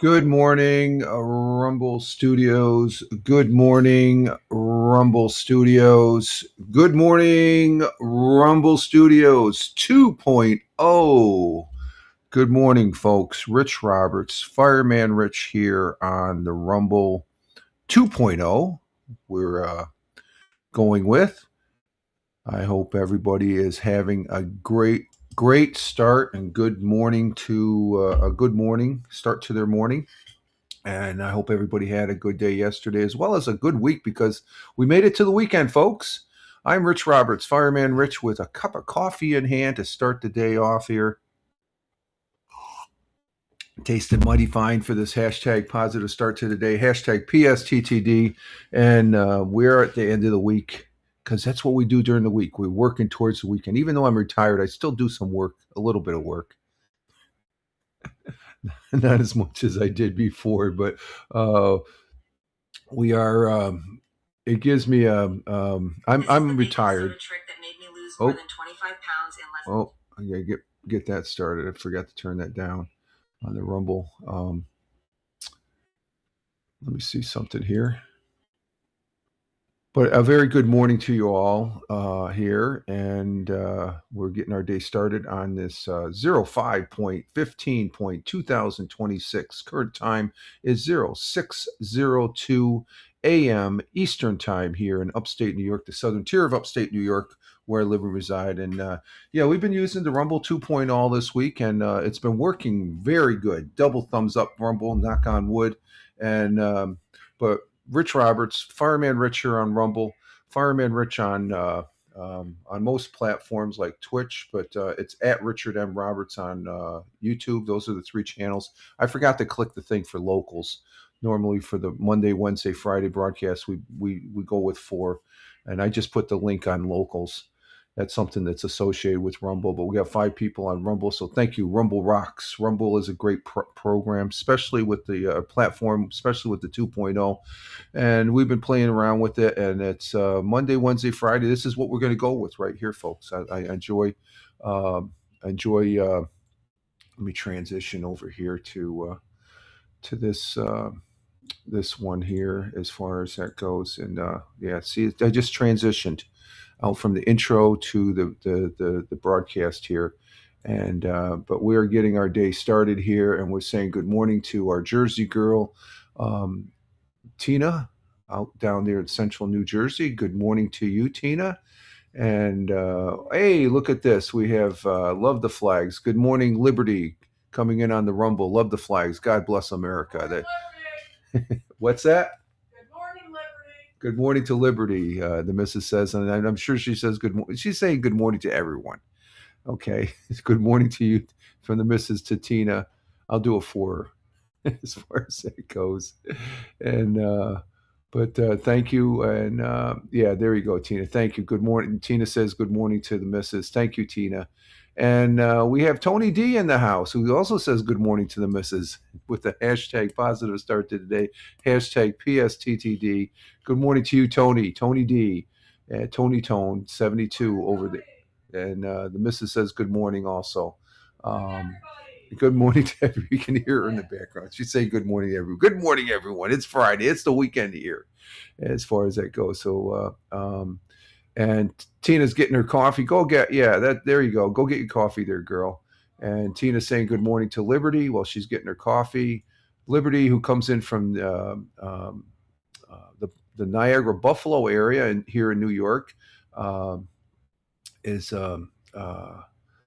Good morning, Rumble Studios. Good morning, Rumble Studios. Good morning, Rumble Studios 2.0. Good morning, folks. Rich Roberts, Fireman Rich here on the Rumble 2.0. We're going with. I hope everybody is having a great start and good morning to a good morning start to their morning. And I hope everybody had a good day yesterday as well as a good week because we made it to the weekend, folks. I'm Rich Roberts, Fireman Rich, with a cup of coffee in hand to start the day off here. Tasted mighty fine for this hashtag positive start to the day, hashtag PSTTD. And we're at the end of the week because that's what we do during the week. We're working towards the weekend. Even though I'm retired, I still do some work, a little bit of work. Not as much as I did before, but uh, we are. It gives me a. I'm retired. Oh, oh, I gotta get that started. I forgot to turn that down on the Rumble. Let me see something here. But a very good morning to you all here, and we're getting our day started on this 05.15.2026. Current time is 0602 a.m. Eastern Time here in upstate New York, the southern tier of upstate New York, where I live and reside. And yeah, we've been using the Rumble 2.0 this week, and it's been working very good. Double thumbs up, Rumble, knock on wood. And but Rich Roberts, Fireman Rich here on Rumble, Fireman Rich on most platforms like Twitch, but it's at Richard M. Roberts on YouTube. Those are the three channels. I forgot to click the thing for locals. Normally for the Monday, Wednesday, Friday broadcast, we go with four, and I just put the link on locals. That's something that's associated with Rumble, but we got 5 people on Rumble, so thank you. Rumble rocks. Rumble is a great program, especially with the platform, especially with the 2.0, and we've been playing around with it. And it's Monday, Wednesday, Friday. This is what we're going to go with right here, folks. I um, enjoy. Let me transition over here to this one here as far as that goes. And yeah, see, I just transitioned out from the intro to the broadcast here. And but we're getting our day started here, and we're saying good morning to our Jersey girl, um, Tina, out down there in central New Jersey. Good morning to you, Tina. And hey, look at this. We have Love the Flags. Good morning, Liberty, coming in on the Rumble. Love the Flags. God bless America. What's that? Good morning to Liberty, the missus says. And I'm sure she says good morning. She's saying good morning to everyone. Okay. Good morning to you from the missus to Tina. I'll do a 4 as far as that goes. And but thank you. And yeah, there you go, Tina. Thank you. Good morning. Tina says good morning to the missus. Thank you, Tina. And we have Tony D in the house, who also says good morning to the missus with the hashtag positive start to the day, hashtag PSTTD. Good morning to you, Tony. Tony D. Tony Tone 72 over there. And the missus says good morning also. Um, Good morning to everyone. You can hear her in the background. She's saying good morning to everyone. Good morning, everyone. It's Friday. It's the weekend here, as far as that goes. So, and Tina's getting her coffee. Go get, yeah, that, there you go. Go get your coffee there, girl. And Tina's saying good morning to Liberty while she's getting her coffee. Liberty, who comes in from the Niagara Buffalo area and here in New York, um, is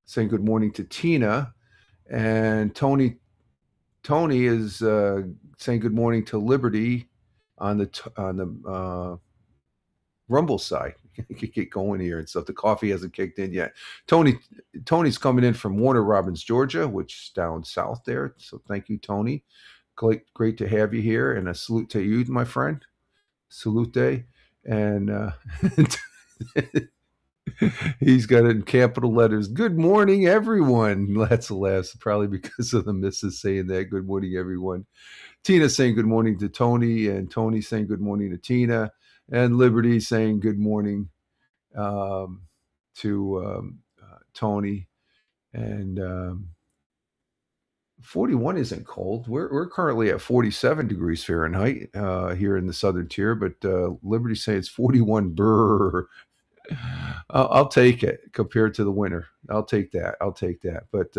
saying good morning to Tina. And Tony is saying good morning to Liberty on the Rumble side. Get going here and stuff. The coffee hasn't kicked in yet. Tony's coming in from Warner Robins, Georgia, which is down south there. So thank you, Tony. Great to have you here, and a salute to you, my friend. Salute, and he's got it in capital letters. Good morning, everyone. That's a laugh, probably because of the missus saying that. Good morning, everyone. Tina saying good morning to Tony, and Tony saying good morning to Tina, and Liberty saying good morning um, to Tony, and 41 isn't cold. We're currently at 47 degrees Fahrenheit here in the southern tier, but Liberty say it's 41. Brr. I'll take it compared to the winter. I'll take that. I'll take that. But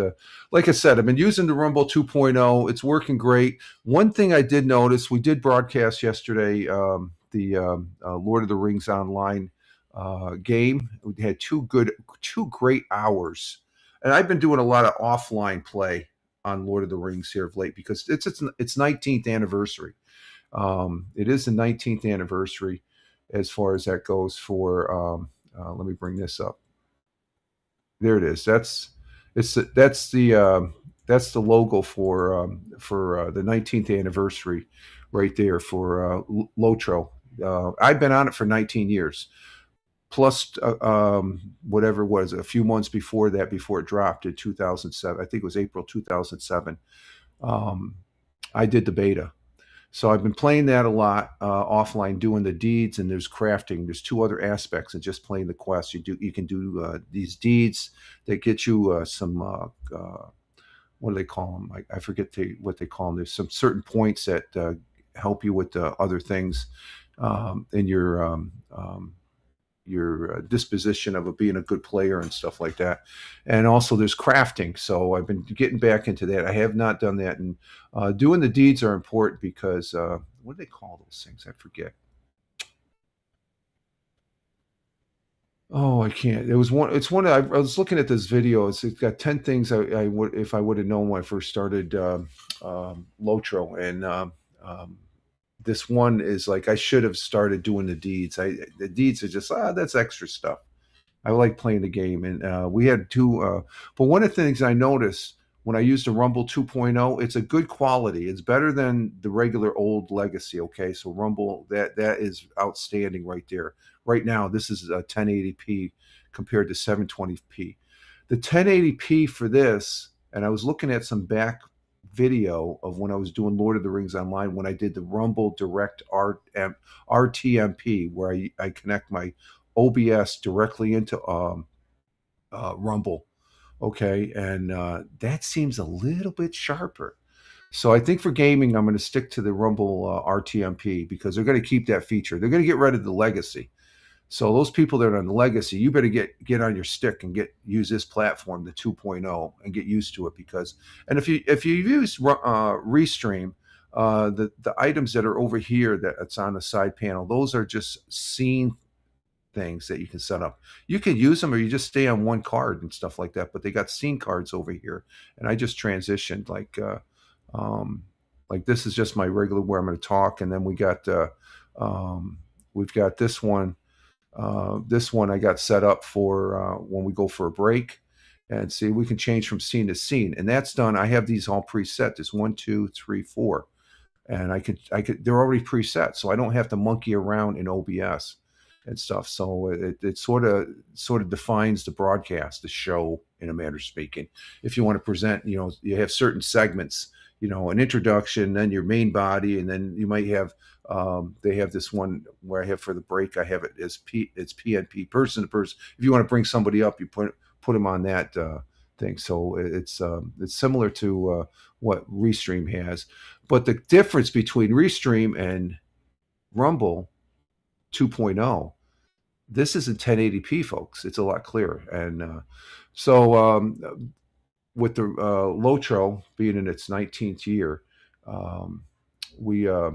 like I said, I've been using the Rumble 2.0. It's working great. One thing I did notice, we did broadcast yesterday the Lord of the Rings online game. We had two great hours, and I've been doing a lot of offline play on Lord of the Rings here of late because it's 19th anniversary. It is the 19th anniversary as far as that goes for. Let me bring this up. There it is. That's the logo for the 19th anniversary, right there for Lotro. I've been on it for 19 years, plus whatever it was a few months before that, before it dropped in 2007. I think it was April 2007. Um, I did the beta. So I've been playing that a lot offline, doing the deeds, and there's crafting. There's two other aspects of just playing the quest. You can do these deeds that get you some what do they call them? I forget what they call them. There's some certain points that help you with other things in your disposition of being a good player and stuff like that. And also there's crafting. So I've been getting back into that. I have not done that. And doing the deeds are important because what do they call those things? I forget. Oh, I can't. It was one. It's one. I was looking at this video. It's got 10 things I would if I would have known when I first started Lotro, and this one is like I should have started doing the deeds. The deeds are just that's extra stuff. I like playing the game, and we had two. But one of the things I noticed when I used the Rumble 2.0, it's a good quality. It's better than the regular old Legacy. Okay, so Rumble that is outstanding right there. Right now, this is a 1080p compared to 720p. The 1080p for this, and I was looking at some back video of when I was doing Lord of the Rings online when I did the Rumble Direct RTMP, where I connect my OBS directly into Rumble. Okay, and that seems a little bit sharper. So I think for gaming, I'm going to stick to the Rumble RTMP because they're going to keep that feature. They're going to get rid of the Legacy. So those people that are on the Legacy, you better get on your stick and use this platform, the 2.0, and get used to it because. And if you use Restream, the items that are over here that's on the side panel, those are just scene things that you can set up. You can use them or you just stay on one card and stuff like that. But they got scene cards over here, and I just transitioned um, like this is just my regular where I'm going to talk, and then we've got this one. This one I got set up for when we go for a break, and see we can change from scene to scene, and that's done. I have these all preset. There's 1, 2, 3, 4, and I could they're already preset, so I don't have to monkey around in OBS and stuff. So it sort of defines the broadcast, the show, in a manner of speaking. If you want to present, you have certain segments, an introduction, then your main body, and then you might have they have this one where I have for the break. I have it as it's PNP, person to person. If you want to bring somebody up, you put them on that thing. So it's similar to what Restream has, but the difference between Restream and Rumble 2.0, this is in 1080p, folks. It's a lot clearer. And with the Lotro being in its 19th year, we let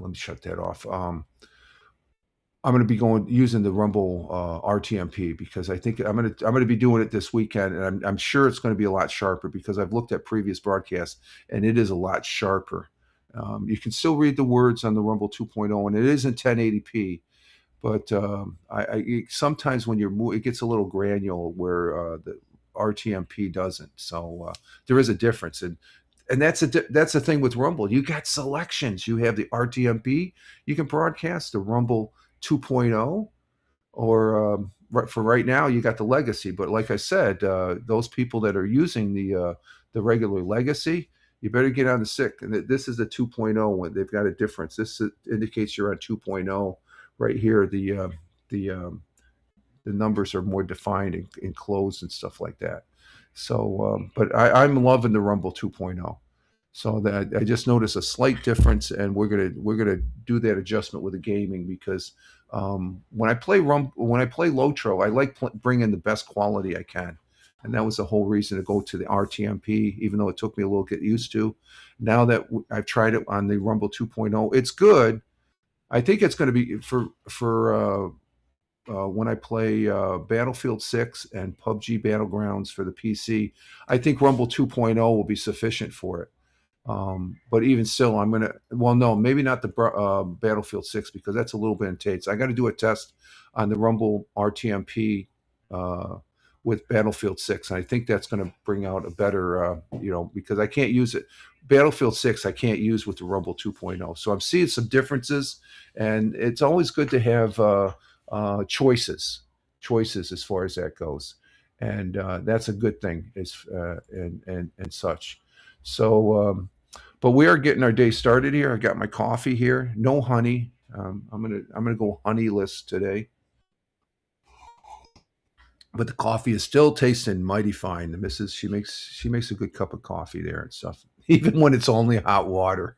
me shut that off. I'm going to be using the Rumble RTMP because I think I'm going to be doing it this weekend, and I'm sure it's going to be a lot sharper because I've looked at previous broadcasts and it is a lot sharper. You can still read the words on the Rumble 2.0, and it is in 1080p. But sometimes when it gets a little granular where the RTMP doesn't. So there is a difference, and that's the thing with Rumble. You got selections. You have the RTMP. You can broadcast the Rumble 2.0, or for right now you got the Legacy. But like I said, those people that are using the regular Legacy, you better get on the stick. And this is the 2.0 one. They've got a difference. This indicates you're on 2.0 right here. The numbers are more defined and enclosed and stuff like that. So, but I'm loving the Rumble 2.0. So that I just noticed a slight difference, and we're gonna do that adjustment with the gaming because when I play Lotro, I like bringing the best quality I can, and that was the whole reason to go to the RTMP, even though it took me a little get used to. Now that I've tried it on the Rumble 2.0, it's good. I think it's going to be for when I play Battlefield 6 and PUBG Battlegrounds for the PC. I think Rumble 2.0 will be sufficient for it. But even still, I'm gonna. Well, no, maybe not the Battlefield 6 because that's a little bit intense. I got to do a test on the Rumble RTMP uh, with Battlefield 6, and I think that's going to bring out a better, because I can't use it. Battlefield 6 I can't use with the Rumble 2.0. So I'm seeing some differences, and it's always good to have choices as far as that goes, and that's a good thing. And such. So, but we are getting our day started here. I got my coffee here, no honey. I'm gonna go honeyless today, but the coffee is still tasting mighty fine. The missus she makes a good cup of coffee there and stuff, even when it's only hot water.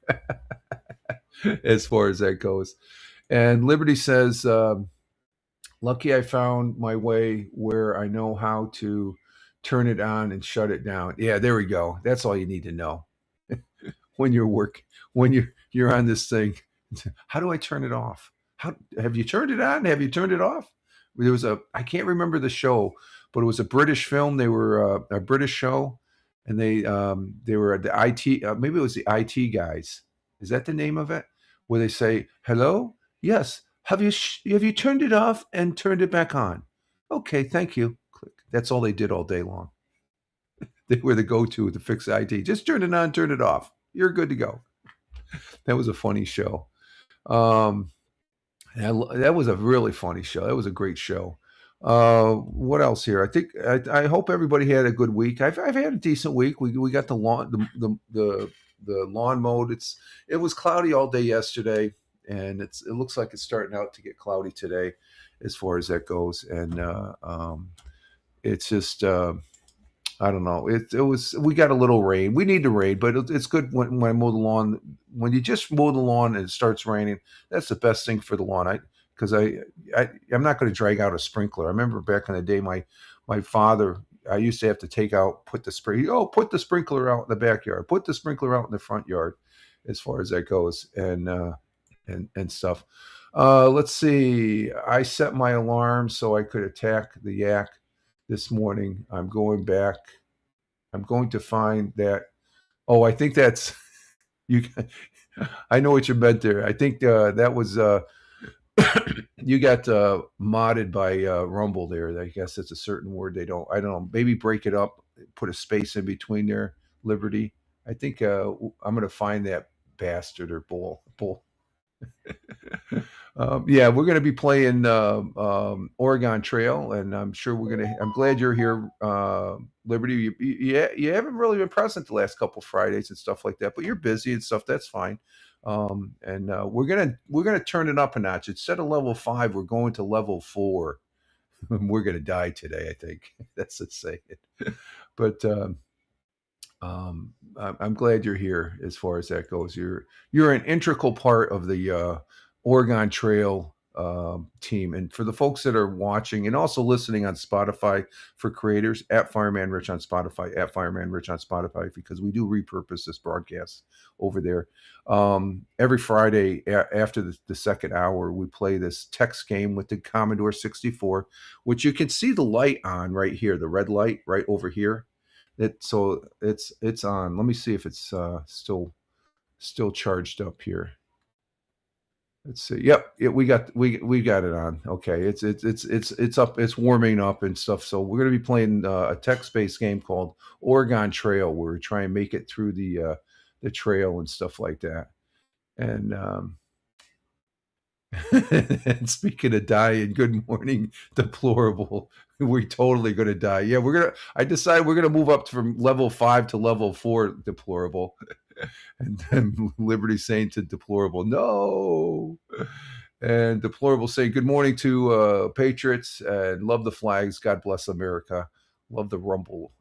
As far as that goes, and Liberty says, "Lucky I found my way where I know how to turn it on and shut it down." Yeah, there we go. That's all you need to know. When you're when you're on this thing, how do I turn it off? How have you turned it on? Have you turned it off? There was a I can't remember the show, but it was a British film. They were a British show, and they were the IT. Maybe it was the IT guys. Is that the name of it? Where they say, "Hello, yes, have you turned it off and turned it back on?" Okay, thank you. Click. That's all they did all day long. They were the go-to to fix IT. Just turn it on, turn it off. You're good to go. That was a funny show. Um, that was a really funny show. That was a great show. What else here? I hope everybody had a good week. I've had a decent week. We got the lawn the lawn mowed. It was cloudy all day yesterday, and it looks like it's starting out to get cloudy today, as far as that goes. And it's just I don't know. It was we got a little rain. We need the rain, but it's good when I mow the lawn. When you just mow the lawn and it starts raining, that's the best thing for the lawn. I'm not going to drag out a sprinkler. I remember back in the day, my father. I used to have to put the sprinkler out in the backyard, put the sprinkler out in the front yard, as far as that goes, and stuff. Let's see. I set my alarm so I could attack the yak this morning. I'm going back. I'm going to find that. Oh, I think that's you. I know what you meant there. I think that was you got modded by Rumble there. I guess it's a certain word they don't. I don't know. Maybe break it up, put a space in between there. Liberty. I think I'm going to find that bastard or bull. Yeah, we're going to be playing Oregon Trail, and I'm sure we're going to. I'm glad you're here, Liberty. You haven't really been present the last couple Fridays and stuff like that, but you're busy and stuff. That's fine. And we're gonna turn it up a notch. Instead of level 5, we're going to level 4. We're gonna die today. I think that's the saying. But I'm glad you're here as far as that goes. You're an integral part of the Oregon Trail team. And for the folks that are watching and also listening on Spotify, for creators, at Fireman Rich on Spotify, at Fireman Rich on Spotify, because we do repurpose this broadcast over there. Every Friday after the second hour, we play this text game with the Commodore 64, which you can see the light on right here, the red light right over here. It's on. Let me see if it's still charged up here. Let's see. Yep, we got it on. Okay, it's up. It's warming up and stuff. So we're going to be playing a text-based game called Oregon Trail, where we try and make it through the trail and stuff like that. And and speaking of dying, good morning, deplorable. We're totally gonna die. Yeah, I decided we're gonna move up from level 5 to level 4, deplorable. And then Liberty saying to deplorable, no. And deplorable saying, good morning to Patriots and love the flags. God bless America. love the Rumble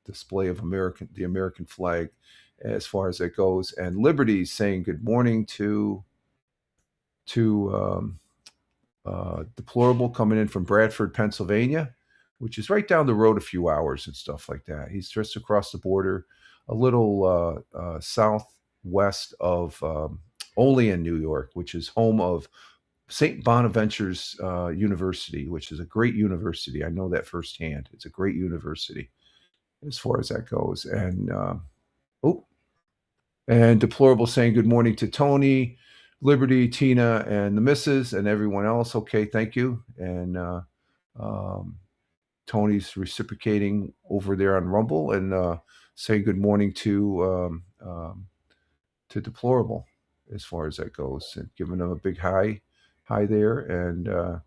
display of the American flag, as far as that goes. And Liberty saying good morning to Deplorable, coming in from Bradford, Pennsylvania, which is right down the road a few hours and stuff like that. He's just across the border, a little southwest of Olean, New York, which is home of St. Bonaventure's University, which is a great university. I know that firsthand. It's a great university as far as that goes. Oh, and Deplorable saying good morning to Tony, Liberty, Tina, and the missus, and everyone else. Okay, thank you. And um, Tony's reciprocating over there on Rumble and saying good morning to Deplorable as far as that goes, and giving him a big hi there. And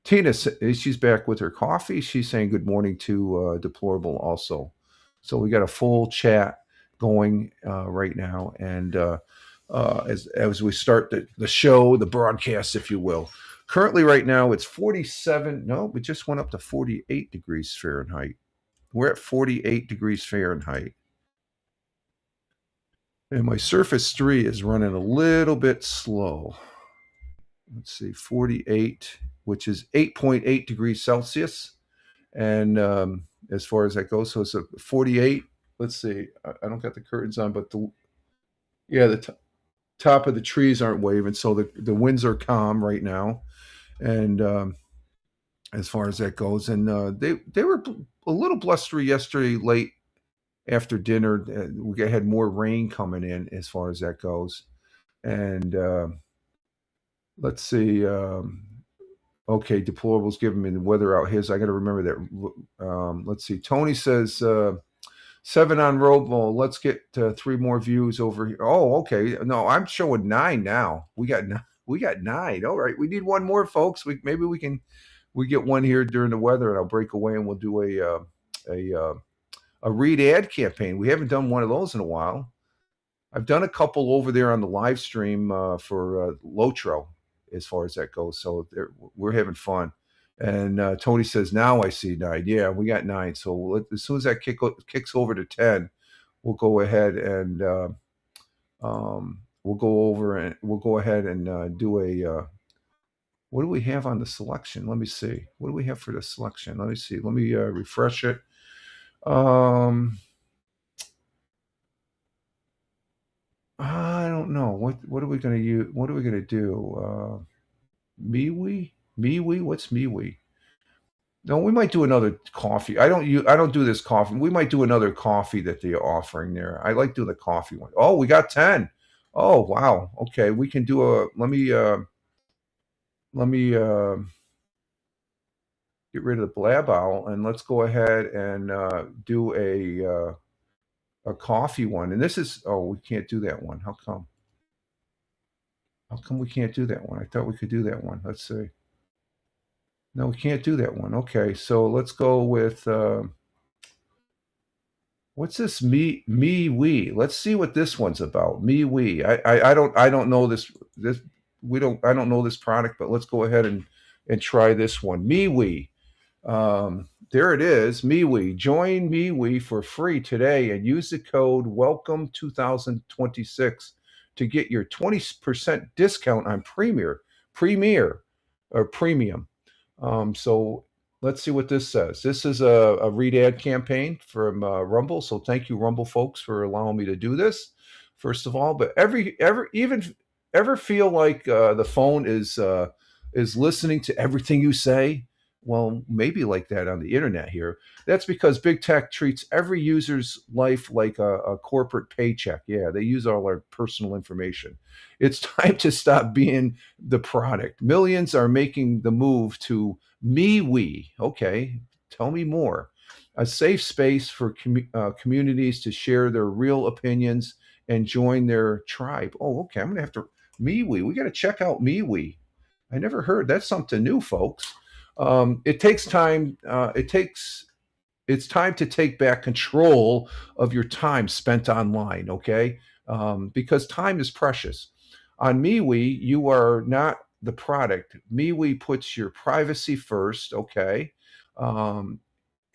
Tina, she's back with her coffee. She's saying good morning to Deplorable also. So we got a full chat going right now, and as we start the show, the broadcast, if you will. Currently, right now, it's 47. No, we just went up to 48 degrees Fahrenheit. We're at 48 degrees Fahrenheit. And my Surface 3 is running a little bit slow. Let's see, 48, which is 8.8 degrees Celsius. And as far as that goes, so it's a 48. Let's see, I don't got the curtains on, but the top of the trees aren't waving, so the winds are calm right now. And as far as that goes, and they were a little blustery yesterday late after dinner. We had more rain coming in as far as that goes. And let's see. Okay, Deplorable's giving me the weather out his. I got to remember that. Let's see. Tony says 7 on Robo. Let's get 3 more views over here. Oh, okay. No, I'm showing 9 now. We got 9. All right, we need one more, folks. Maybe we get one here during the weather, and I'll break away and we'll do a read ad campaign. We haven't done one of those in a while. I've done a couple over there on the live stream for Lotro, as far as that goes. So we're having fun. And Tony says, now I see 9. Yeah, we got 9. So as soon as that kicks over to 10, we'll go ahead and we'll go ahead and do a. What do we have on the selection? Let me see. What do we have for the selection? Let me see. Let me refresh it. I don't know. What are we going to use? What are we going to do? MeWe? What's MeWe? No, we might do another coffee. I don't do this coffee. We might do another coffee that they're offering there. I like doing the coffee one. Oh, we got 10. Oh, wow. Okay, we can do a. Let me get rid of the blab owl, and let's go ahead and do a coffee one. And this is, oh, we can't do that one. How come? How come we can't do that one? I thought we could do that one. Let's see. No, we can't do that one. Okay, so let's go with what's this me we. Let's see what this one's about. Me we. I don't know this we don't I don't know this product, but let's go ahead and try this one. Me we. There it is. MeWe. Join MeWe for free today and use the code Welcome 2026 to get your 20% discount on Premier or Premium. So let's see what this says. This is a read ad campaign from Rumble. So thank you, Rumble folks, for allowing me to do this. First of all, but ever feel like the phone is listening to everything you say? Well, maybe like that on the internet here. That's because big tech treats every user's life like a corporate paycheck. Yeah, they use all our personal information. It's time to stop being the product. Millions are making the move to MeWe. Okay, tell me more. A safe space for communities to share their real opinions and join their tribe. Oh, okay. I'm going to have to MeWe. We got to check out MeWe. I never heard. That's something new, folks. It takes time. It's time to take back control of your time spent online. Okay, because time is precious. On MeWe, you are not the product. MeWe puts your privacy first. Okay, um,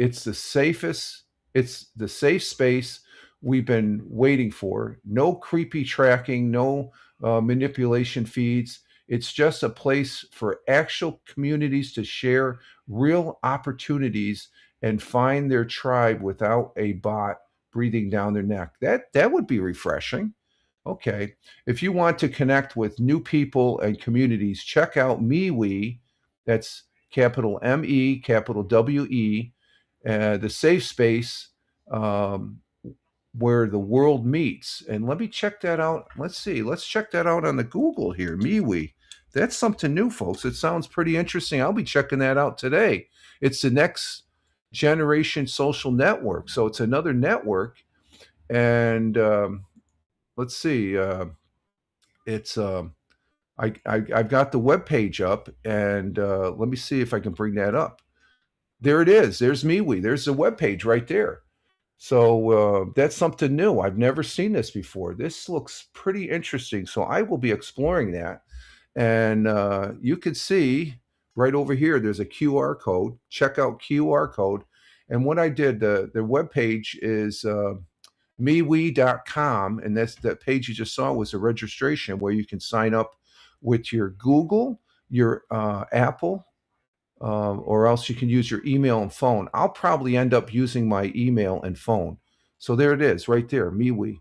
It's the safest, it's the safe space we've been waiting for. No creepy tracking, no manipulation feeds. It's just a place for actual communities to share real opportunities and find their tribe without a bot breathing down their neck. That would be refreshing. Okay. If you want to connect with new people and communities, check out MeWe. That's capital ME, capital WE, the safe space um, where the world meets. And let me check that out. Let's see. Let's check that out on the Google here. MeWe. That's something new, folks. It sounds pretty interesting. I'll be checking that out today. It's the next generation social network. So it's another network. And let's see. It's I've got the web page up, and let me see if I can bring that up. There it is. There's MeWe. There's the web page right there. So that's something new. I've never seen this before. This looks pretty interesting. So I will be exploring that, and you can see right over here. There's a QR code. Check out QR code. And what I did, the web page is MeWe.com, and that's that page you just saw was a registration where you can sign up with your Google, your Apple, or else you can use your email and phone. I'll probably end up using my email and phone. So there it is, right there, MeWe.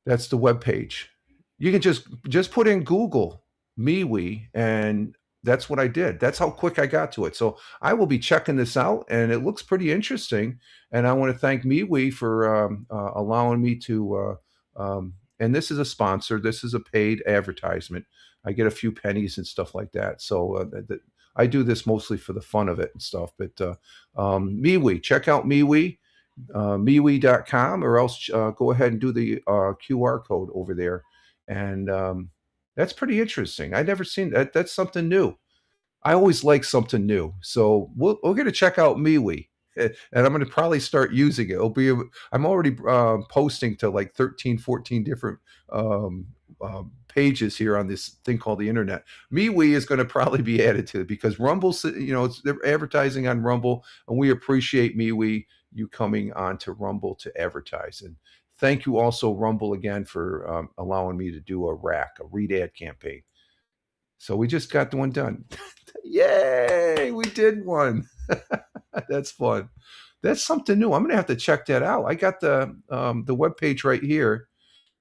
That's the web page. You can just put in Google MeWe, and that's what I did. That's how quick I got to it. So I will be checking this out, and it looks pretty interesting. And I want to thank MeWe for allowing me to. And this is a sponsor. This is a paid advertisement. I get a few pennies and stuff like that. So I do this mostly for the fun of it and stuff. But MeWe, check out MeWe, MeWe.com, or else go ahead and do the QR code over there. And that's pretty interesting. I've never seen that. That's something new. I always like something new. So we're going to check out MeWe. And I'm going to probably start using it. I'm already posting to like 13, 14 different pages here on this thing called the internet. MeWe is going to probably be added to it because Rumble, they're advertising on Rumble, and we appreciate MeWe, you coming on to Rumble to advertise. And thank you also, Rumble, again for allowing me to do a read ad campaign. So we just got the one done. Yay! We did one. That's fun. That's something new. I'm gonna have to check that out. I got the web page right here,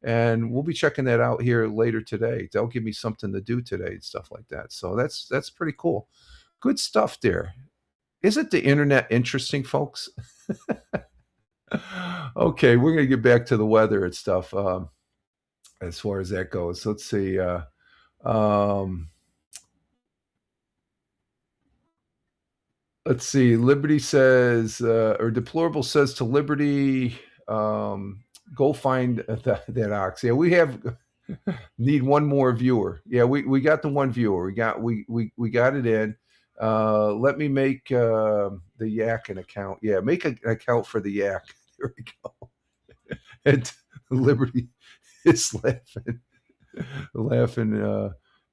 and we'll be checking that out here later today. They'll give me something to do today and stuff like that. So that's pretty cool. Good stuff there. Isn't the internet interesting, folks? Okay, we're gonna get back to the weather and stuff as far as that goes. Let's see. Um, let's see. Liberty says, or Deplorable says to Liberty, go find that ox. Yeah, we have need one more viewer. Yeah, we got the one viewer. We got it in. Let me make the yak an account. Yeah, make an account for the yak. There we go. And Liberty is laughing.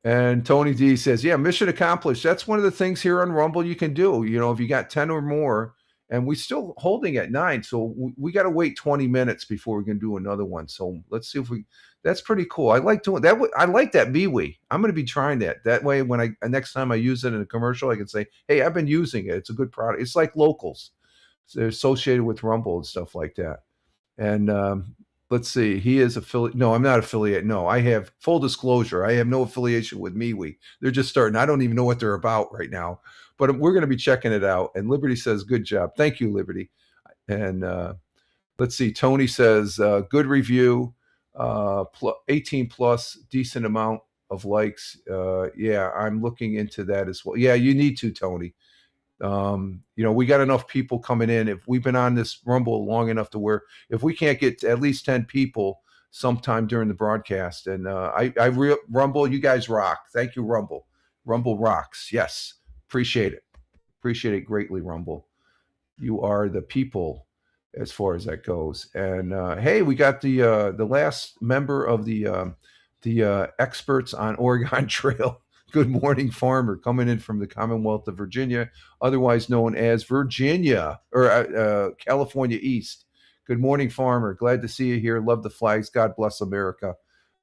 And Tony D says, yeah, mission accomplished. That's one of the things here on Rumble you can do. You know, if you got 10 or more, and we're still holding at 9. So we got to wait 20 minutes before we can do another one. So let's see if that's pretty cool. I like doing that. I like that MeWe. I'm going to be trying that. That way, when next time I use it in a commercial, I can say, hey, I've been using it. It's a good product. It's like Locals. They're associated with Rumble and stuff like that. And let's see. He is affiliate. No, I'm not affiliate. No, I have full disclosure. I have no affiliation with MeWe. They're just starting. I don't even know what they're about right now, but we're going to be checking it out. And Liberty says, good job. Thank you, Liberty. And let's see. Tony says, good review, 18 plus, decent amount of likes. Yeah, I'm looking into that as well. Yeah, you need to, Tony. We got enough people coming in. If we've been on this Rumble long enough to where if we can't get at least 10 people sometime during the broadcast, and Rumble, you guys rock. Thank you, Rumble. Rumble rocks. Yes, appreciate it greatly, Rumble. You are the people as far as that goes. And hey, we got the last member of the experts on Oregon Trail Good morning, farmer, coming in from the Commonwealth of Virginia, otherwise known as Virginia or California East. Good morning, farmer. Glad to see you here. Love the flags. God bless America.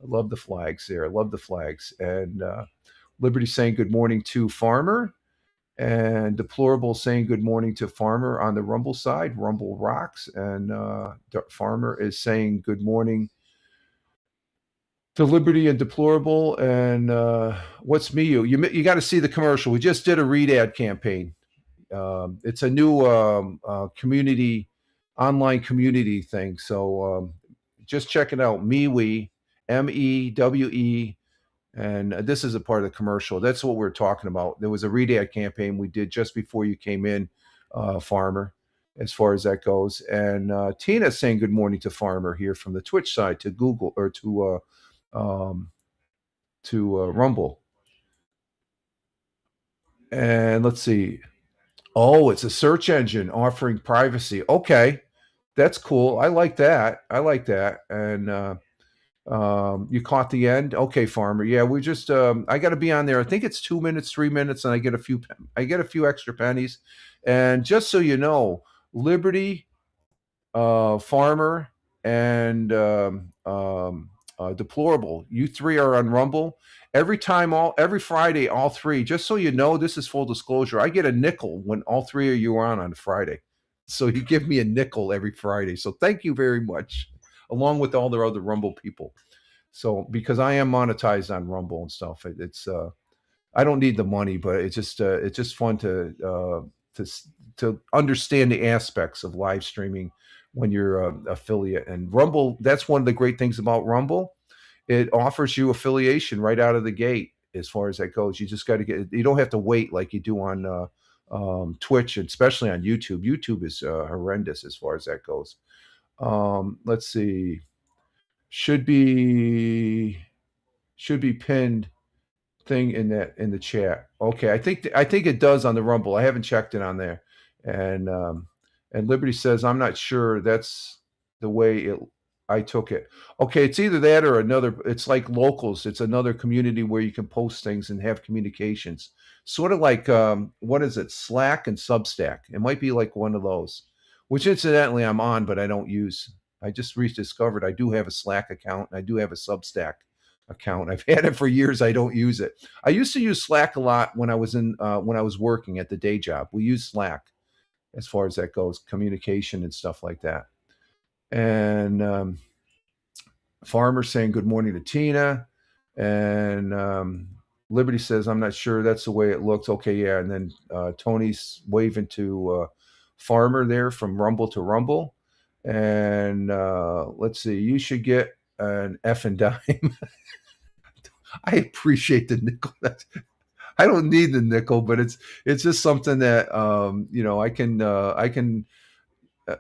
I love the flags there. I love the flags. And Liberty saying good morning to farmer. And Deplorable saying good morning to Farmer on the Rumble side. Rumble rocks. And Farmer is saying good morning to Liberty and Deplorable. And what's me? You got to see the commercial. We just did a read ad campaign. It's a new community, online community thing. So just check it out. MeWe, MEWE. And this is a part of the commercial. That's what we're talking about. There was a read ad campaign we did just before you came in, Farmer, as far as that goes. And Tina's saying good morning to Farmer here from the Twitch side to Google or um, to Rumble. And let's see. Oh, it's a search engine offering privacy. Okay, that's cool. I like that. I like that. And you caught the end. Okay, farmer. Yeah, we just I got to be on there. I think it's 2 minutes, 3 minutes, and I get a few extra pennies. And just so you know, Liberty, Farmer, and Deplorable. You three are on Rumble. Every Friday, all three. Just so you know, this is full disclosure. I get a nickel when all three of you are on Friday. So you give me a nickel every Friday. So thank you very much, along with all the other Rumble people. So because I am monetized on Rumble and stuff, it's I don't need the money, but it's just fun to to understand the aspects of live streaming when you're an affiliate. And Rumble, that's one of the great things about Rumble. It offers you affiliation right out of the gate as far as that goes. You just got to get. You don't have to wait like you do on Twitch, and especially on YouTube. YouTube is horrendous as far as that goes. Let's see. Should be pinned thing in the chat. Okay, I think it does on the Rumble. I haven't checked it on there. And Liberty says I'm not sure that's the way it I took it. Okay, it's either that or another. It's like Locals. It's another community where you can post things and have communications. Sort of like what is it? Slack and Substack. It might be like one of those. Which incidentally I'm on, but I don't use. I just rediscovered I do have a Slack account and I do have a Substack account. I've had it for years. I don't use it. I used to use Slack a lot when I was when I was working at the day job. We use Slack as far as that goes, communication and stuff like that. And Farmer saying good morning to Tina, and Liberty says I'm not sure that's the way it looks. Okay, yeah. And then Tony's waving to Farmer there from Rumble to Rumble, and let's see. You should get an F and dime. I appreciate the nickel. I don't need the nickel, but it's just something that I can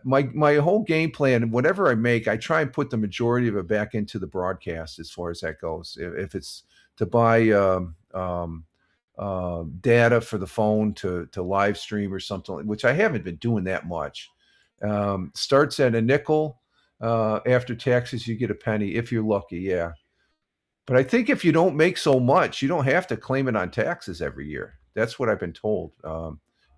my whole game plan. Whatever I make, I try and put the majority of it back into the broadcast as far as that goes. If it's to buy data for the phone to live stream or something, which I haven't been doing that much. Starts at a nickel. After taxes, you get a penny if you're lucky. Yeah. But I think if you don't make so much, you don't have to claim it on taxes every year. That's what I've been told,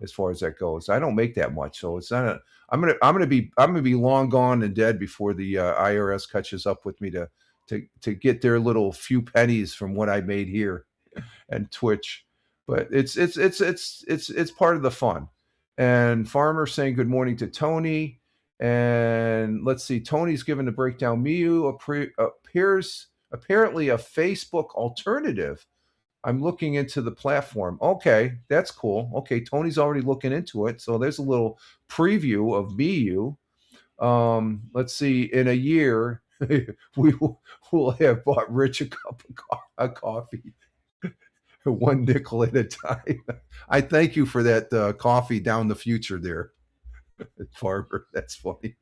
as far as that goes. I don't make that much, so it's not a. I'm gonna be long gone and dead before the IRS catches up with me to get their little few pennies from what I made here and Twitch. But it's part of the fun. And Farmer saying good morning to Tony. And let's see, Tony's given a breakdown. Miu appears apparently a Facebook alternative. I'm looking into the platform. Okay, that's cool. Okay, Tony's already looking into it. So there's a little preview of Miu. Let's see, in a year, we'll have bought Rich a cup of coffee, one nickel at a time. I thank you for that coffee down the future there, Farmer. That's funny.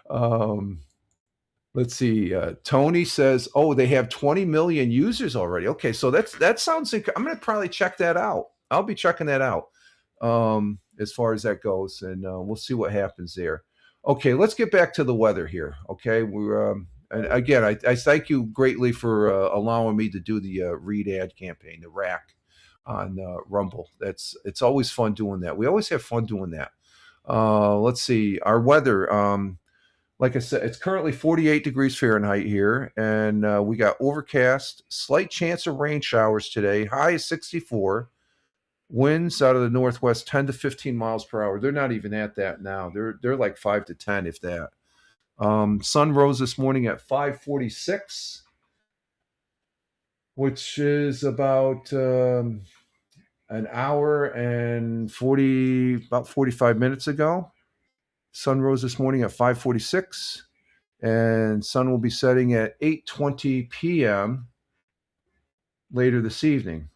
Um, Let's see. Tony says, "Oh, they have 20 million users already." Okay, so that sounds. I'm going to probably check that out. I'll be checking that out as far as that goes, and we'll see what happens there. Okay, let's get back to the weather here. Okay, we're and again, I thank you greatly for allowing me to do the Read ad campaign, the rack on Rumble. It's always fun doing that. We always have fun doing that. Let's see our weather. Like I said, it's currently 48 degrees Fahrenheit here, and we got overcast, slight chance of rain showers today. High is 64. Winds out of the northwest 10 to 15 miles per hour. They're not even at that now. They're like 5 to 10 if that. Sun rose this morning at 5:46, which is about an hour and 45 minutes ago. Sun rose this morning at 5:46, and sun will be setting at 8:20 p.m. later this evening,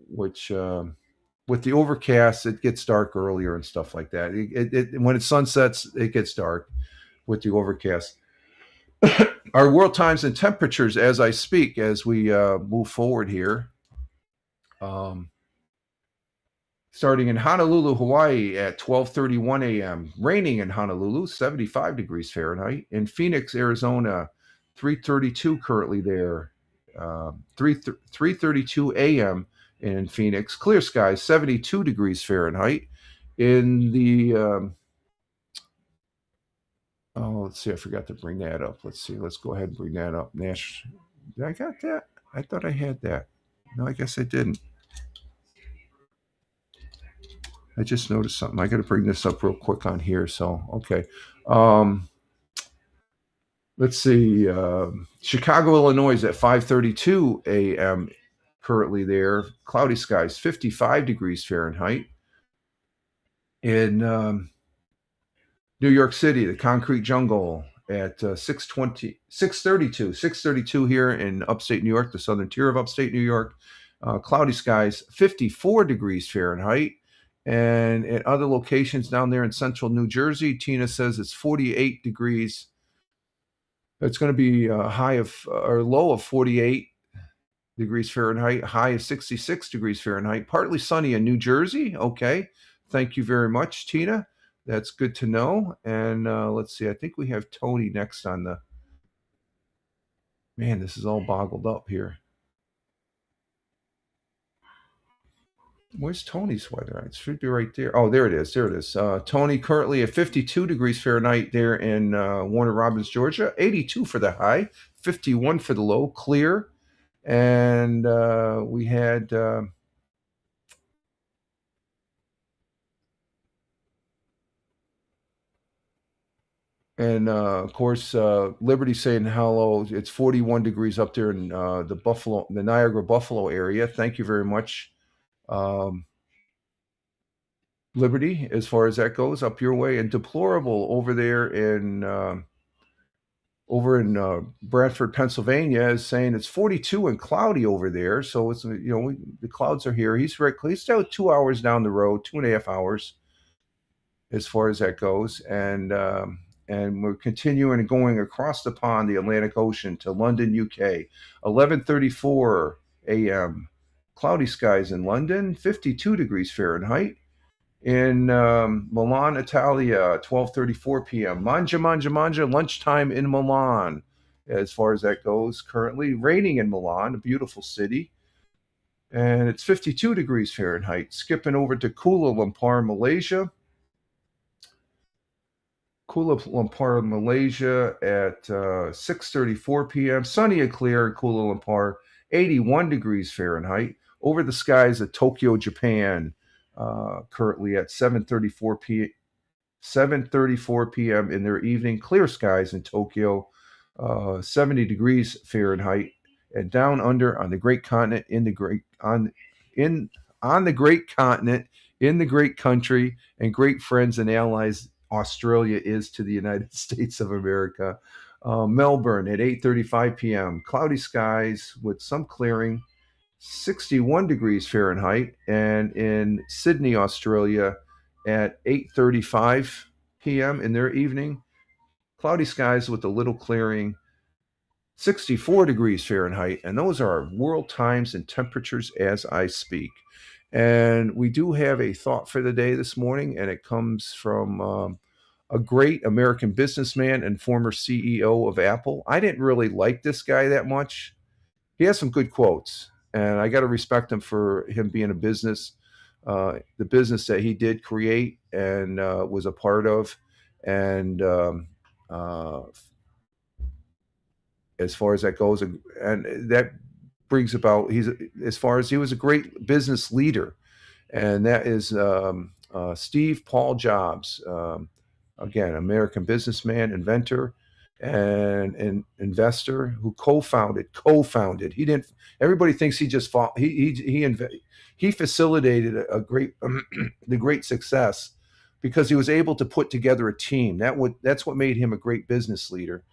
which with the overcast, it gets dark earlier and stuff like that. When it sunsets, it gets dark with the overcast. Our world times and temperatures as I speak, as we move forward here. Starting in Honolulu, Hawaii at 12:31 a.m. Raining in Honolulu, 75 degrees Fahrenheit. In Phoenix, Arizona, 3:32 currently there. 3:32 a.m. in Phoenix. Clear skies, 72 degrees Fahrenheit. In the let's see, I forgot to bring that up. Let's see, let's go ahead and bring that up. Nash, did I got that? I thought I had that. No, I guess I didn't. I just noticed something. I got to bring this up real quick on here. So, okay. Let's see. Chicago, Illinois at 5:32 a.m. currently there. Cloudy skies, 55 degrees Fahrenheit. In New York City, the concrete jungle at 6:32 here in upstate New York, the southern tier of upstate New York. Cloudy skies, 54 degrees Fahrenheit. And at other locations down there in central New Jersey, Tina says it's 48 degrees. It's going to be a high of or low of 48 degrees Fahrenheit, high of 66 degrees Fahrenheit. Partly sunny in New Jersey. Okay. Thank you very much, Tina. That's good to know. And let's see. I think we have Tony next on the. Man, this is all boggled up here. Where's Tony's weather? It should be right there. Oh, there it is. There it is. Tony currently at 52 degrees Fahrenheit there in Warner Robins, Georgia. 82 for the high, 51 for the low, clear. And we had of course, Liberty saying hello. It's 41 degrees up there in the Niagara Buffalo area. Thank you very much. Liberty, as far as that goes, up your way, and deplorable over there in Bradford, Pennsylvania, is saying it's 42 and cloudy over there. So it's the clouds are here. He's still 2 hours down the road, 2.5 hours, as far as that goes, and we're continuing and going across the pond, the Atlantic Ocean, to London, UK. 11:34 a.m. Cloudy skies in London, 52 degrees Fahrenheit. In Milan, Italia, 12:34 p.m. Mangia, lunchtime in Milan, as far as that goes. Currently raining in Milan, a beautiful city, and it's 52 degrees Fahrenheit. Skipping over to Kuala Lumpur, Malaysia. Kuala Lumpur, Malaysia at 6:34 p.m. Sunny and clear in Kuala Lumpur, 81 degrees Fahrenheit. Over the skies of Tokyo, Japan. Currently at 7:34 p.m. in their evening. Clear skies in Tokyo, 70 degrees Fahrenheit, and down under on the great continent in the great country and great friends and allies Australia is to the United States of America. Melbourne at 8:35 p.m. Cloudy skies with some clearing. 61 degrees Fahrenheit, and in Sydney, Australia at 8:35 p.m. in their evening, cloudy skies with a little clearing, 64 degrees Fahrenheit, and those are our world times and temperatures as I speak. And we do have a thought for the day this morning, and it comes from a great American businessman and former CEO of Apple. I didn't really like this guy that much. He has some good quotes, and I got to respect him for him being a business, the business that he did create and was a part of, and uh, as far as that goes, and that brings about he's as far as he was a great business leader, and that is Steve Paul Jobs. Again, American businessman, inventor, and an investor who co-founded. He didn't. Everybody thinks he just fought. He facilitated a great the great success because he was able to put together a team. That's what made him a great business leader.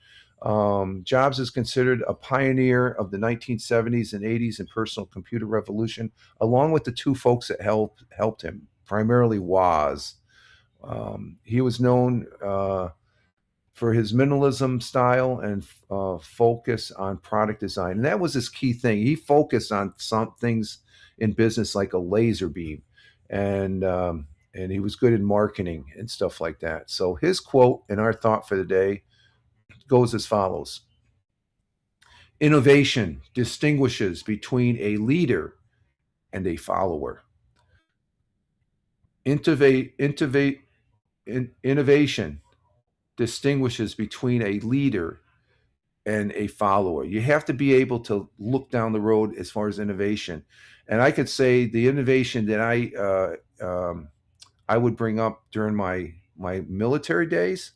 Jobs is considered a pioneer of the 1970s and 80s in personal computer revolution, along with the two folks that helped him, primarily Woz. He was known for his minimalism style and focus on product design, and that was his key thing. He focused on some things in business like a laser beam, and he was good in marketing and stuff like that. So his quote and our thought for the day goes as follows: Innovation distinguishes between a leader and a follower. Innovation distinguishes between a leader and a follower. You have to be able to look down the road as far as innovation. And I could say the innovation that I would bring up during my military days,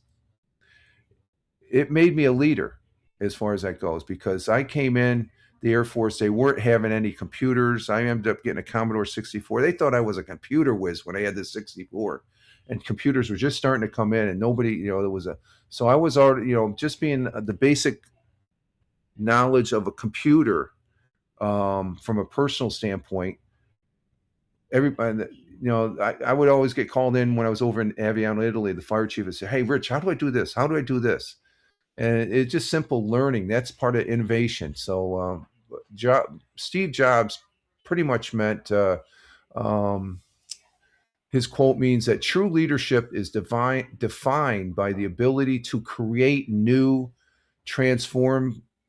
it made me a leader as far as that goes, because I came in the Air Force. They weren't having any computers. I ended up getting a Commodore 64. They thought I was a computer whiz when I had this 64, and computers were just starting to come in, and nobody, there was a. So I was already, just being the basic knowledge of a computer from a personal standpoint. Everybody, I would always get called in when I was over in Aviano, Italy. The fire chief would say, "Hey, Rich, how do I do this? How do I do this?" And it's just simple learning. That's part of innovation. So Steve Jobs pretty much meant um, his quote means that true leadership is defined by the ability to create new,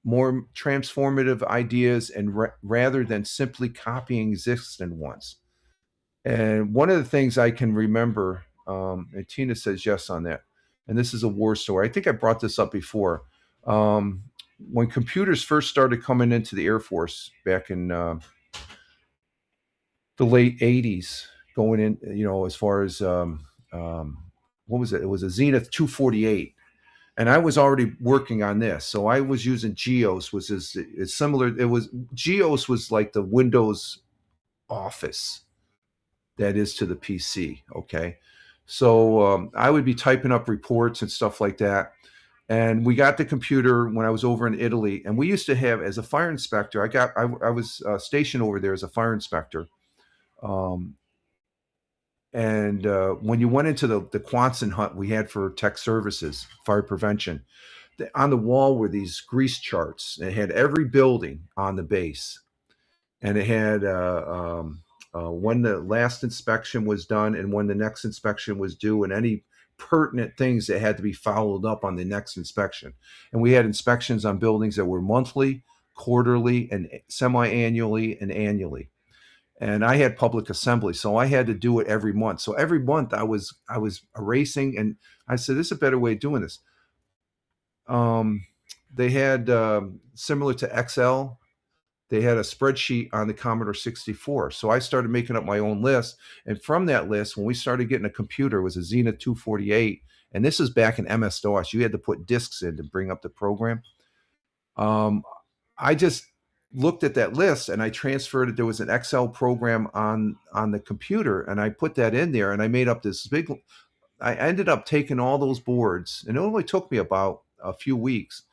more transformative ideas, and rather than simply copying existing ones. And one of the things I can remember, and Tina says yes on that, and this is a war story. I think I brought this up before. Um, when computers first started coming into the Air Force back in the late 80s, going in, as far as what was it? It was a Zenith 248. And I was already working on this. So I was using GEOS, was it's similar. It was GEOS was like the Windows Office that is to the PC. Okay. So I would be typing up reports and stuff like that. And we got the computer when I was over in Italy. And we used to have, as a fire inspector, I was stationed over there as a fire inspector. Um, and when you went into the Quonset hut we had for tech services, fire prevention, on the wall were these grease charts. It had every building on the base, and it had when the last inspection was done and when the next inspection was due, and any pertinent things that had to be followed up on the next inspection. And we had inspections on buildings that were monthly, quarterly, and semi-annually and annually. And I had public assembly, so I had to do it every month. So every month I was erasing, and I said, "This is a better way of doing this." Um, they had similar to Excel. They had a spreadsheet on the Commodore 64. So I started making up my own list. And from that list, when we started getting a computer, it was a Zenith 248. And this is back in MS-DOS. You had to put disks in to bring up the program. Um, I just looked at that list and I transferred it. There was an Excel program on the computer, and I put that in there, and I made up this big. I ended up taking all those boards, and it only took me about a few weeks.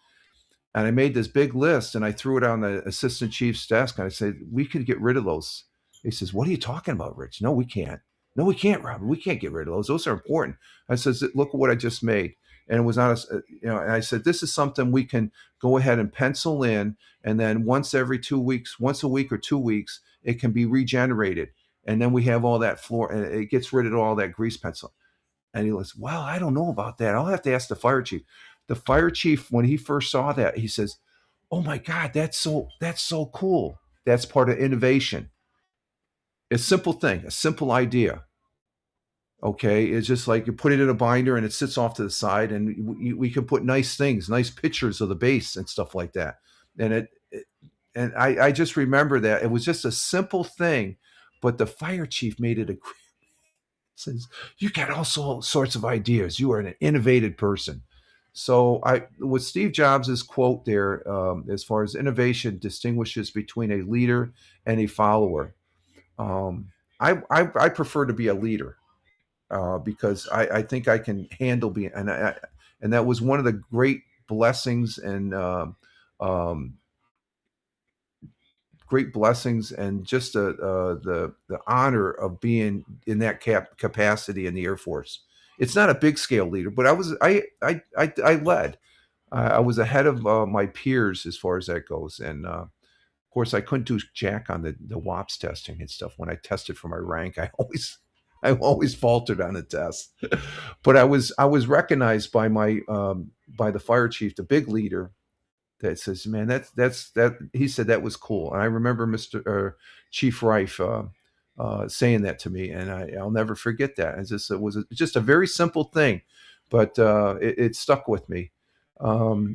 And I made this big list, and I threw it on the assistant chief's desk, and I said, "We could get rid of those." He says, "What are you talking about, Rich? No, we can't. No, we can't, Robert. We can't get rid of those. Those are important." I says, "Look at what I just made." And it was on a, and I said, "This is something we can go ahead and pencil in, and then once every 2 weeks, once a week or 2 weeks, it can be regenerated. And then we have all that floor, and it gets rid of all that grease pencil." And he was, well, I don't know about that. I'll have to ask the fire chief. The fire chief, when he first saw that, he says, "Oh my God, that's so cool. That's part of innovation. A simple thing, a simple idea. Okay, it's just like you put it in a binder and it sits off to the side, and we can put nice things, nice pictures of the base and stuff like that. And and I just remember that it was just a simple thing, but the fire chief made it a says you got all sorts of ideas. You are an innovative person. So I, with Steve Jobs' quote there, as far as innovation distinguishes between a leader and a follower. Um, I prefer to be a leader because I think I can handle being, and that was one of the great blessings and um, great blessings and just the honor of being in that capacity in the Air Force. It's not a big scale leader, but I led. I was ahead of my peers as far as that goes, and of course I couldn't do jack on the WAPS testing and stuff. When I tested for my rank, I always faltered on the test. But I was recognized by my by the fire chief, the big leader, that says, "Man, that." He said that was cool, and I remember Mr. Chief Rife saying that to me, and I'll never forget that. It was just a very simple thing, but it stuck with me.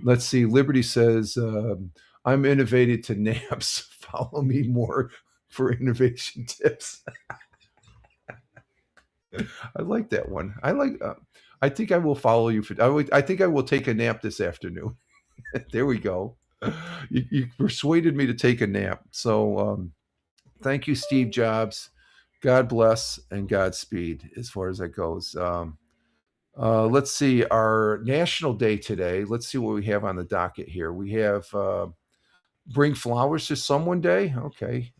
Let's see. Liberty says, "I'm innovated to naps. Follow me more for innovation tips." I like that one. I like. I think I will follow you for. I think I will take a nap this afternoon. There we go. You persuaded me to take a nap. So thank you, Steve Jobs. God bless and Godspeed as far as that goes. Let's see our national day today. Let's see what we have on the docket here. We have Bring Flowers to Someone Day. Okay.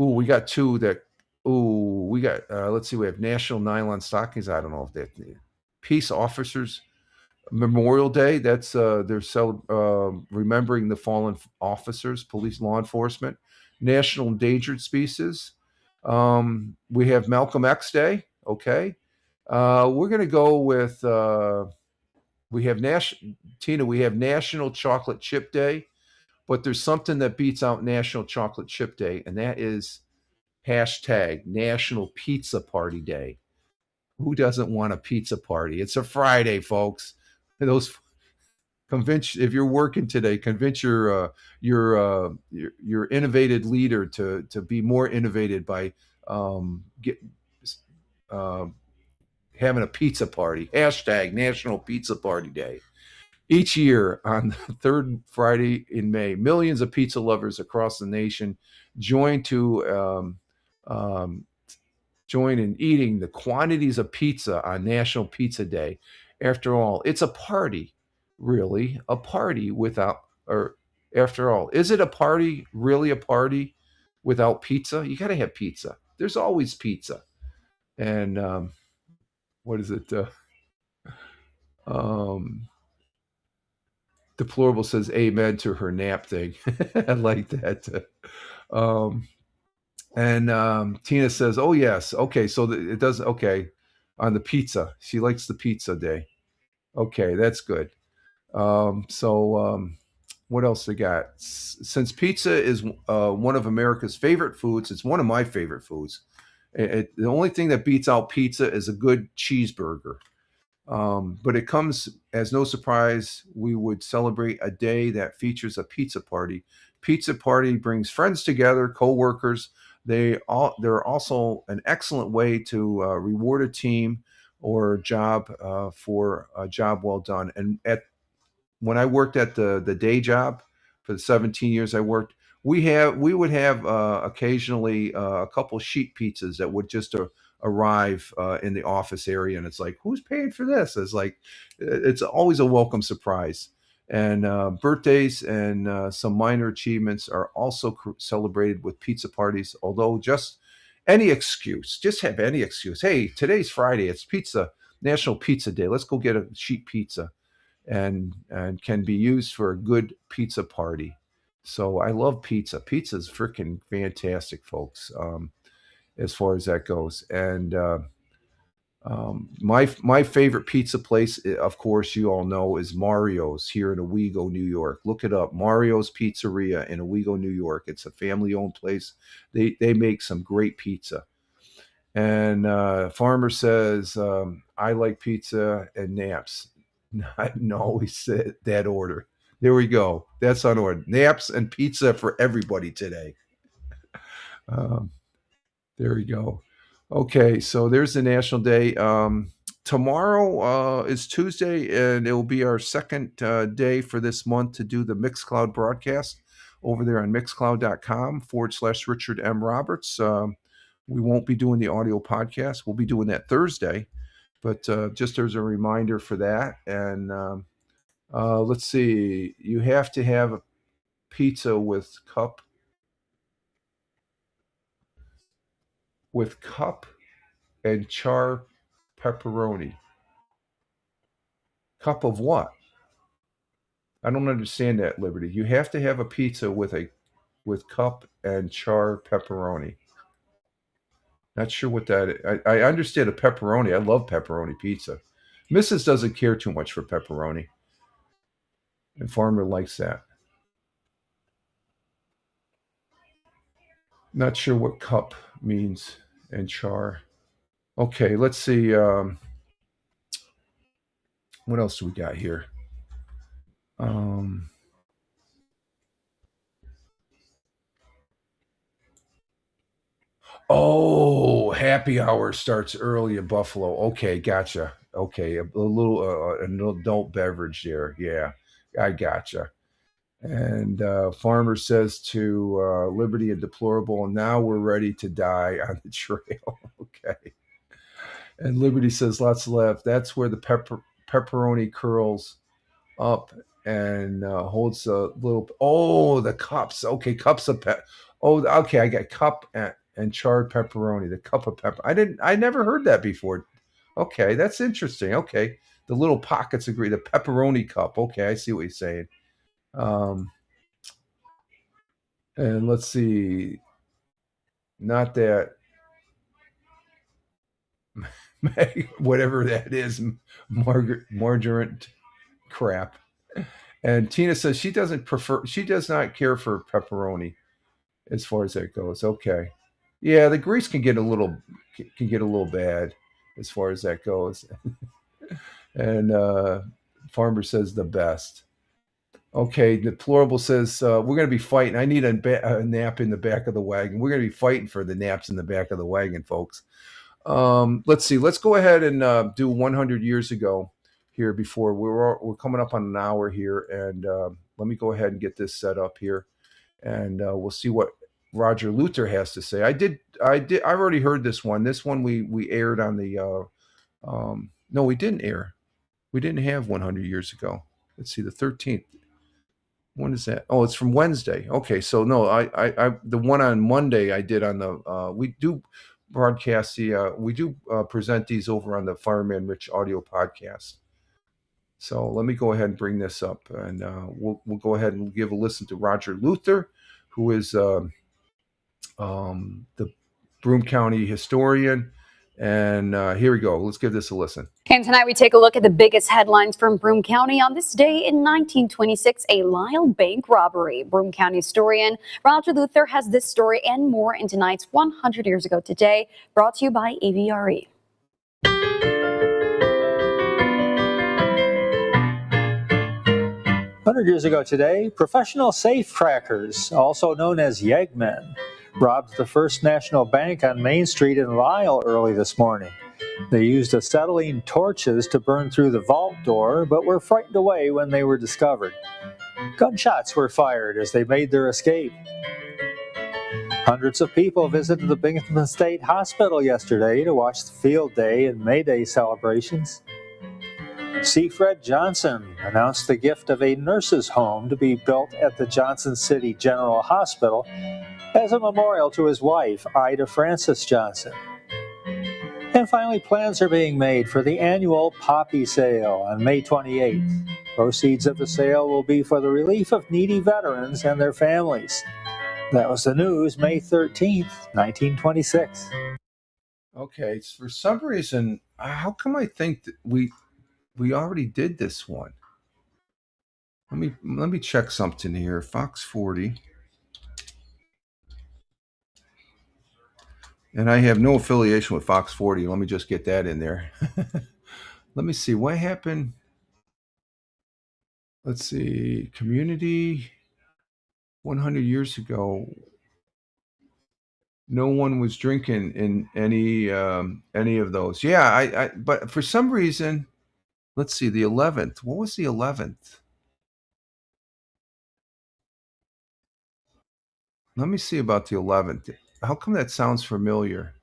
Ooh, we got two that. Ooh, we got. Let's see. We have National Nylon Stockings. I don't know if that. Peace Officers Memorial Day. That's they're remembering the fallen officers, police, law enforcement. National Endangered Species. We have Malcolm X Day. Okay, we're gonna go with we have Tina. We have National Chocolate Chip Day, but there's something that beats out National Chocolate Chip Day, and that is hashtag National Pizza Party Day. Who doesn't want a pizza party? It's a Friday, folks. Those convince if you're working today, convince your innovative leader to be more innovative by get uh, having a pizza party. Hashtag National Pizza Party Day. Each year on the third Friday in May, millions of pizza lovers across the nation join to um, join in eating the quantities of pizza on National Pizza Day. After all, it's a party, really, a party without, or after all, is it a party, really a party without pizza? You got to have pizza. There's always pizza. And what is it? Um, Deplorable says amen to her nap thing. I like that. Um, And Tina says, "Oh yes, okay. So it does okay on the pizza. She likes the pizza day. Okay, that's good. What else we got? Since pizza is one of America's favorite foods, it's one of my favorite foods. The only thing that beats out pizza is a good cheeseburger. But it comes as no surprise we would celebrate a day that features a pizza party. Pizza party brings friends together, co-workers. They're also an excellent way to reward a team or job for a job well done. And at when I worked at the day job for the 17 years I worked, we would have occasionally a couple sheet pizzas that would just arrive in the office area, and it's like, who's paying for this? It's like it's always a welcome surprise. And birthdays and some minor achievements are also celebrated with pizza parties. Although just have any excuse. Hey, today's Friday. It's pizza National Pizza Day. Let's go get a sheet pizza and can be used for a good pizza party. So I love pizza. Pizza's freaking fantastic, folks. As far as that goes, and My favorite pizza place, of course, you all know, is Mario's here in Owego, New York. Look it up, Mario's Pizzeria in Owego, New York. It's a family-owned place. They make some great pizza. And Farmer says, I like pizza and naps. No, he said that order. There we go. That's on order. Naps and pizza for everybody today. Um, there we go. Okay, so there's the National Day. Tomorrow is Tuesday, and it will be our second day for this month to do the Mixcloud broadcast over there on mixcloud.com/Richard M. Roberts. We won't be doing the audio podcast. We'll be doing that Thursday, but just as a reminder for that. And let's see, you have to have a pizza with cup and char pepperoni. Cup of what? I don't understand that, Liberty. You have to have a pizza with cup and char pepperoni. Not sure what that is. I understand a pepperoni. I love pepperoni pizza. Mrs. doesn't care too much for pepperoni, and Farmer likes that. Not sure what cup means and char. Okay, let's see. What else do we got here? Oh, happy hour starts early in Buffalo. Okay, gotcha. Okay, a little an adult beverage there. Yeah, I gotcha. And Farmer says to Liberty and Deplorable, and now we're ready to die on the trail. Okay. And Liberty says, lots left. That's where the pepperoni curls up and holds a little. Oh, the cups. Okay, cups of pep. Oh, okay. I got cup and charred pepperoni. The cup of pepper. I never heard that before. Okay, that's interesting. Okay, the little pockets agree. The pepperoni cup. Okay, I see what you're saying. And let's see. Not that. Whatever that is, margarine crap. And Tina says she does not care for pepperoni as far as that goes. Okay. Yeah, the grease can get a little bad as far as that goes. And Farmer says the best. Okay, Deplorable says we're going to be fighting. I need a nap in the back of the wagon. We're going to be fighting for the naps in the back of the wagon, folks. Let's see. Let's go ahead and do 100 years ago here before we're coming up on an hour here, and let me go ahead and get this set up here, and we'll see what Roger Luther has to say. I've already heard this one. This one we aired on the. No, we didn't air. We didn't have 100 years ago. Let's see, the 13th. When is that? Oh, it's from Wednesday. Okay, so no, I the one on Monday I did on the. We do broadcast we do present these over on the Fireman Rich audio podcast. So let me go ahead and bring this up, and we'll go ahead and give a listen to Roger Luther, who is the Broome County historian. And here we go. Let's give this a listen. And tonight we take a look at the biggest headlines from Broome County on this day in 1926, a Lyle bank robbery. Broome County historian Roger Luther has this story and more in tonight's 100 Years Ago Today, brought to you by AVRE. 100 years ago today, professional safe crackers, also known as Yeggmen, robbed the First National Bank on Main Street in Lisle early this morning. They used acetylene torches to burn through the vault door, but were frightened away when they were discovered. Gunshots were fired as they made their escape. Hundreds of people visited the Binghamton State Hospital yesterday to watch the Field Day and May Day celebrations. C. Fred Johnson announced the gift of a nurse's home to be built at the Johnson City General Hospital as a memorial to his wife, Ida Frances Johnson. And finally, plans are being made for the annual Poppy Sale on May 28th. Proceeds of the sale will be for the relief of needy veterans and their families. That was the news, May 13th, 1926. Okay, for some reason, how come I think that we already did this one? Let me check something here. Fox 40. And I have no affiliation with Fox 40. Let me just get that in there. Let me see what happened. Let's see. Community 100 years ago. No one was drinking in any of those. Yeah, but for some reason, let's see, the 11th. What was the 11th? Let me see about the 11th. How come that sounds familiar?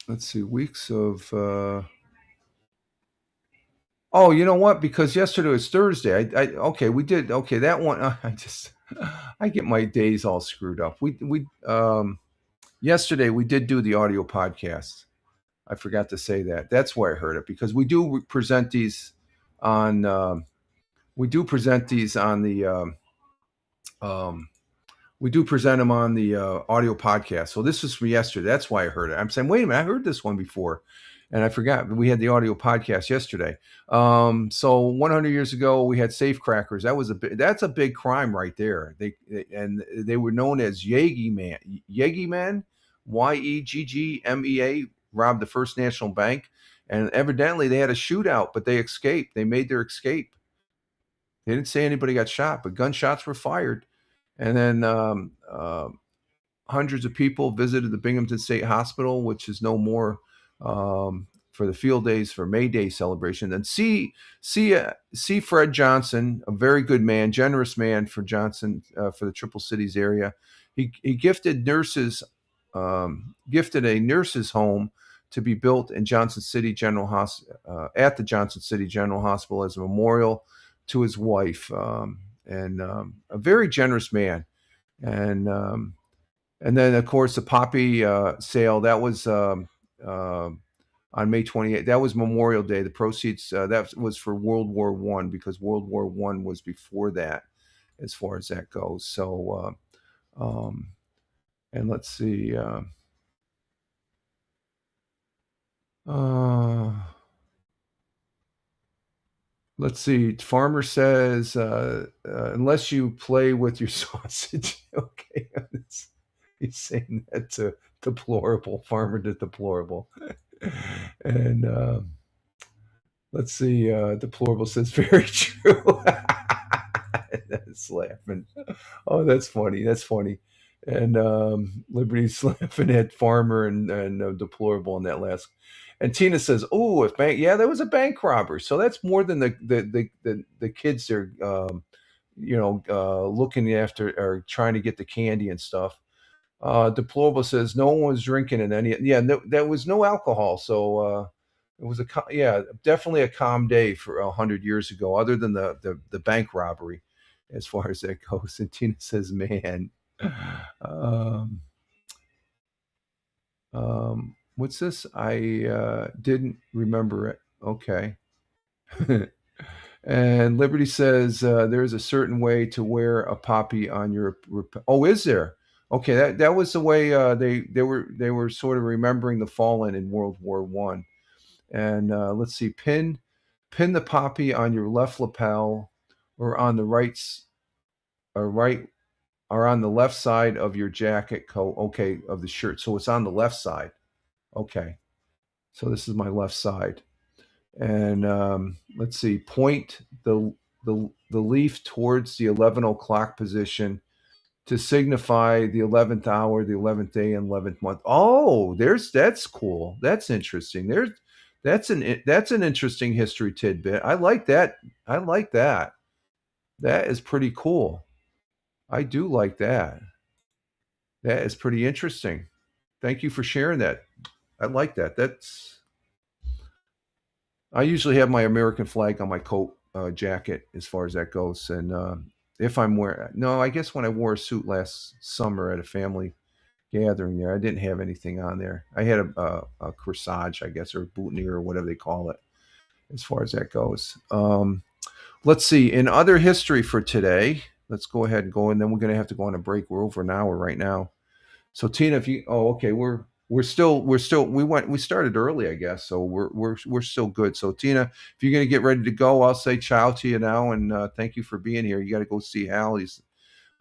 Let's see, weeks of Oh, you know what? Because yesterday was Thursday. Okay, we did okay, that one I get my days all screwed up. We yesterday we did do the audio podcast. I forgot to say that. That's why I heard it because we do present these on we do present these on the um, we do present them on the audio podcast. So this is from yesterday. That's why I heard it. I'm saying, wait a minute, I heard this one before, and I forgot. We had the audio podcast yesterday. So 100 years ago, we had safecrackers. That's a big crime right there. They were known as Yeggmen, Yeggmea, robbed the First National Bank, and evidently they had a shootout, but they escaped. They made their escape. They didn't say anybody got shot, but gunshots were fired. And then hundreds of people visited the Binghamton State Hospital, which is no more for the field days for May Day celebration. And see Fred Johnson, a very good man, generous man for Johnson for the Triple Cities area. He gifted a nurses home to be built in Johnson City General at the Johnson City General Hospital as a memorial to his wife. And a very generous man. And then of course the poppy sale that was on May 28th. That was Memorial Day. The proceeds that was for World War I because World War I was before that, as far as that goes. So, and let's see. Let's see. Farmer says, unless you play with your sausage. Okay. He's saying that to deplorable. Farmer to deplorable. And let's see. Deplorable says, very true. That's laughing. Oh, that's funny. That's funny. And Liberty's laughing at Farmer and deplorable in that last. And Tina says, "Oh, if bank, yeah, there was a bank robbery. So that's more than the kids are, looking after or trying to get the candy and stuff." Deplorable says, "No one was drinking in any. Yeah, no, there was no alcohol. So it was definitely a calm day for 100 years ago, other than the bank robbery, as far as that goes." And Tina says, "Man." What's this? I didn't remember it. Okay. And Liberty says there's a certain way to wear a poppy on your. Oh, is there? Okay, that was the way they were sort of remembering the fallen in World War I. And let's see, pin the poppy on your left lapel, or on the or on the left side of your jacket coat. Okay, of the shirt. So it's on the left side. Okay. So this is my left side. And let's see, point the leaf towards the 11 o'clock position to signify the 11th hour, the 11th day, and 11th month. Oh, that's cool. That's interesting. That's an interesting history tidbit. I like that. I like that. That is pretty cool. I do like that. That is pretty interesting. Thank you for sharing that. I like that. I usually have my American flag on my coat jacket as far as that goes. And if I'm wearing, no, I guess when I wore a suit last summer at a family gathering there, I didn't have anything on there. I had a corsage, I guess, or boutonniere or whatever they call it, as far as that goes. Let's see. In other history for today, let's go ahead and go, and then we're going to have to go on a break. We're over an hour right now. So Tina, if you, oh, okay, we started early, I guess, so we're still good. So Tina, if you're going to get ready to go, I'll say ciao to you now, and thank you for being here. You got to go see Hal. He's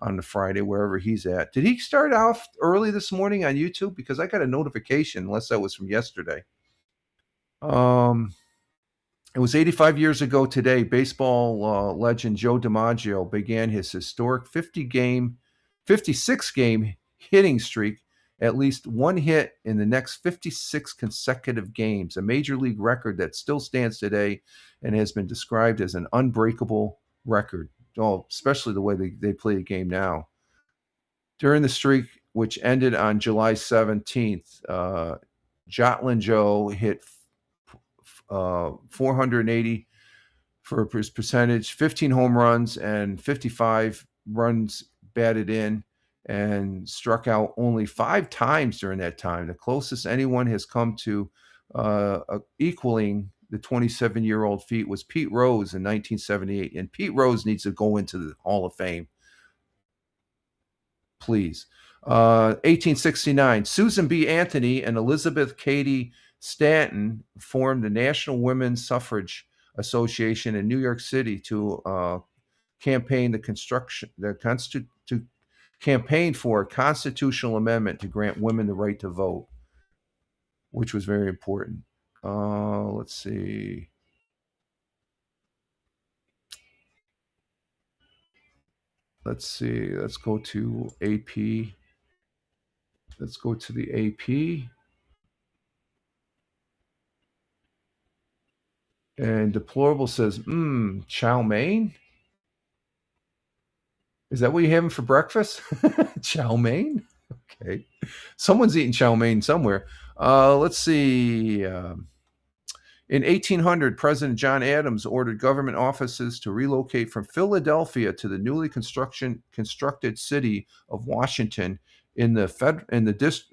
on the Friday, wherever he's at. Did he start off early this morning on YouTube? Because I got a notification, unless that was from yesterday. It was 85 years ago today. Baseball legend Joe DiMaggio began his historic 56 game hitting streak, at least one hit in the next 56 consecutive games, a major league record that still stands today and has been described as an unbreakable record. Oh, especially the way they play the game now. During the streak, which ended on July 17th, Jotlin Joe hit 480 for his percentage, 15 home runs, and 55 runs batted in, and struck out only 5 times during that time. The closest anyone has come to equaling the 27-year-old feat was Pete Rose in 1978. And Pete Rose needs to go into the Hall of Fame. Please. 1869, Susan B. Anthony and Elizabeth Cady Stanton formed the National Women's Suffrage Association in New York City to campaign to campaign for a constitutional amendment to grant women the right to vote, which was very important. Let's see. Let's go to AP. Let's go to the AP. And Deplorable says, chow mein? Is that what you're having for breakfast? Chow mein? Okay. Someone's eating chow mein somewhere. Let's see. In 1800, President John Adams ordered government offices to relocate from Philadelphia to the newly constructed city of Washington in the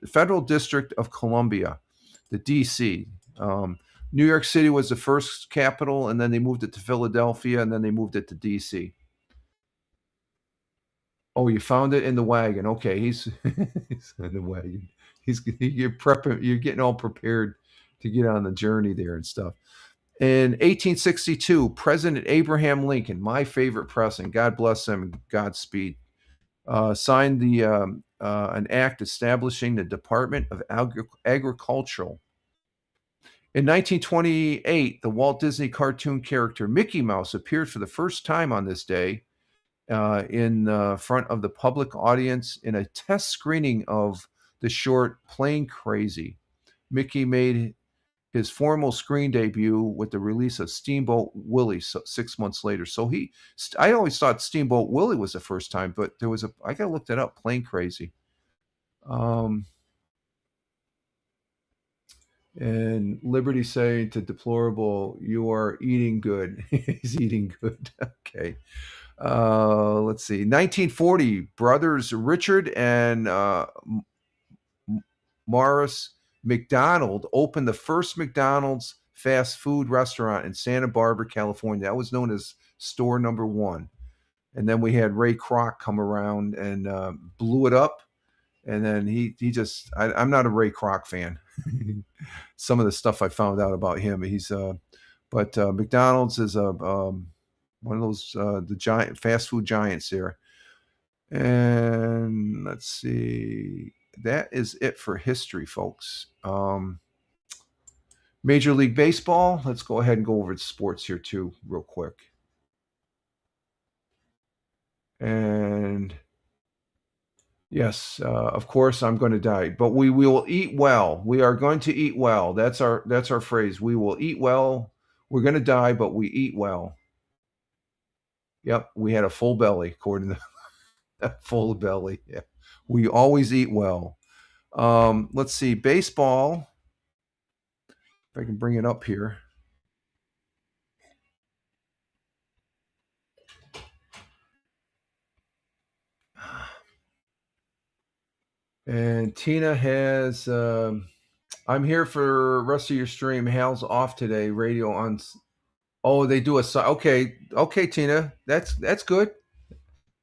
Federal District of Columbia, the D.C. New York City was the first capital, and then they moved it to Philadelphia, and then they moved it to D.C. Oh, you found it in the wagon. Okay, he's in the wagon. You're prepping. You're getting all prepared to get on the journey there and stuff. In 1862, President Abraham Lincoln, my favorite president, God bless him and Godspeed, signed an act establishing the Department of Agriculture. In 1928, the Walt Disney cartoon character Mickey Mouse appeared for the first time on this day in front of the public audience in a test screening of the short Plane Crazy. Mickey made his formal screen debut with the release of Steamboat Willie 6 months later. So I always thought Steamboat Willie was the first time, but I got to look that up, Plane Crazy. And Liberty saying to Deplorable, you are eating good. He's eating good. Okay. Let's see. 1940, brothers Richard and Morris McDonald opened the first McDonald's fast food restaurant in Santa Barbara, California. That was known as store number 1. And then we had Ray Kroc come around and blew it up. And then he just, I'm not a Ray Kroc fan. Some of the stuff I found out about him, but McDonald's is one of those the giant fast food giants there. And let's see, that is it for history, folks. Major League Baseball. Let's go ahead and go over the sports here too, real quick. And yes, of course, I'm going to die, but we will eat well. We are going to eat well. That's our phrase. We will eat well. We're going to die, but we eat well. Yep, we had a full belly, according to that full belly. Yeah. We always eat well. Let's see, baseball. If I can bring it up here. And Tina has, I'm here for the rest of your stream. Hal's off today. Radio on. Oh, they do a. Okay, Tina. That's good.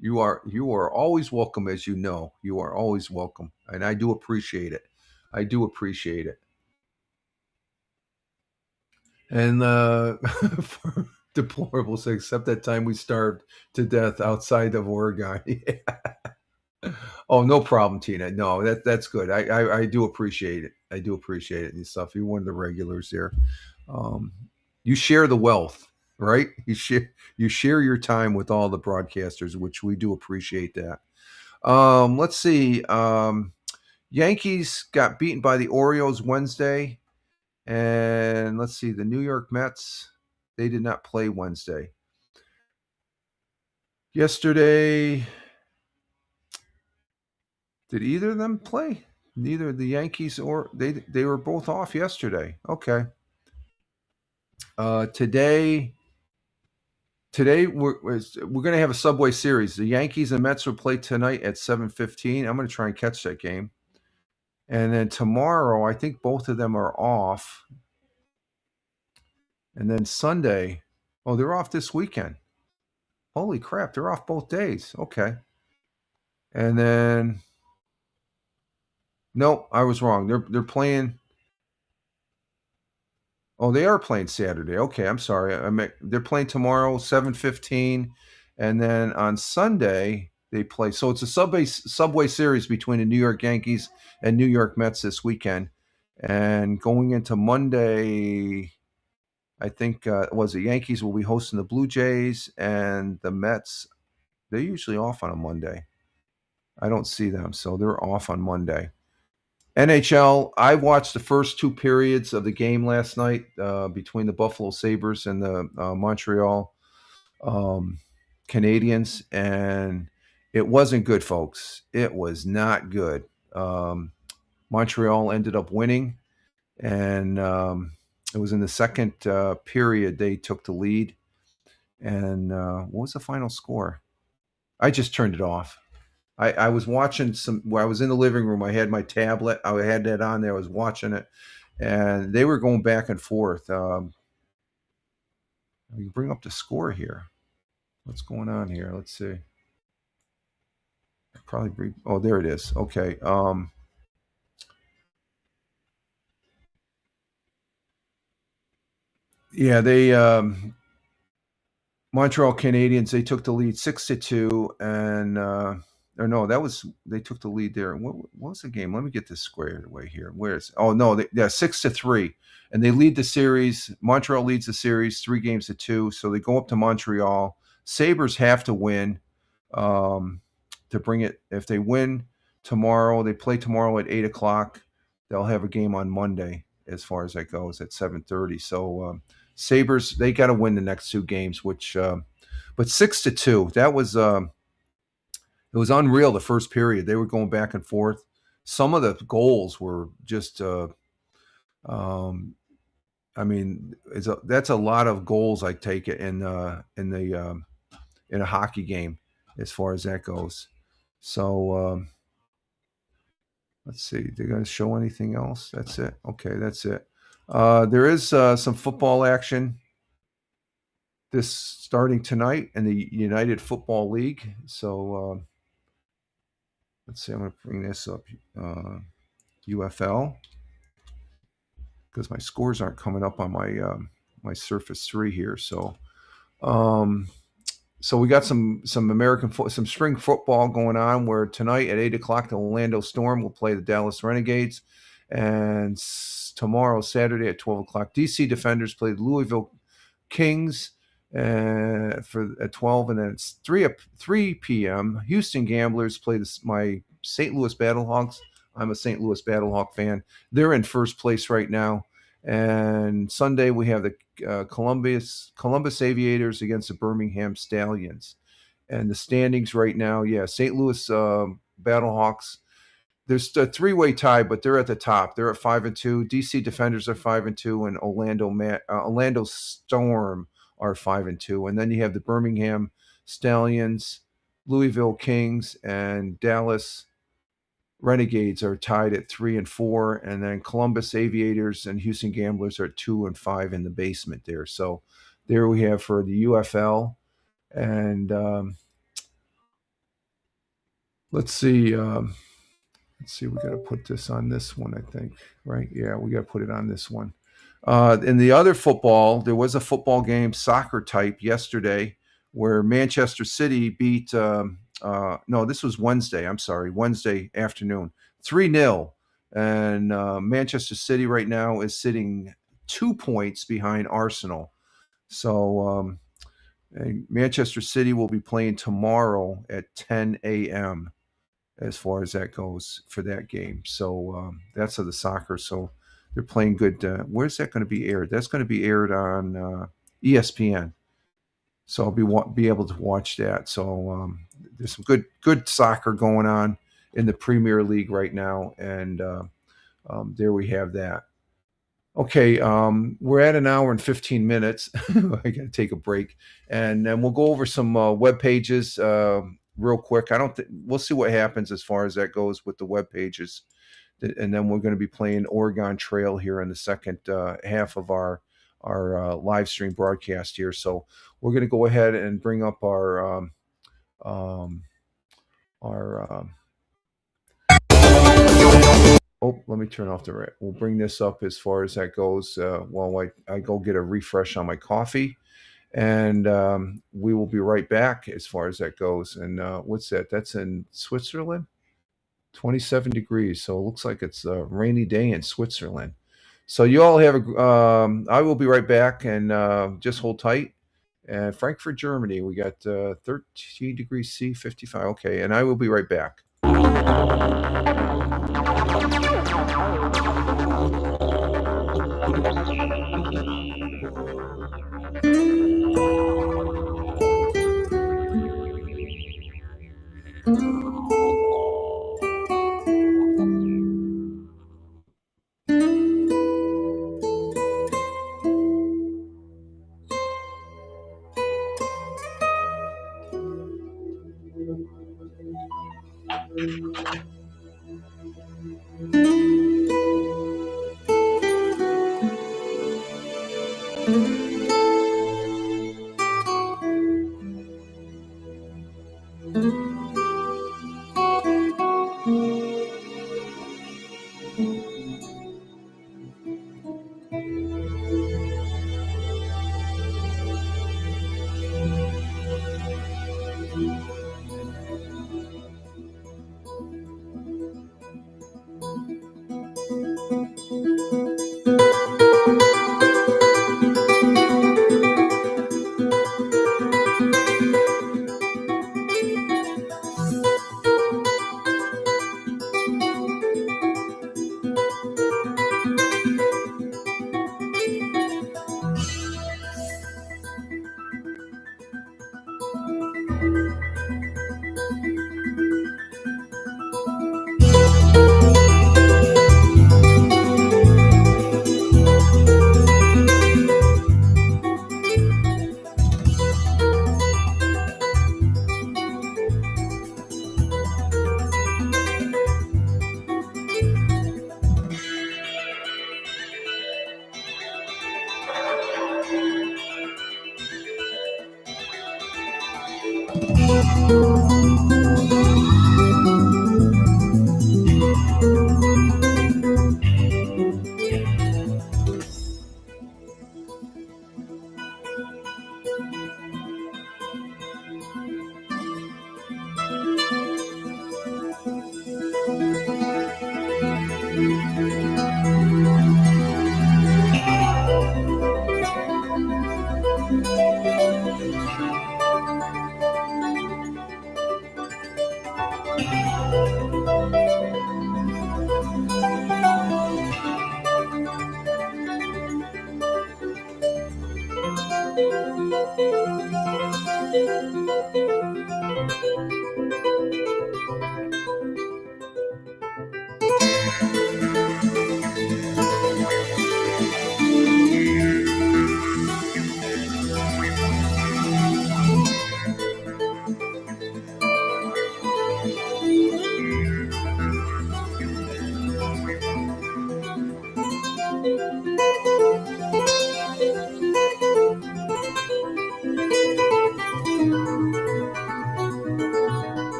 You are always welcome, as you know. You are always welcome, and I do appreciate it. I do appreciate it. And for deplorables, except that time we starved to death outside of Oregon. Oh, no problem, Tina. No, that's good. I do appreciate it. I do appreciate it and stuff. You're one of the regulars there. Um, you share the wealth, right? You share your time with all the broadcasters, which we do appreciate that. Let's see. Yankees got beaten by the Orioles Wednesday, and let's see. The New York Mets, they did not play Wednesday. Yesterday, did either of them play? Neither the Yankees or they were both off yesterday. Okay. Today we're going to have a Subway Series. The Yankees and Mets will play tonight at 7:15. I'm going to try and catch that game. And then tomorrow, I think both of them are off. And then Sunday, oh, they're off this weekend. Holy crap, they're off both days. Okay. And then nope, I was wrong. They're playing. Oh, they are playing Saturday. Okay, I'm sorry. They're playing tomorrow, 7:15, and then on Sunday they play. So it's a Subway Series between the New York Yankees and New York Mets this weekend. And going into Monday, I think was the Yankees will be hosting the Blue Jays, and the Mets. They're usually off on a Monday. I don't see them, so they're off on Monday. NHL, I watched the first two periods of the game last night between the Buffalo Sabres and the Montreal Canadiens, and it wasn't good, folks. It was not good. Montreal ended up winning, and it was in the second period they took the lead. And what was the final score? I just turned it off. I was watching I was in the living room. I had my tablet. I had that on there. I was watching it, and they were going back and forth. We bring up the score here. What's going on here? Let's see. Oh, there it is. Okay. Yeah, they Montreal Canadiens, they took the lead 6-2, and or no, they took the lead there. What was the game? Let me get this squared away here. Oh no, 6-3, and they lead the series. Montreal leads the series 3-2, so they go up to Montreal. Sabres have to win to bring it. If they win tomorrow, they play tomorrow at 8:00. They'll have a game on Monday, as far as that goes, at 7:30. So Sabres, they got to win the next two games, which, but 6-2, that was, it was unreal. The first period, they were going back and forth. Some of the goals were just, I mean, that's a lot of goals. I take it in a hockey game, as far as that goes. So let's see. They're going to show anything else? That's it. Okay, that's it. There is some football action this starting tonight in the United Football League. So let's see. I'm going to bring this up. UFL, because my scores aren't coming up on my Surface 3 here. So so we got some some spring football going on, where tonight at 8:00 the Orlando Storm will play the Dallas Renegades, and tomorrow, Saturday at 12:00, DC Defenders play the Louisville Kings at 12, and then it's 3 p.m. Houston Gamblers play my St. Louis Battlehawks. I'm a St. Louis Battlehawk fan. They're in first place right now. And Sunday we have the Columbus Aviators against the Birmingham Stallions. And the standings right now, St. Louis Battlehawks. There's a three-way tie, but they're at the top. They're at 5-2. DC Defenders are 5-2, and Orlando Storm are 5-2. And then you have the Birmingham Stallions, Louisville Kings, and Dallas Renegades are tied at 3-4, and then Columbus Aviators and Houston Gamblers are 2-5 in the basement there. So there we have for the UFL, and Let's see. Let's see. We got to put this on this one, I think. Right? Yeah, we got to put it on this one. In the other football, there was a football game, soccer type, yesterday, where Manchester City beat. No, this was Wednesday. I'm sorry, Wednesday afternoon, 3-0, and Manchester City right now is sitting 2 points behind Arsenal. So and Manchester City will be playing tomorrow at 10 a.m. as far as that goes for that game. So that's of the soccer. So they're playing good. Where's that going to be aired? That's going to be aired on ESPN. So I'll be able to watch that. So there's some good soccer going on in the Premier League right now, and there we have that. Okay, we're at an hour and 15 minutes. I got to take a break, and then we'll go over some web pages real quick. I don't. We'll see what happens as far as that goes with the web pages, and then we're going to be playing Oregon Trail here in the second half of our live stream broadcast here. So we're going to go ahead and bring up our our. Oh, let me turn off the. We'll bring this up as far as that goes while I go get a refresh on my coffee, and we will be right back as far as that goes. And what's that? That's in Switzerland, 27 degrees. So it looks like it's a rainy day in Switzerland. So you all have a. I will be right back, and just hold tight. And Frankfurt, Germany, we got 13 degrees C, 55. Okay, and I will be right back.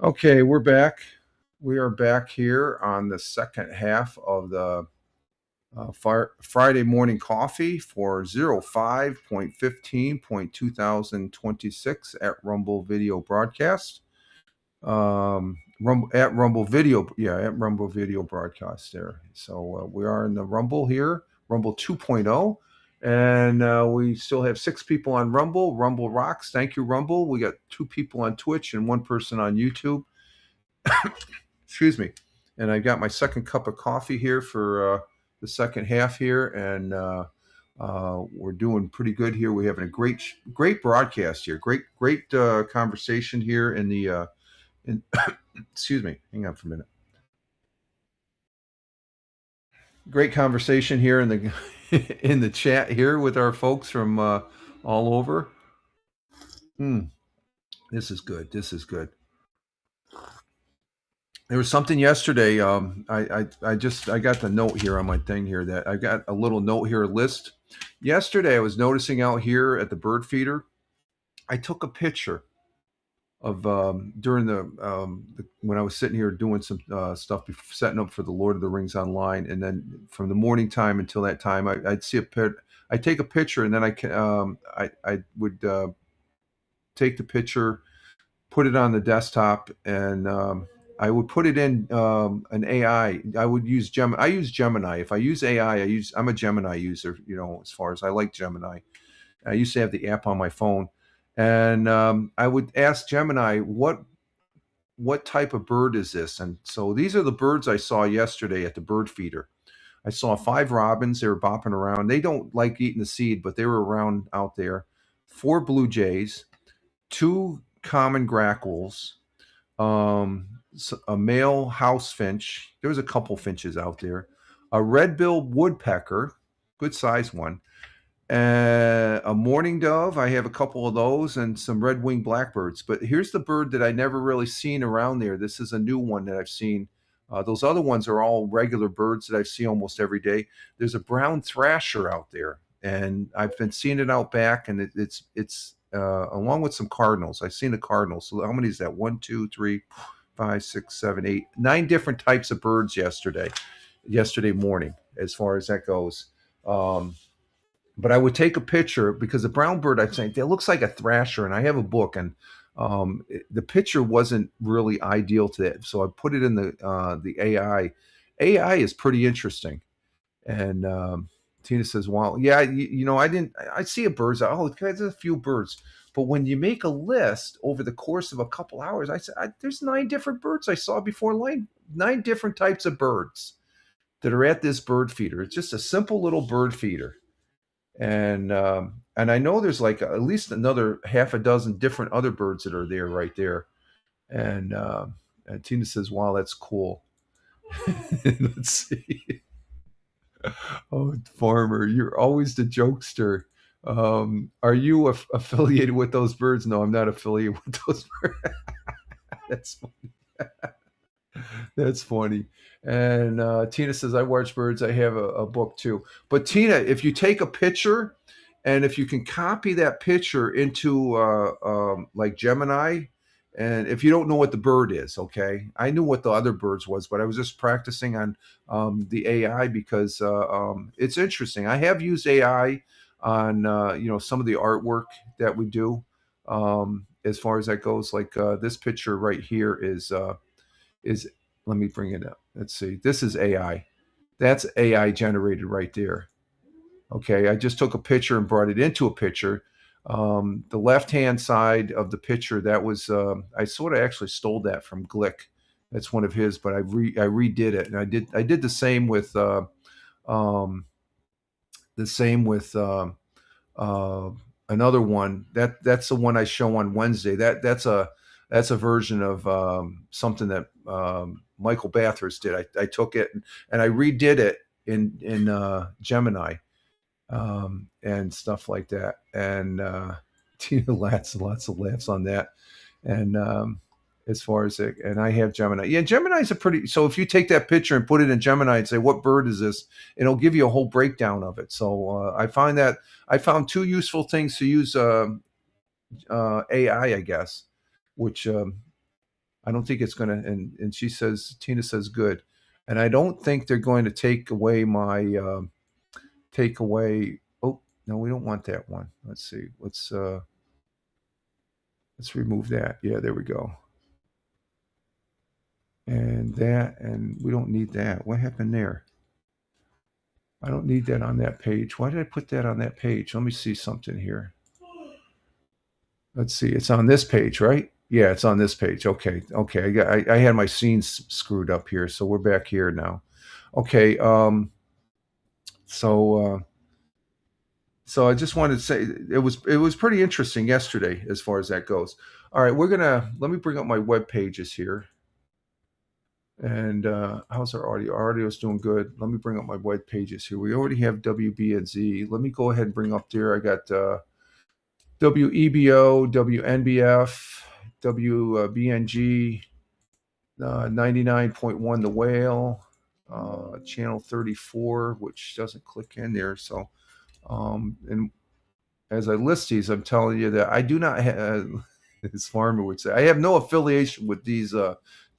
Okay, we're back. We are back here on the second half of the Friday morning coffee for 05.15.2026 at Rumble Video Broadcast. At Rumble Video, at Rumble Video Broadcast there. So we are in the Rumble here, Rumble 2.0. And we still have 6 people on Rumble. Rumble rocks. Thank you, Rumble. We got 2 people on Twitch and 1 person on YouTube. Excuse me. And I got my second cup of coffee here for the second half here. And we're doing pretty good here. We're having a great broadcast here. Great conversation here in the excuse me. Hang on for a minute. Great conversation here in the in the chat here with our folks from all over. This is good. This is good. There was something yesterday. I got the note here on my thing here that I got a little note here, a list. Yesterday, I was noticing out here at the bird feeder, I took a picture of during when I was sitting here doing some stuff, setting up for the Lord of the Rings online, and then from the morning time until that time, I'd see I take a picture, and then I would take the picture, put it on the desktop, and I would put it in an AI. I would use Gemini. I use Gemini. If I use AI, I'm a Gemini user. As far as I like Gemini. I used to have the app on my phone. And I would ask Gemini, what type of bird is this? And so these are the birds I saw yesterday at the bird feeder. I saw 5 robins. They were bopping around. They don't like eating the seed, but they were around out there. 4 blue jays, 2 common grackles, a male house finch. There was a couple finches out there. A red-billed woodpecker, good size one. A mourning dove, I have a couple of those, and some red-winged blackbirds. But here's the bird that I never really seen around there. This is a new one that I've seen. Those other ones are all regular birds that I see almost every day. There's a brown thrasher out there, and I've been seeing it out back, and it's along with some cardinals. I've seen the cardinals. So how many is that? 1, 2, 3, 5, 6, 7, 8, 9 different types of birds yesterday morning, as far as that goes. But I would take a picture because the brown bird, I think, it looks like a thrasher, and I have a book, and the picture wasn't really ideal to that. So I put it in the AI. AI is pretty interesting. And Tina says, well, yeah, I see a bird's eye. Oh, there's a few birds. But when you make a list over the course of a couple hours, I said, there's 9 different birds I saw before, 9 different types of birds that are at this bird feeder. It's just a simple little bird feeder. And I know there's like at least another half a dozen different other birds that are there right there. And Tina says, wow, that's cool. Let's see. Oh, Farmer, you're always the jokester. Are you affiliated with those birds? No, I'm not affiliated with those birds. That's funny. That's funny. And Tina says, I watch birds. I have a book too. But Tina, if you take a picture and if you can copy that picture into like Gemini, and if you don't know what the bird is, okay, I knew what the other birds was, but I was just practicing on the AI because it's interesting. I have used AI on some of the artwork that we do as far as that goes. Like this picture right here is let me bring it up. Let's see. This is AI. That's AI generated right there. Okay, I just took a picture and brought it into a picture. The left-hand side of the picture, that was I sort of actually stole that from Glick. That's one of his, but I redid it, and I did the same with um, the same with uh, another one. That's the one I show on Wednesday. That's a version of something that Michael Bathurst did. I took it and I redid it in Gemini and stuff like that. And lots of laughs on that. And as far as it, and I have Gemini. Yeah, Gemini's a pretty. So if you take that picture and put it in Gemini and say what bird is this, it'll give you a whole breakdown of it. So I found two useful things to use AI, I guess, which I don't think it's going to. And Tina says good, and I don't think they're going to take away my take away. Oh no, we don't want that one. Let's see. Let's remove that. Yeah, there we go. And that, and we don't need that. What happened there? I don't need that on that page. Why did I put that on that page? Let me see something here. Let's see. It's on this page, right? Yeah, it's on this page. Okay. I had my scenes screwed up here, so we're back here now. Okay. So I just wanted to say it was pretty interesting yesterday as far as that goes. All right, let me bring up my web pages here. And how's our audio? Our audio's doing good. Let me bring up my web pages here. We already have WBNZ. Let me go ahead and bring up there. I got WEBO, WNBF, WBNG, 99.1 The Whale, channel 34, which doesn't click in there. So, and as I list these, I'm telling you that I do not have, as Farmer would say, I have no affiliation with these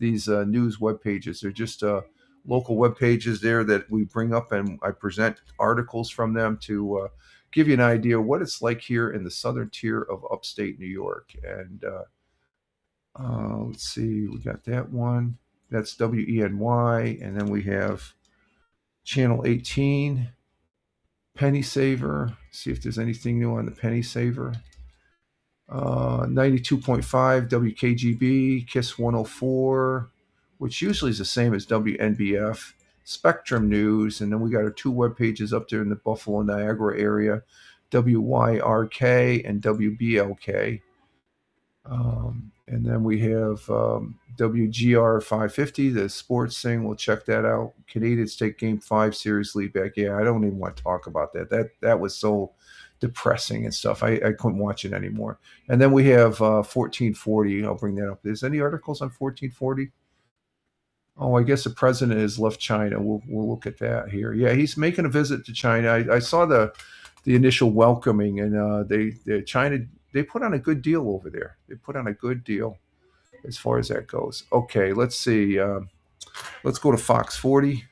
news web pages. They're just local web pages there that we bring up, and I present articles from them to give you an idea of what it's like here in the southern tier of upstate New York. And let's see, we got that one. That's WENY, and then we have channel 18, Penny Saver. See if there's anything new on the Penny Saver. 92.5 WKGB, KISS 104, which usually is the same as WNBF, Spectrum News, and then we got our two web pages up there in the Buffalo Niagara area, WYRK and WBLK. And then we have WGR 550, the sports thing. We'll check that out. Canadians take Game 5 seriously back. Yeah, I don't even want to talk about that. That was so depressing and stuff. I couldn't watch it anymore. And then we have 1440. I'll bring that up. There's any articles on 1440? Oh, I guess the president has left China. We'll look at that here. Yeah, he's making a visit to China. I saw the initial welcoming, and China, they put on a good deal over there. They put on a good deal as far as that goes. Okay, let's see. Let's go to Fox 40.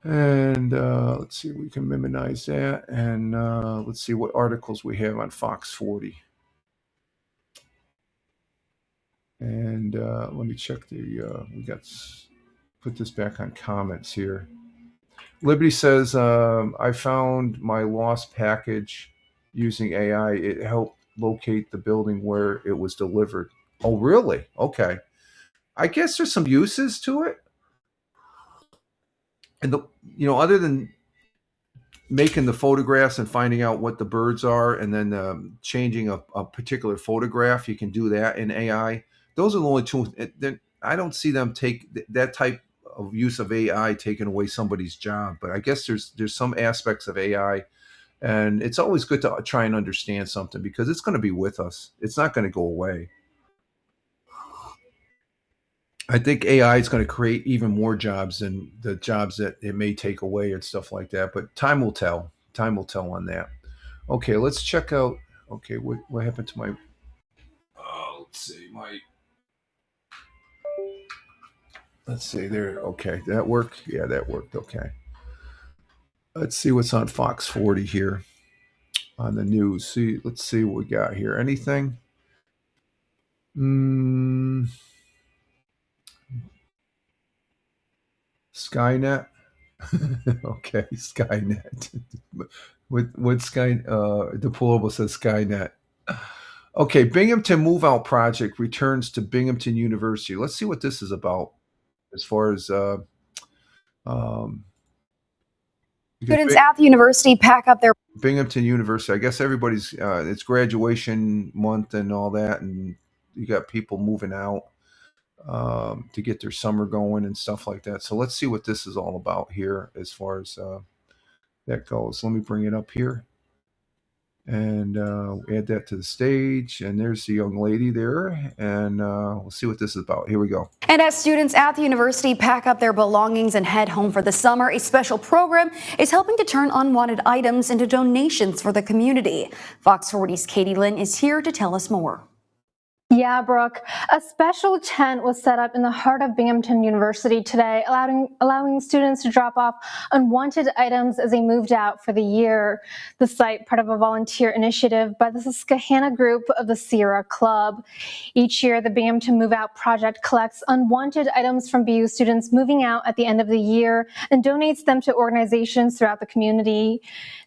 And let's see if we can minimize that. And let's see what articles we have on Fox 40. And let me check put this back on comments here. Liberty says, I found my lost package using AI. It helped locate the building where it was delivered. Oh, really? Okay. I guess there's some uses to it. And other than making the photographs and finding out what the birds are, and then changing a particular photograph, you can do that in AI. Those are the only two. I don't see them take that type of use of AI taking away somebody's job. But I guess there's some aspects of AI, and it's always good to try and understand something because it's going to be with us. It's not going to go away. I think AI is going to create even more jobs than the jobs that it may take away and stuff like that. But time will tell. Time will tell on that. Okay, let's check out. Okay, what happened to my? Oh, let's see Let's see there. Okay, that worked. Yeah, that worked. Okay. Let's see what's on Fox 40 here on the news. Let's see what we got here. Anything? Skynet. Okay, Skynet. With Sky, Deplorable says Skynet. Okay, Binghamton Move Out Project returns to Binghamton University. Let's see what this is about as far as um, because Students at the university pack up their Binghamton University. I guess everybody's it's graduation month and all that, and you got people moving out to get their summer going and stuff like that. So let's see what this is all about here as far as that goes. Let me bring it up here and add that to the stage. And there's the young lady there, and we'll see what this is about. Here we go. And as students at the university pack up their belongings and head home for the summer, a special program is helping to turn unwanted items into donations for the community. Fox 40's Katie Lynn is here to tell us more. Yeah, Brooke. A special tent was set up in the heart of Binghamton University today, allowing students to drop off unwanted items as they moved out for the year. The site, part of a volunteer initiative by the Susquehanna group of the Sierra Club. Each year, the Binghamton Move Out Project collects unwanted items from BU students moving out at the end of the year and donates them to organizations throughout the community.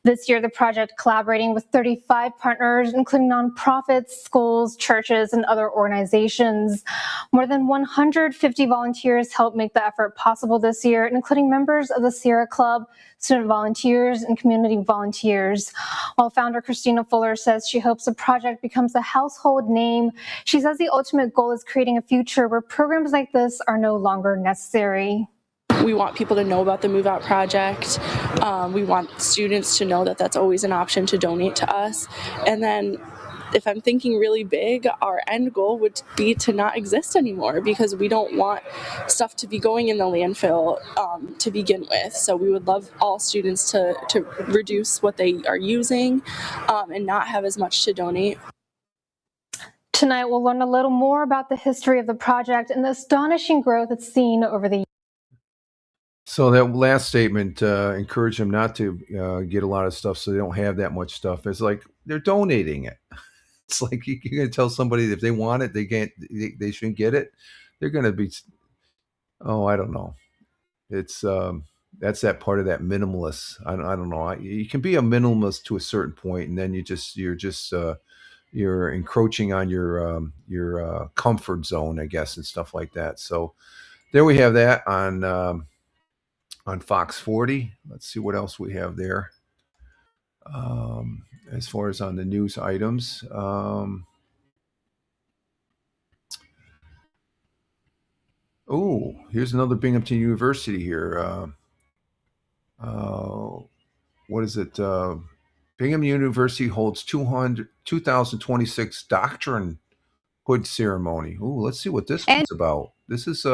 This year, the project collaborating with 35 partners, including nonprofits, schools, churches, and other organizations. More than 150 volunteers helped make the effort possible this year, including members of the Sierra Club, student volunteers, and community volunteers. While founder Christina Fuller says she hopes the project becomes a household name, she says the ultimate goal is creating a future where programs like this are no longer necessary. We want people to know about the Move Out Project. We want students to know that that's always an option to donate to us. And then if I'm thinking really big, our end goal would be to not exist anymore, because we don't want stuff to be going in the landfill to begin with. So we would love all students to reduce what they are using and not have as much to donate. Tonight, we'll learn a little more about the history of the project and the astonishing growth it's seen over the years. So that last statement, encourage them not to get a lot of stuff so they don't have that much stuff. It's like they're donating it. It's like you're going to tell somebody that if they want it, they shouldn't get it. They're going to be, I don't know. It's that's that part of that minimalist. I don't know. You can be a minimalist to a certain point, and then you're encroaching on your comfort zone, I guess, and stuff like that. So there we have that on Fox 40. Let's see what else we have there. As far as on the news items. Here's another Binghamton University here. What is it? Bingham University holds 2026 Doctrine Hood Ceremony. Let's see what this one's about. This is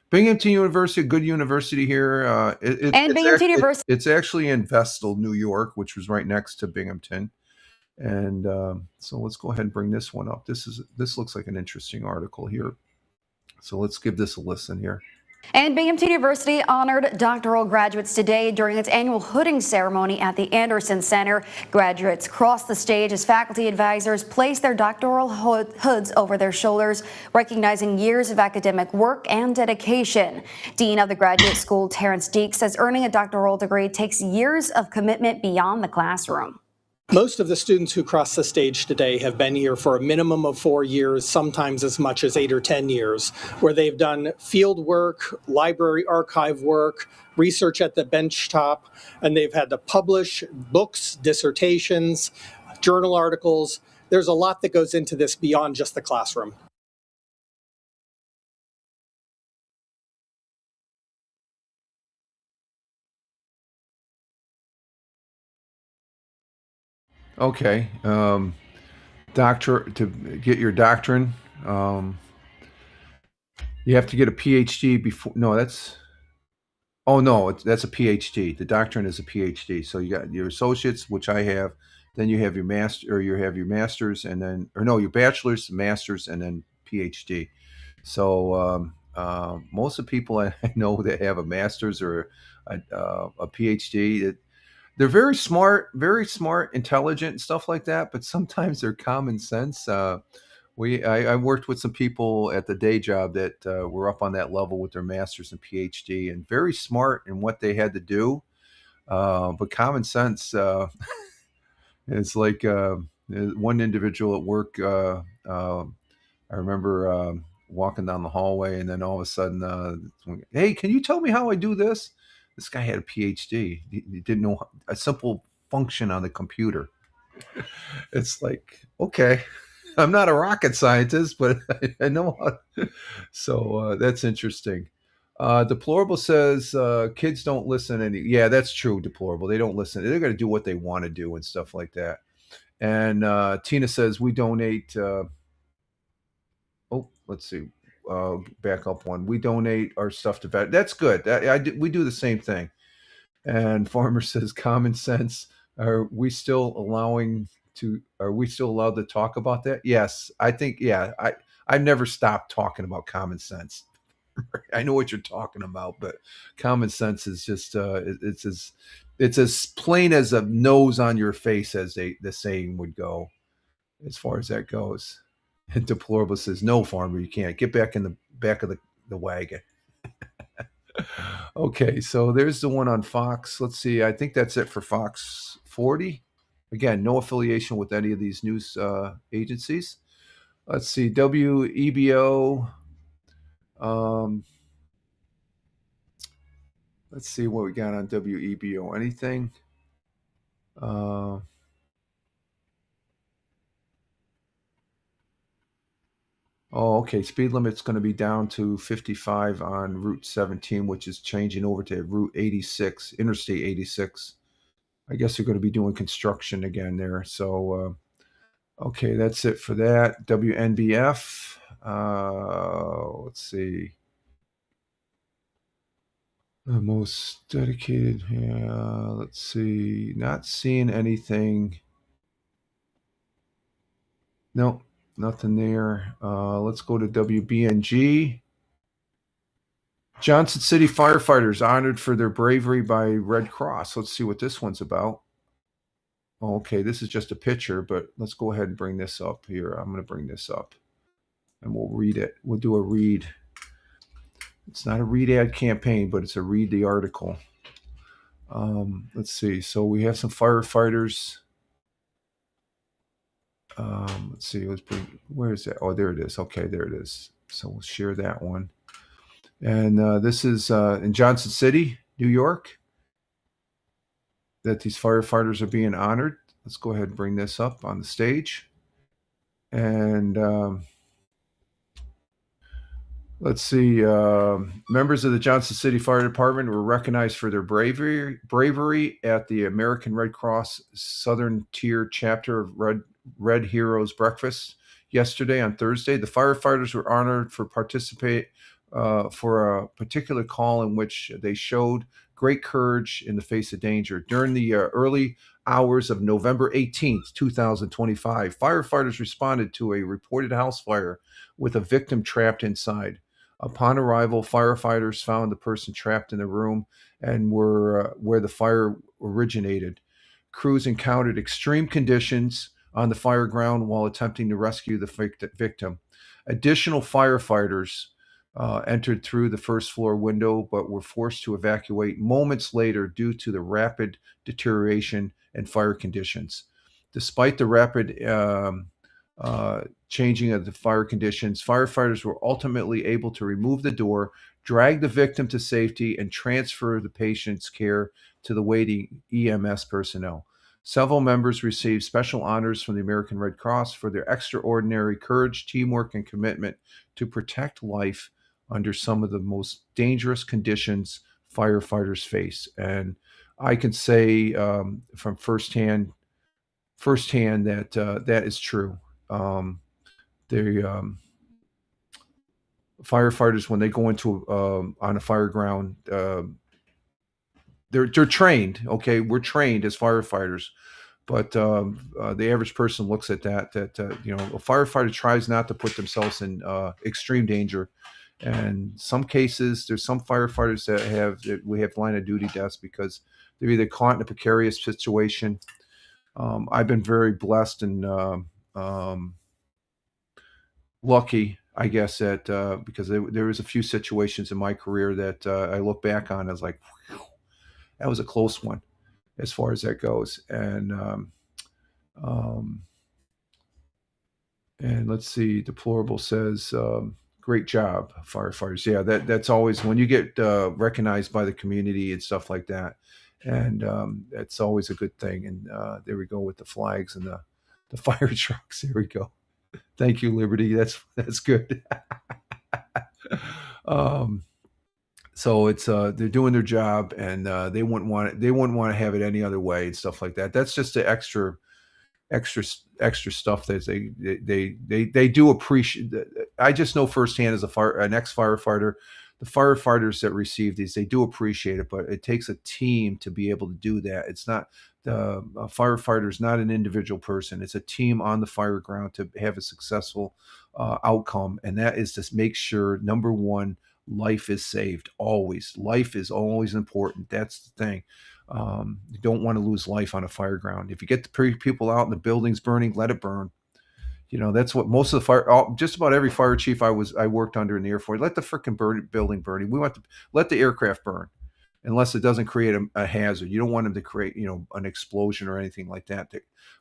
Binghamton University, a good university here. It's actually in Vestal, New York, which was right next to Binghamton. And so let's go ahead and bring this one up. This looks like an interesting article here. So let's give this a listen here. And Binghamton University honored doctoral graduates today during its annual hooding ceremony at the Anderson Center. Graduates crossed the stage as faculty advisors placed their doctoral hoods over their shoulders, recognizing years of academic work and dedication. Dean of the Graduate School, Terrence Deek, says earning a doctoral degree takes years of commitment beyond the classroom. Most of the students who cross the stage today have been here for a minimum of 4 years, sometimes as much as 8 or 10 years, where they've done field work, library archive work, research at the benchtop, and they've had to publish books, dissertations, journal articles. There's a lot that goes into this beyond just the classroom. Okay. To get your doctrine, you have to get a PhD before. No, that's a PhD. The doctrine is a PhD. So you got your associates, which I have. Then you have your master's, and then your bachelor's, master's, and then PhD. So most of the people I know that have a master's or a PhD, they're very smart, intelligent, and stuff like that. But sometimes they're common sense. I worked with some people at the day job that were up on that level with their master's and PhD, and very smart in what they had to do. But common sense is like One individual at work, I remember walking down the hallway, and then all of a sudden, hey, can you tell me how I do this? This guy had a PhD. He didn't know a simple function on the computer. It's like, okay, I'm not a rocket scientist, but I know how. So that's interesting. Deplorable says kids don't listen any. Yeah, that's true. Deplorable. They don't listen. They're going to do what they want to do and stuff like that. And Tina says we donate. Oh, let's see. Back up one. We donate our stuff to vet. That's good. We do the same thing. And Farmer says common sense. Are we still allowing to? Are we still allowed to talk about that? Yes, I think. Yeah, I've never stopped talking about common sense. I know what you're talking about, but common sense is just it's as plain as a nose on your face, as the saying would go, as far as that goes. And Deplorable says, "No, farmer, you can't get back in the back of the wagon." Okay, so there's the one on Fox. Let's see. I think that's it for Fox 40. Again, no affiliation with any of these news agencies. Let's see. WEBO. Um, let's see what we got on WEBO. Anything? Uh, oh, okay. Speed limit's going to be down to 55 on Route 17, which is changing over to Route 86, Interstate 86. I guess they're going to be doing construction again there. So, okay, that's it for that. WNBF. Let's see. The most dedicated. Yeah, let's see. Not seeing anything. Nope, nothing there. Let's go to WBNG. Johnson City firefighters honored for their bravery by Red Cross. Let's see what this one's about. Okay, this is just a picture, but let's go ahead and bring this up here. I'm going to bring this up, and we'll read it. We'll do a read. It's not a read ad campaign, but it's a read the article. Let's see. So we have some firefighters. Let's see. Let's bring. Where is that? Oh, there it is. Okay, there it is. So we'll share that one. And this is in Johnson City, New York, that these firefighters are being honored. Let's go ahead and bring this up on the stage. And let's see. Members of the Johnson City Fire Department were recognized for their bravery at the American Red Cross Southern Tier Chapter of Red Heroes Breakfast yesterday on Thursday. The firefighters were honored for participate for a particular call in which they showed great courage in the face of danger. During the early hours of November 18th, 2025, firefighters responded to a reported house fire with a victim trapped inside. Upon arrival, firefighters found the person trapped in the room and were where the fire originated. Crews encountered extreme conditions on the fire ground while attempting to rescue the victim. Additional firefighters entered through the first floor window, but were forced to evacuate moments later due to the rapid deterioration and fire conditions. Despite the rapid changing of the fire conditions, firefighters were ultimately able to remove the door, drag the victim to safety, and transfer the patient's care to the waiting EMS personnel. Several members received special honors from the American Red Cross for their extraordinary courage, teamwork, and commitment to protect life under some of the most dangerous conditions firefighters face. And I can say from firsthand that that is true. The firefighters, when they go into on a fire ground, they're trained. Okay, we're trained as firefighters, but the average person looks at that a firefighter tries not to put themselves in extreme danger. And some cases, there's some firefighters that we have line of duty deaths because they're either caught in a precarious situation. I've been very blessed and lucky, I guess, that because there was a few situations in my career that I look back on as like, whew, that was a close one as far as that goes. And And let's see, Deplorable says, great job, firefighters. Yeah, that's always when you get recognized by the community and stuff like that. And that's always a good thing. And there we go with the flags and the fire trucks. There we go. Thank you, Liberty. That's good. So it's they're doing their job, and they wouldn't want to have it any other way and stuff like that. That's just the extra stuff that they do appreciate. I just know firsthand as an ex-firefighter, the firefighters that receive these, they do appreciate it, but it takes a team to be able to do that. It's not the firefighter is not an individual person. It's a team on the fire ground to have a successful outcome, and that is to make sure, number one, life is saved. Always, life is always important. That's the thing. You don't want to lose life on a fire ground. If you get the people out and the building's burning, let it burn. That's what most of the just about every fire chief I worked under in the Air Force, let the freaking building burn. We want to let the aircraft burn, unless it doesn't create a hazard. You don't want them to create, an explosion or anything like that.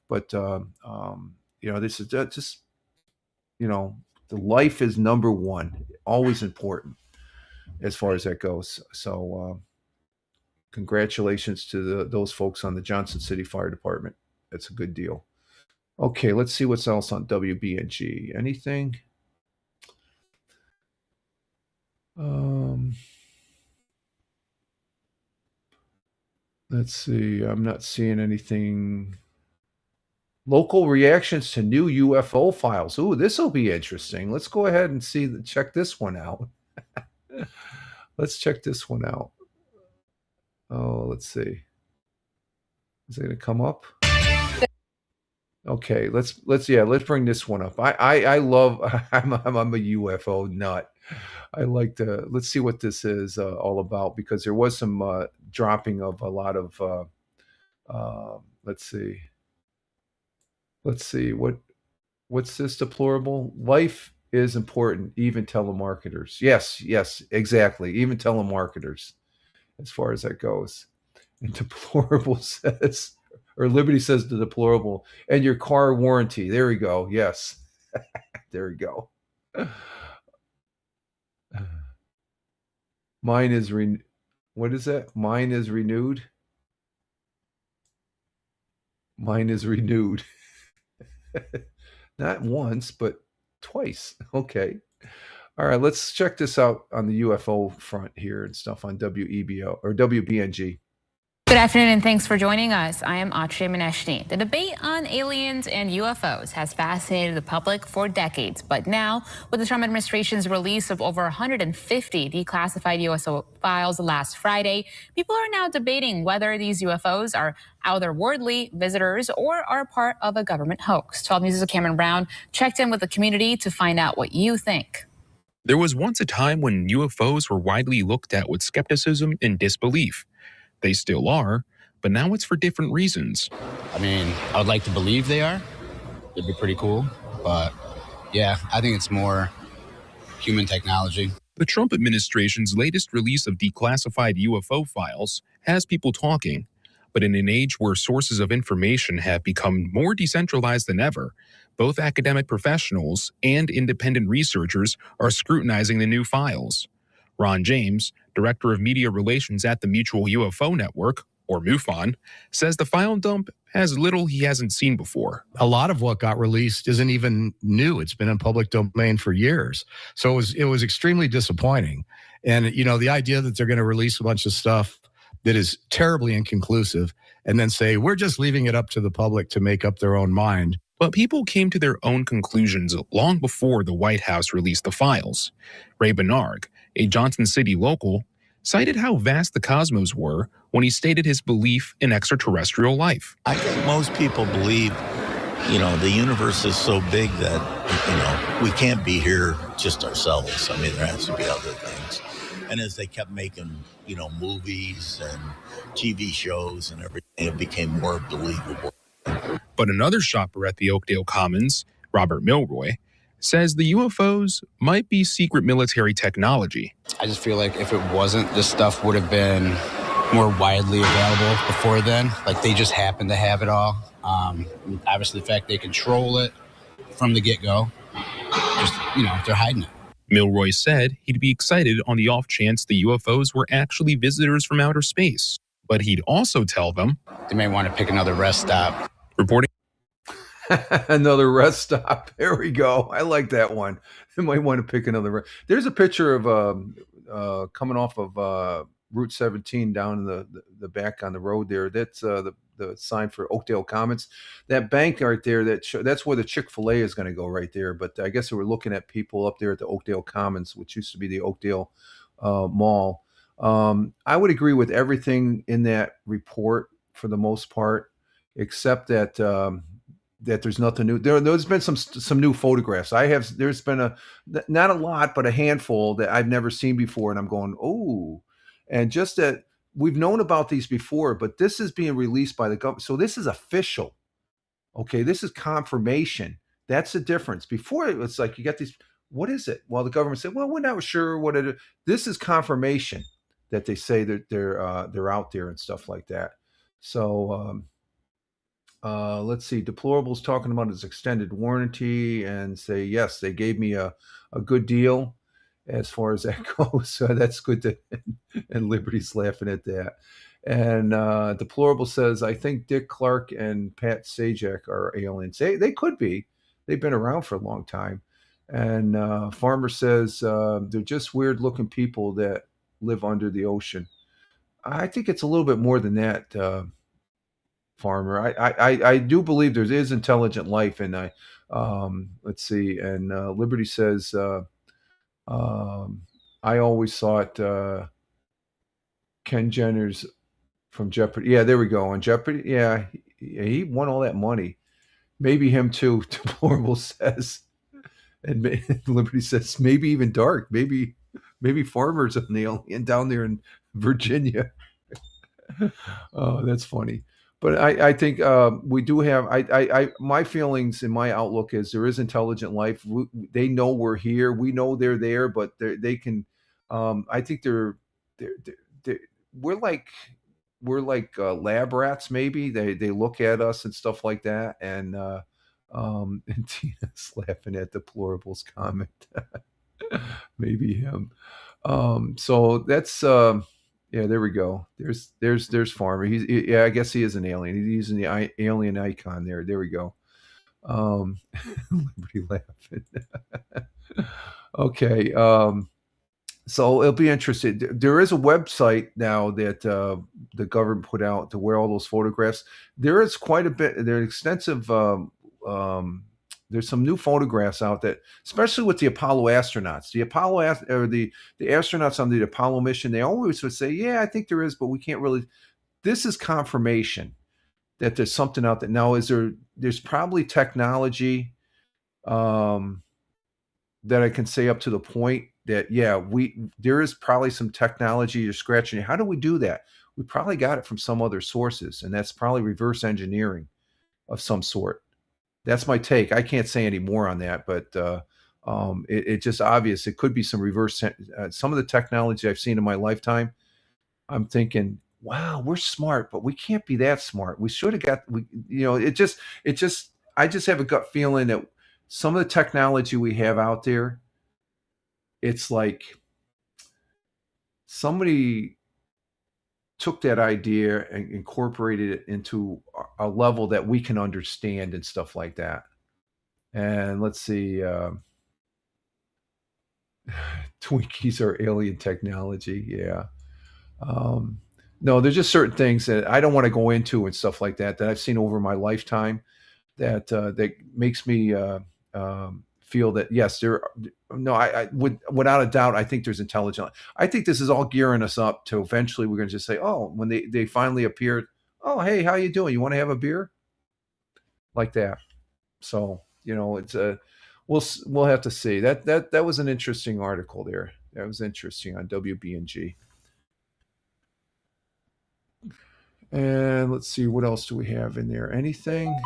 But this is just, the life is number one, always important as far as that goes. So, congratulations to those folks on the Johnson City Fire Department. That's a good deal. Okay, let's see what's else on WBNG. Anything? Let's see. I'm not seeing anything. Local reactions to new UFO files. Ooh, this will be interesting. Let's go ahead and check this one out. Let's check this one out. Oh, let's see. Is it going to come up? Okay, let's bring this one up. I love. I'm a UFO nut. I like to. Let's see what this is all about, because there was some dropping of a lot of. Let's see what's this, Deplorable? Life is important, even telemarketers. Yes, exactly. Even telemarketers, as far as that goes. And Deplorable says, or Liberty says to Deplorable, and your car warranty. There we go. Yes. There we go. Mine is what is that? Mine is renewed. Mine is renewed. Not once, but twice. Okay. All right, let's check this out on the UFO front here and stuff on WEBO or WBNG. Good afternoon and thanks for joining us. I am Akshay Maneshni. The debate on aliens and UFOs has fascinated the public for decades, but now with the Trump administration's release of over 150 declassified UFO files last Friday, people are now debating whether these UFOs are otherworldly visitors or are part of a government hoax. 12 News' Cameron Brown checked in with the community to find out what you think. There was once a time when UFOs were widely looked at with skepticism and disbelief. They still are, but now it's for different reasons. I mean, I would like to believe they are. It'd be pretty cool. But yeah, I think it's more human technology. The Trump administration's latest release of declassified UFO files has people talking. But in an age where sources of information have become more decentralized than ever, both academic professionals and independent researchers are scrutinizing the new files. Ron James, Director of Media Relations at the Mutual UFO Network, or MUFON, says the file dump has little he hasn't seen before. A lot of what got released isn't even new. It's been in public domain for years. So it was extremely disappointing. And, the idea that they're going to release a bunch of stuff that is terribly inconclusive and then say, we're just leaving it up to the public to make up their own mind. But people came to their own conclusions long before the White House released the files. Ray Benarg, a Johnson City local, cited how vast the cosmos were when he stated his belief in extraterrestrial life. I think most people believe, the universe is so big that, we can't be here just ourselves. I mean, there has to be other things. And as they kept making, movies and TV shows and everything, it became more believable. But another shopper at the Oakdale Commons, Robert Milroy, says the UFOs might be secret military technology. I just feel like if it wasn't, this stuff would have been more widely available before then. Like they just happen to have it all. Obviously, the fact they control it, from the get-go. Just, they're hiding it. Milroy said he'd be excited on the off chance the UFOs were actually visitors from outer space, but he'd also tell them They may want to pick another rest stop. Reporting another rest stop. There we go. I like that one. They might want to pick another. There's a picture of coming off of Route 17 down in the back on the road there. That's the sign for Oakdale Commons. That bank right there, that's where the Chick-fil-A is going to go right there. But I guess we were looking at people up there at the Oakdale Commons, which used to be the Oakdale Mall. I would agree with everything in that report for the most part, except that that there's nothing new. There's been some new photographs. There's been not a lot, but a handful that I've never seen before, and I'm going, oh, and just that we've known about these before, but this is being released by the government, so this is official. Okay, this is confirmation. That's the difference. Before it was like you got these. What is it? Well, the government said, well, we're not sure what it is. This is confirmation that they say that they're out there and stuff like that. So. Let's see. Deplorable's talking about his extended warranty and say, yes, they gave me a good deal as far as that goes. So that's good. And Liberty's laughing at that. And Deplorable says, I think Dick Clark and Pat Sajak are aliens. They could be. They've been around for a long time. And Farmer says, they're just weird looking people that live under the ocean. I think it's a little bit more than that, Farmer. I do believe there is intelligent life, and let's see. And Liberty says, I always thought Ken Jenners from Jeopardy. Yeah, there we go. On Jeopardy, yeah, he won all that money. Maybe him too. Deplorable says, and Liberty says maybe even Dark. Maybe Farmer's an alien down there in Virginia. Oh, that's funny. But I think we do have. My feelings and my outlook is there is intelligent life. They know we're here. We know they're there, but they can. I think they're we're like lab rats. Maybe they look at us and stuff like that. And Tina's laughing at Deplorable's comment. Maybe him. So that's. Yeah, there we go. There's Farmer. Yeah, I guess he is an alien. He's using the alien icon there. There we go. Liberty laughing. Okay. So it'll be interesting. There is a website now that the government put out to where all those photographs. There is quite a bit. There's extensive. There's some new photographs out that, especially with the Apollo astronauts, the astronauts on the Apollo mission, they always would say, yeah, I think there is, but we can't really. This is confirmation that there's something out there. Now, there's probably technology that I can say up to the point that, yeah, there is probably some technology you're scratching. How do we do that? We probably got it from some other sources, and that's probably reverse engineering of some sort. That's my take. I can't say any more on that, but it's just obvious. It could be some reverse. Some of the technology I've seen in my lifetime, I'm thinking, wow, we're smart, but we can't be that smart. We should have got. I just have a gut feeling that some of the technology we have out there, it's like somebody took that idea and incorporated it into a level that we can understand and stuff like that. And let's see, Twinkies are alien technology. Yeah. No, there's just certain things that I don't want to go into and stuff like that I've seen over my lifetime that makes me feel that yes, I would, without a doubt, I think there's intelligent. I think this is all gearing us up to eventually we're going to just say, oh, when they finally appeared, oh, hey, how you doing? You want to have a beer? Like that. So, it's we'll have to see. That was an interesting article there. That was interesting on WBNG. And let's see, what else do we have in there? Anything?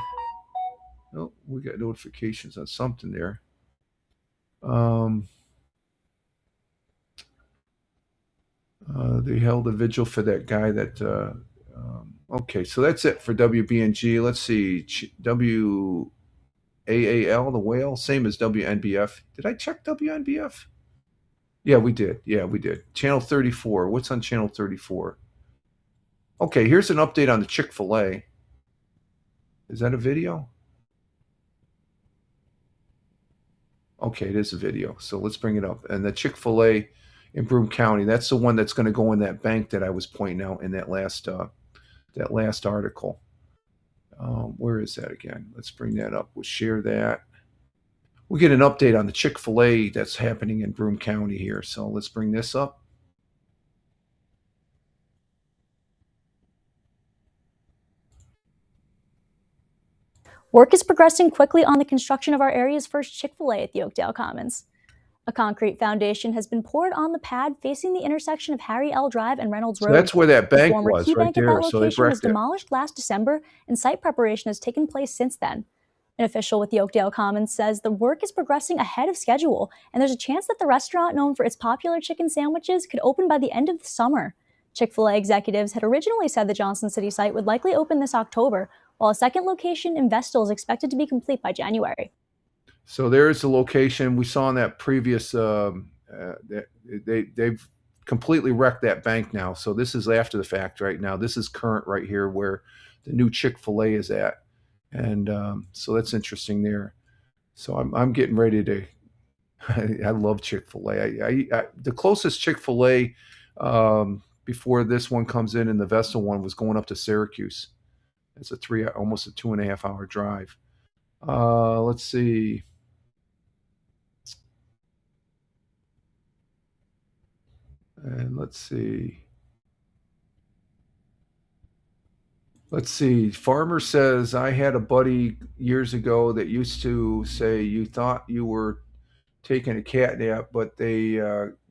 Oh, we got notifications on something there. They held a vigil for that guy that okay, so that's it for WBNG. Let's see, AAL, the whale, same as WNBF. Did I check WNBF? Yeah, we did. Yeah, we did. Channel 34. What's on Channel 34? Okay, here's an update on the Chick-fil-A. Is that a video? Okay, it is a video. So let's bring it up. And the Chick-fil-A in Broome County, that's the one that's going to go in that bank that I was pointing out in that last article. Where is that again? Let's bring that up. We'll share that. We'll get an update on the Chick-fil-A that's happening in Broome County here. So let's bring this up. Work is progressing quickly on the construction of our area's first Chick-fil-A at the Oakdale Commons. A concrete foundation has been poured on the pad facing the intersection of Harry L. Drive and Reynolds Road. So that's where that bank the former was, key right bank there. At that So they location was wrecked it. demolished last December, and site preparation has taken place since then. An official with the Oakdale Commons says the work is progressing ahead of schedule, and there's a chance that the restaurant, known for its popular chicken sandwiches, could open by the end of the summer. Chick-fil-A executives had originally said the Johnson City site would likely open this October, while a second location in Vestal is expected to be complete by January. So there's the location we saw in that previous. They've completely wrecked that bank now. So this is after the fact right now. This is current right here where the new Chick-fil-A is at, and so that's interesting there. So I'm getting ready to. I love Chick-fil-A. The closest Chick-fil-A before this one comes in, and the Vestal one was going up to Syracuse. It's almost a 2.5 hour drive. Let's see. And let's see. Farmer says, I had a buddy years ago that used to say you thought you were taking a cat nap, but they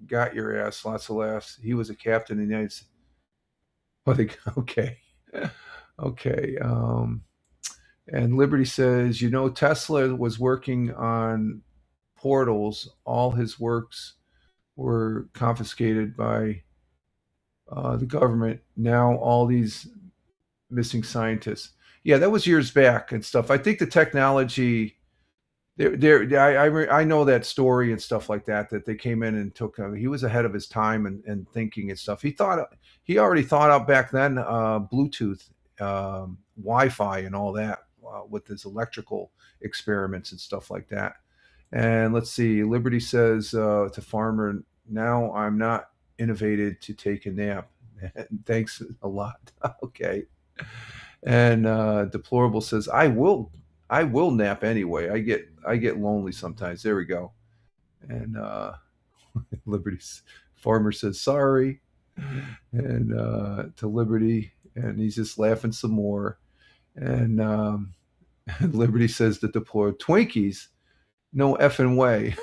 got your ass. Lots of laughs. He was a captain in the United States. Okay. Okay. And Liberty says, Tesla was working on portals. All his works were confiscated by the government. Now all these missing scientists. Yeah, that was years back and stuff. I think the technology, I know that story and stuff like that they came in and took him. He was ahead of his time and thinking and stuff. He already thought out back then Bluetooth, Wi-Fi and all that with his electrical experiments and stuff like that. And let's see, Liberty says to Farmer, now I'm not innovated to take a nap. Thanks a lot. Okay. And Deplorable says, I will nap anyway. I get lonely sometimes. There we go. And Liberty's Farmer says sorry. And to Liberty, and he's just laughing some more. And Liberty says to Deplorable, Twinkies, no effing way.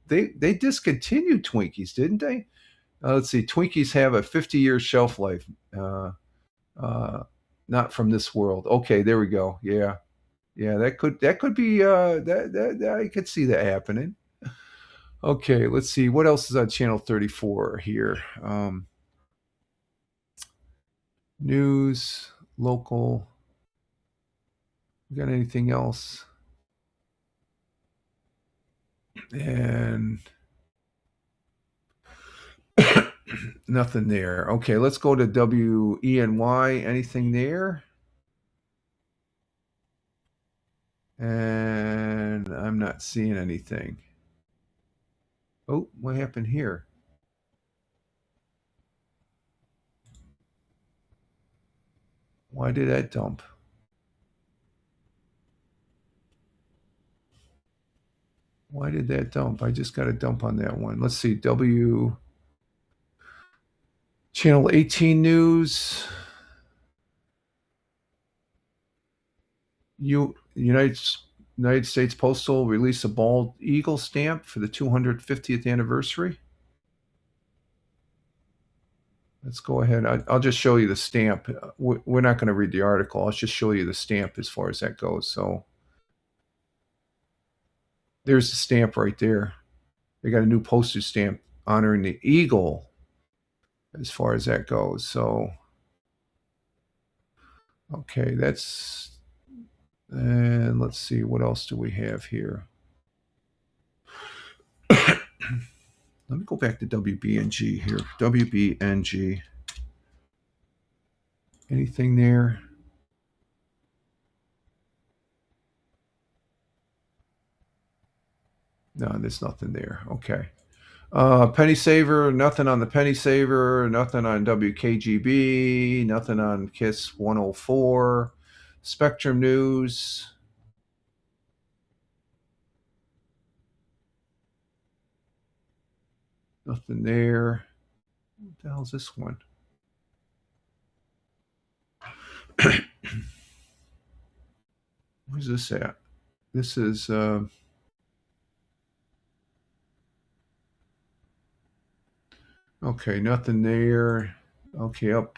They discontinued Twinkies, didn't they? Let's see. Twinkies have a 50-year shelf life. Not from this world. Okay, there we go. Yeah, that could be that I could see that happening. Okay, let's see what else is on Channel 34 here. News, local. We got anything else? And nothing there. Okay, let's go to WENY. Anything there? And I'm not seeing anything. Oh, what happened here? Why did that dump? Why did that dump? I just got a dump on that one. Let's see. Channel 18 News. United States Postal released a bald eagle stamp for the 250th anniversary. Let's go ahead. I'll just show you the stamp. We're not going to read the article. I'll just show you the stamp as far as that goes. So there's the stamp right there. They got a new postage stamp honoring the eagle as far as that goes. So, okay, that's And let's see, what else do we have here? Let me go back to WBNG here. WBNG. Anything there? No, there's nothing there. Okay. Penny Saver, nothing on the Penny Saver, nothing on WKGB, nothing on KISS 104. Spectrum News. Nothing there. What the hell is this one? Where's this at? This is okay, nothing there. Okay, up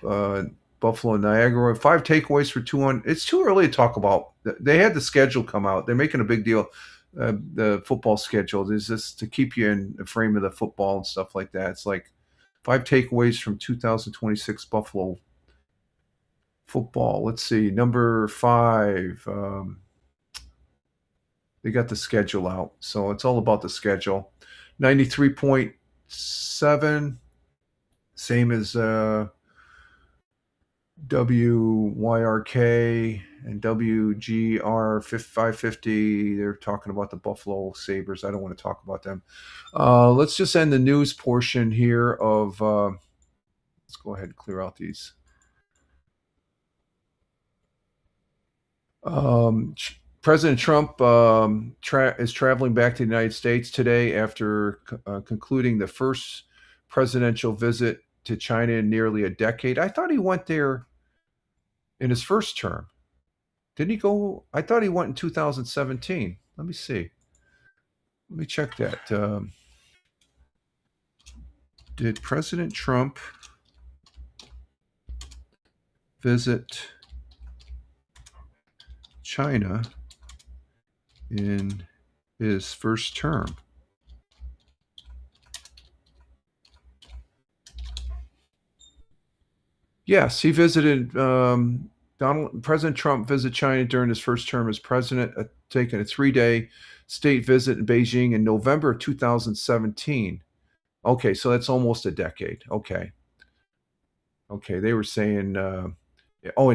Buffalo, Niagara. 5 takeaways for 200. It's too early to talk about. They had the schedule come out. They're making a big deal. The football schedule is just to keep you in the frame of the football and stuff like that. It's like 5 takeaways from 2026 Buffalo football. Let's see, number 5. They got the schedule out, so it's all about the schedule. 93.7, same as WYRK and WGR 550. They're talking about the Buffalo Sabres. I don't want to talk about them. Let's just end the news portion here of. Let's go ahead and clear out these. President Trump is traveling back to the United States today after concluding the first presidential visit to China in nearly a decade. I thought he went there in his first term. Didn't he go? I thought he went in 2017. Let me see. Let me check that. Did President Trump visit China in his first term? Yes, he visited. President Trump visited China during his first term as president, taking a 3-day state visit in Beijing in November of 2017. Okay, so that's almost a decade. Okay, they were saying, in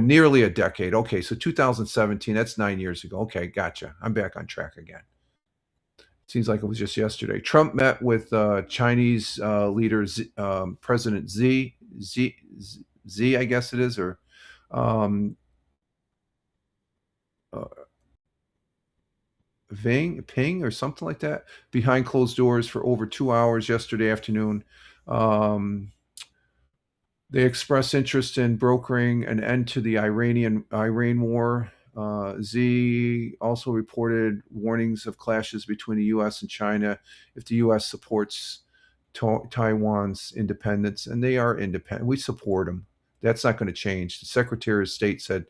nearly a decade. Okay, so 2017, that's 9 years ago. Okay, gotcha. I'm back on track again. Seems like it was just yesterday. Trump met with Chinese leader President Xi, I guess it is, or Ping or something like that, behind closed doors for over 2 hours yesterday afternoon. They expressed interest in brokering an end to the Iran war. Xi also reported warnings of clashes between the U.S. and China if the U.S. supports Taiwan's independence, and they are independent. We support them. That's not going to change. The Secretary of State said,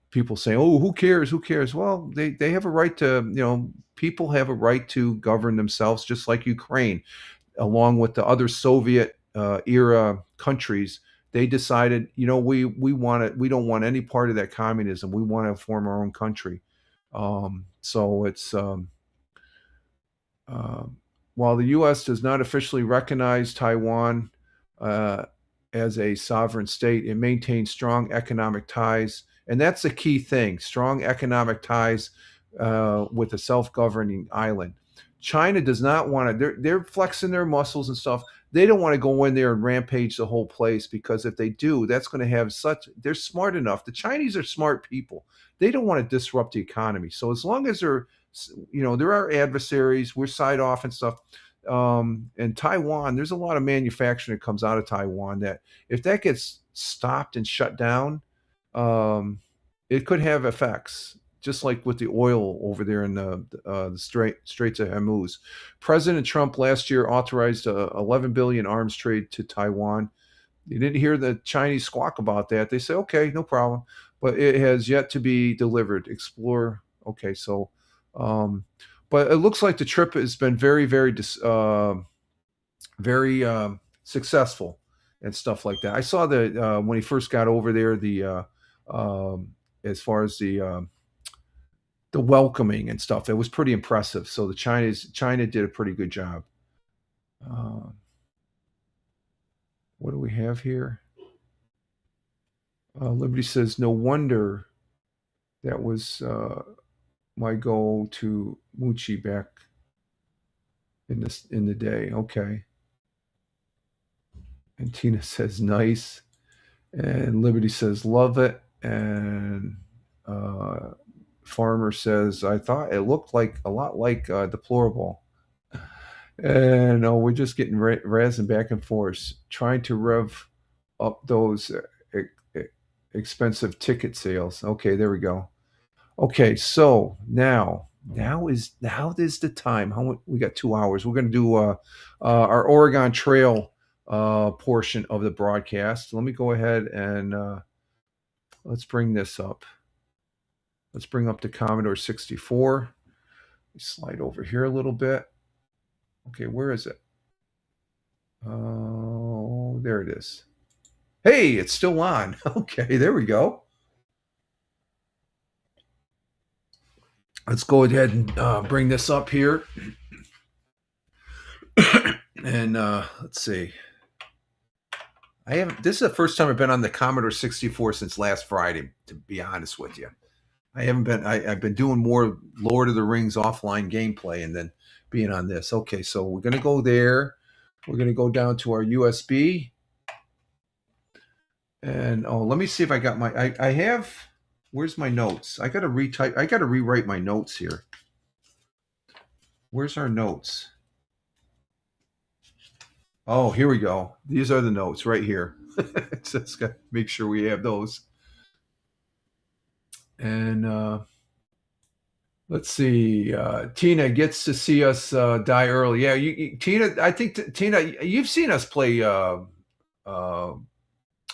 people say, "Oh, who cares? Who cares?" Well, they have a right to, people have a right to govern themselves, just like Ukraine, along with the other Soviet era countries. They decided, we want it. We don't want any part of that communism. We want to form our own country. So it's while the U.S. does not officially recognize Taiwan as a sovereign state, it maintains strong economic ties. And that's the key thing, strong economic ties with a self-governing island. China does not want to, they're flexing their muscles and stuff. They don't want to go in there and rampage the whole place, because if they do, that's going to have they're smart enough. The Chinese are smart people. They don't want to disrupt the economy. So as long as there are adversaries, we're side off and stuff. And Taiwan, there's a lot of manufacturing that comes out of Taiwan that if that gets stopped and shut down, it could have effects, just like with the oil over there in the Straits of Hormuz. President Trump last year authorized a $11 billion arms trade to Taiwan. You didn't hear the Chinese squawk about that. They say, okay, no problem, but it has yet to be delivered. Explore. Okay, so, but it looks like the trip has been very, very, very successful and stuff like that. I saw that when he first got over there, as far as the welcoming and stuff. It was pretty impressive. So China did a pretty good job. What do we have here? Liberty says, no wonder that was my goal to Moochie back in the day. Okay. And Tina says, nice. And Liberty says, love it. And Farmer says, I thought it looked like a lot like Deplorable. And we're just getting razzing back and forth, trying to rev up those expensive ticket sales. Okay, there we go. Okay, so now is the time. We got 2 hours. We're going to do our Oregon Trail portion of the broadcast. Let me go ahead and let's bring this up. Let's bring up the Commodore 64. Slide over here a little bit. Okay, where is it? Oh, there it is. Hey, it's still on. Okay, there we go. Let's go ahead and bring this up here. And let's see. This is the first time I've been on the Commodore 64 since last Friday, to be honest with you. I've been doing more Lord of the Rings offline gameplay and then being on this. Okay, so we're going to go there. We're going to go down to our USB. And let me see if I got I have, where's my notes? I got to rewrite my notes here. Where's our notes? Oh, here we go. These are the notes right here. Just got to make sure we have those. And let's see. Tina gets to see us die early. Yeah, Tina. I think Tina, you've seen us play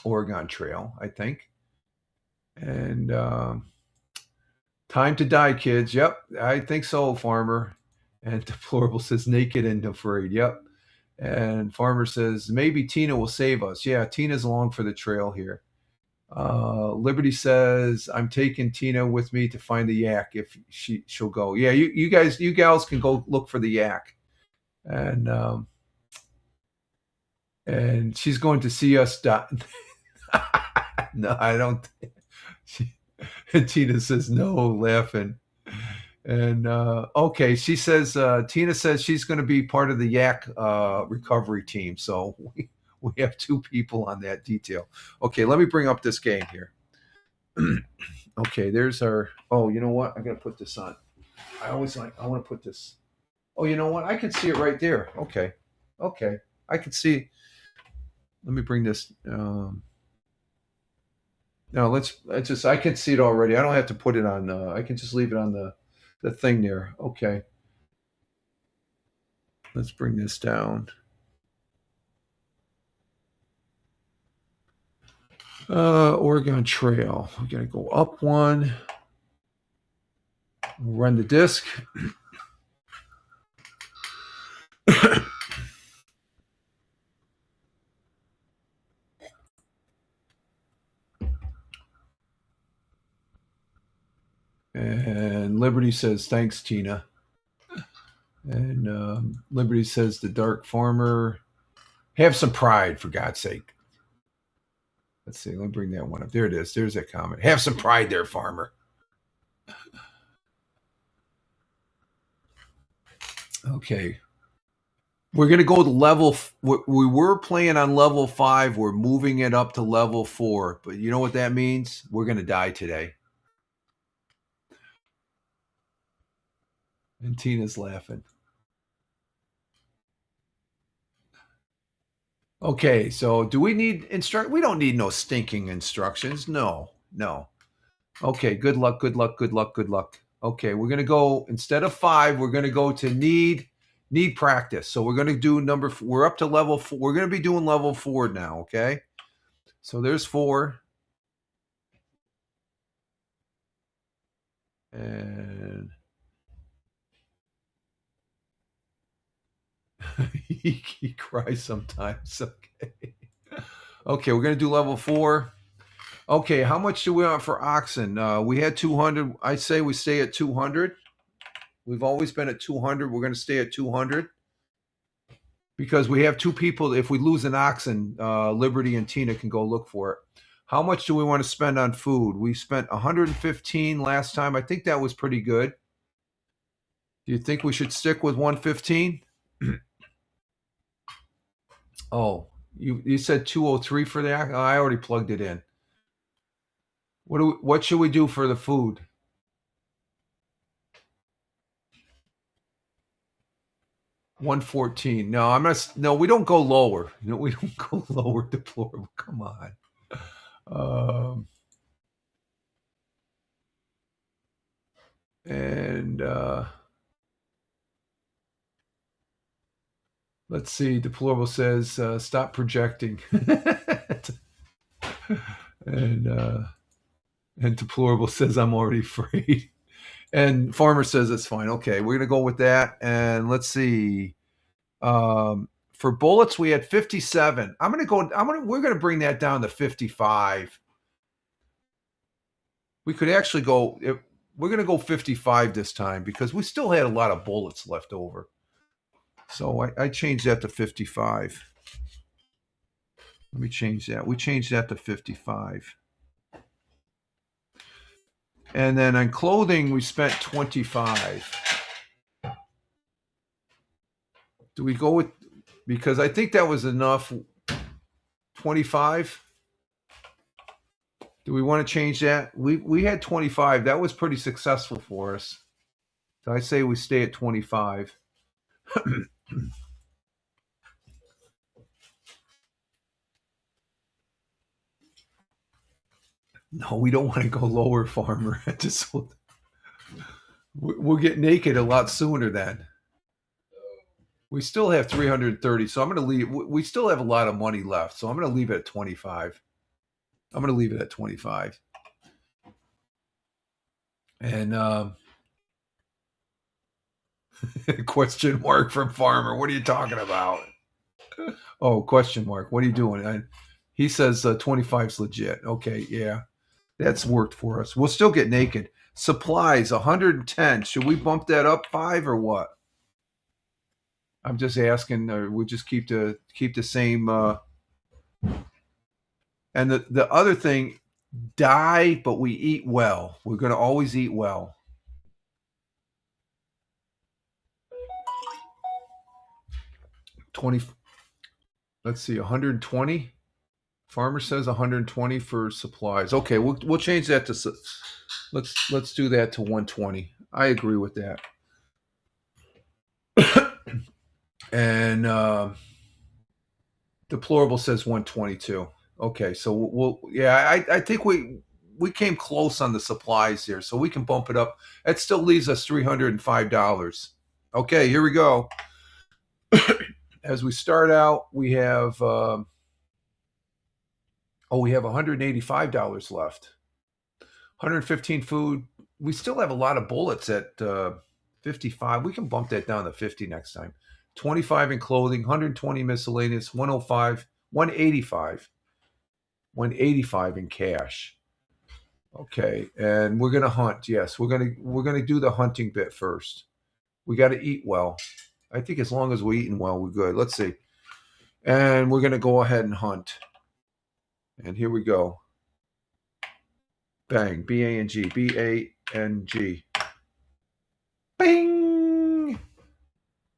Oregon Trail, I think. And time to die, kids. Yep, I think so, Farmer. And Deplorable says naked and afraid. Yep. And Farmer says maybe Tina will save us. Yeah, Tina's along for the trail here. Liberty says I'm taking Tina with me to find the yak if she'll go. Yeah, you gals can go look for the yak, and she's going to see us die. No, I don't. And Tina says no, laughing. And okay, she says Tina says she's going to be part of the yak recovery team. So we have 2 people on that detail. Okay, let me bring up this game here. Okay, there's our. Oh, you know what? I got to put this on. I want to put this. Oh, you know what? I can see it right there. Okay, I can see. Let me bring this. No, let's just. I can see it already. I don't have to put it on. I can just leave it on the thing there. Okay. Let's bring this down. Oregon Trail. We got to go up one. We'll run the disc. And Liberty says, thanks, Tina. And Liberty says, the Dark Farmer, have some pride, for God's sake. Let's see. Let me bring that one up. There it is. There's that comment. Have some pride there, Farmer. Okay. We're going to go to level. We were playing on level 5. We're moving it up to level 4. But you know what that means? We're going to die today. And Tina's laughing. Okay, so do we need we don't need no stinking instructions. No. Okay, good luck. Okay, we're going to go, instead of 5, we're going to go to need practice. So we're going to do we're up to level 4. We're going to be doing level 4 now, okay? So there's 4. And he cries sometimes. Okay. Okay, we're going to do level 4. Okay, how much do we want for oxen? We had 200. I say we stay at 200. We've always been at 200. We're going to stay at 200 because we have two people. If we lose an oxen, Liberty and Tina can go look for it. How much do we want to spend on food? We spent 115 last time. I think that was pretty good. Do you think we should stick with 115? Oh, you said 203 for that? I already plugged it in. What should we do for the food? $114. No, I'm not. No, we don't go lower. No, we don't go lower. Deplorable. Come on. Let's see. Deplorable says, "Stop projecting." And Deplorable says, "I'm already afraid." And Farmer says it's fine. Okay, we're gonna go with that. And let's see. For bullets, we had 57. We're gonna bring that down to 55. We could actually go. We're gonna go 55 this time because we still had a lot of bullets left over. So I changed that to 55. Let me change that. We changed that to 55. And then on clothing, we spent 25. Do we go with, because I think that was enough, 25? Do we want to change that? We had 25. That was pretty successful for us. So I say we stay at 25. No, we don't want to go lower, Farmer. We'll get naked a lot sooner then. We still have 330, so I'm going to leave. We still have a lot of money left, so I'm going to leave it at 25. I'm going to leave it at 25. And question mark from Farmer. What are you talking about? Oh, question mark. What are you doing? He says 25's legit. Okay, yeah. That's worked for us. We'll still get naked. Supplies, 110. Should we bump that up 5 or what? I'm just asking, or we just keep the same. And the other thing, die, but we eat well. We're going to always eat well. Let's see, 120. Farmer says 120 for supplies. Okay, we'll change that to. Let's do that to 120. I agree with that. And Deplorable says 122. Okay, so I think we came close on the supplies here, so we can bump it up. That still leaves us $305. Okay, here we go. As we start out, we have we have $185 left. 115 food. We still have a lot of bullets at 55. We can bump that down to 50 next time. 25 in clothing, 120 miscellaneous, 105, 185. 185 in cash. Okay, and we're gonna hunt. Yes, we're gonna do the hunting bit first. We got to eat well. I think as long as we're eating well, we're good. Let's see. And we're gonna go ahead and hunt. And here we go. Bang. B-A-N-G. B-A-N-G. Bing!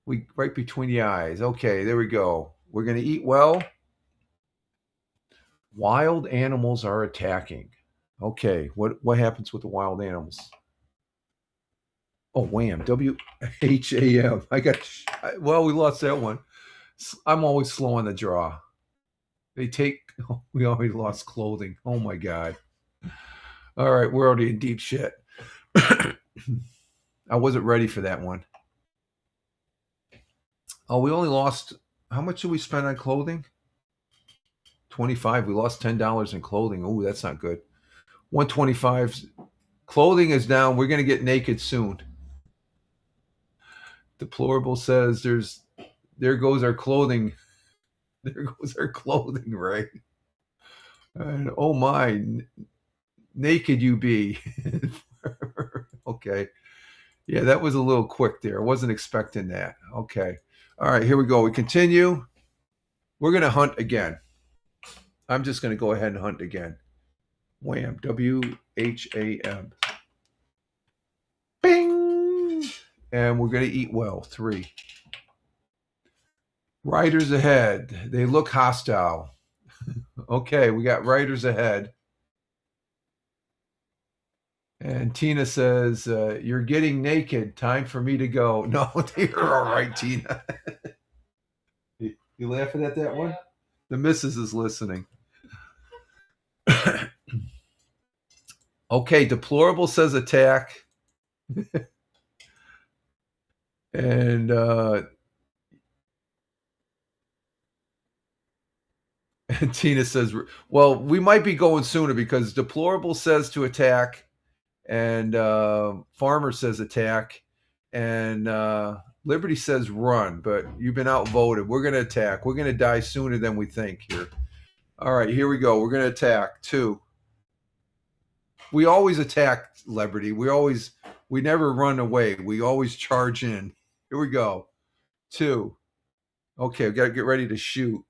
We right between the eyes. Okay, there we go. We're going to eat well. Wild animals are attacking. Okay, what happens with the wild animals? Oh, wham. W-H-A-M. We lost that one. I'm always slow on the draw. We already lost clothing. Oh my God. All right, we're already in deep shit. I wasn't ready for that one. Oh, we only lost, how much did we spend on clothing? 25. We lost $10 in clothing. Oh, that's not good. 125. Clothing is down. We're going to get naked soon. Deplorable says there goes our clothing. There goes our clothing, Ray. And oh my, naked you be. Okay. Yeah, that was a little quick there. I wasn't expecting that. Okay. All right, here we go. We continue. We're going to hunt again. I'm just going to go ahead and hunt again. Wham. WHAM. Bing. And we're going to eat well. 3. Riders ahead. They look hostile. Okay, we got riders ahead. And Tina says, you're getting naked. Time for me to go. No, you're all right, Tina. You laughing at that one? The missus is listening. Okay, deplorable says attack. And Tina says, well, we might be going sooner because deplorable says to attack, and Farmer says attack, and Liberty says run, but you've been outvoted. We're going to attack. We're going to die sooner than we think here. All right, here we go. We're going to attack. 2. We always attack, Liberty. We never run away. We always charge in. Here we go. 2. Okay, we got to get ready to shoot.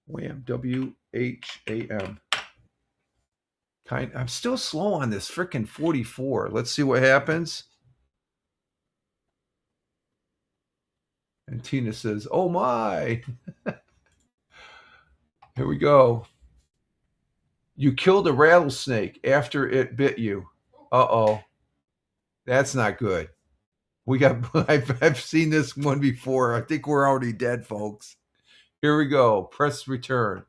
Wham. WHAM. I'm still slow on this frickin' 44. Let's see what happens. And Tina says, oh my. Here we go. You killed a rattlesnake after it bit you. Uh-oh. That's not good. I've seen this one before. I think we're already dead, folks. Here we go. Press return.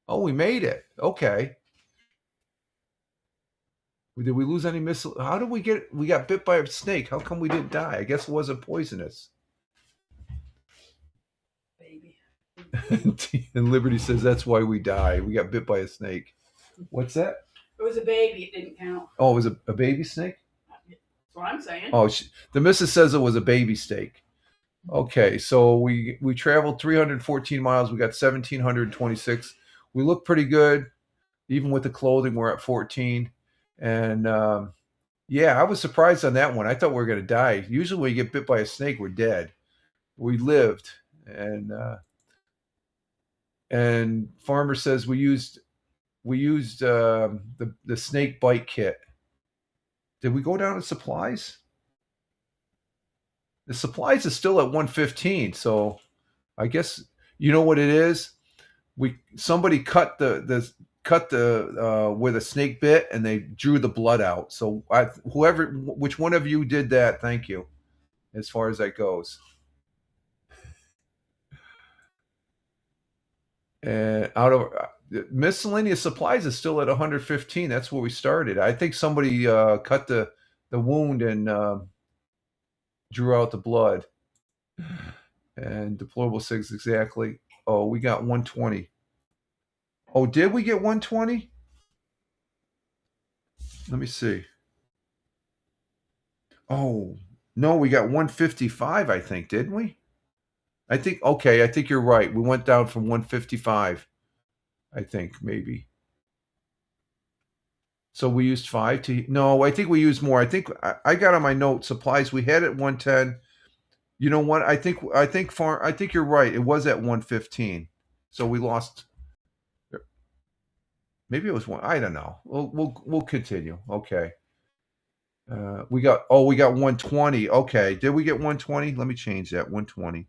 Oh, we made it. Okay. Did we lose any missile? How did we got bit by a snake? How come we didn't die? I guess it wasn't poisonous. Baby. And Liberty says that's why we die. We got bit by a snake. What's that? It was a baby. It didn't count. Oh, it was a baby snake? That's what I'm saying. Oh, the missus says it was a baby snake. Okay, so we traveled 314 miles. We got 1,726. We look pretty good. Even with the clothing, we're at 14. And yeah, I was surprised on that one. I thought we were going to die. Usually when you get bit by a snake, we're dead. We lived. And Farmer says we used the snake bite kit. Did we go down to supplies? The supplies is still at 115. So I guess you know what it is. Somebody cut the where the snake bit and they drew the blood out. So which one of you did that? Thank you. As far as that goes. And out of miscellaneous supplies is still at 115. That's where we started. I think somebody cut the wound and drew out the blood. And deplorable 6 exactly. Oh, we got 120. Oh, did we get 120? Let me see. Oh, no, we got 155, I think, didn't we? I think you're right. We went down from 155, I think, maybe. So we used 5 to... No, I think we used more. I think I got on my note, supplies, we had at 110. You know what? I think you're right. It was at 115. So we lost... Maybe it was 1. I don't know. We'll continue. Okay. We got 120. Okay. Did we get 120? Let me change that. 120.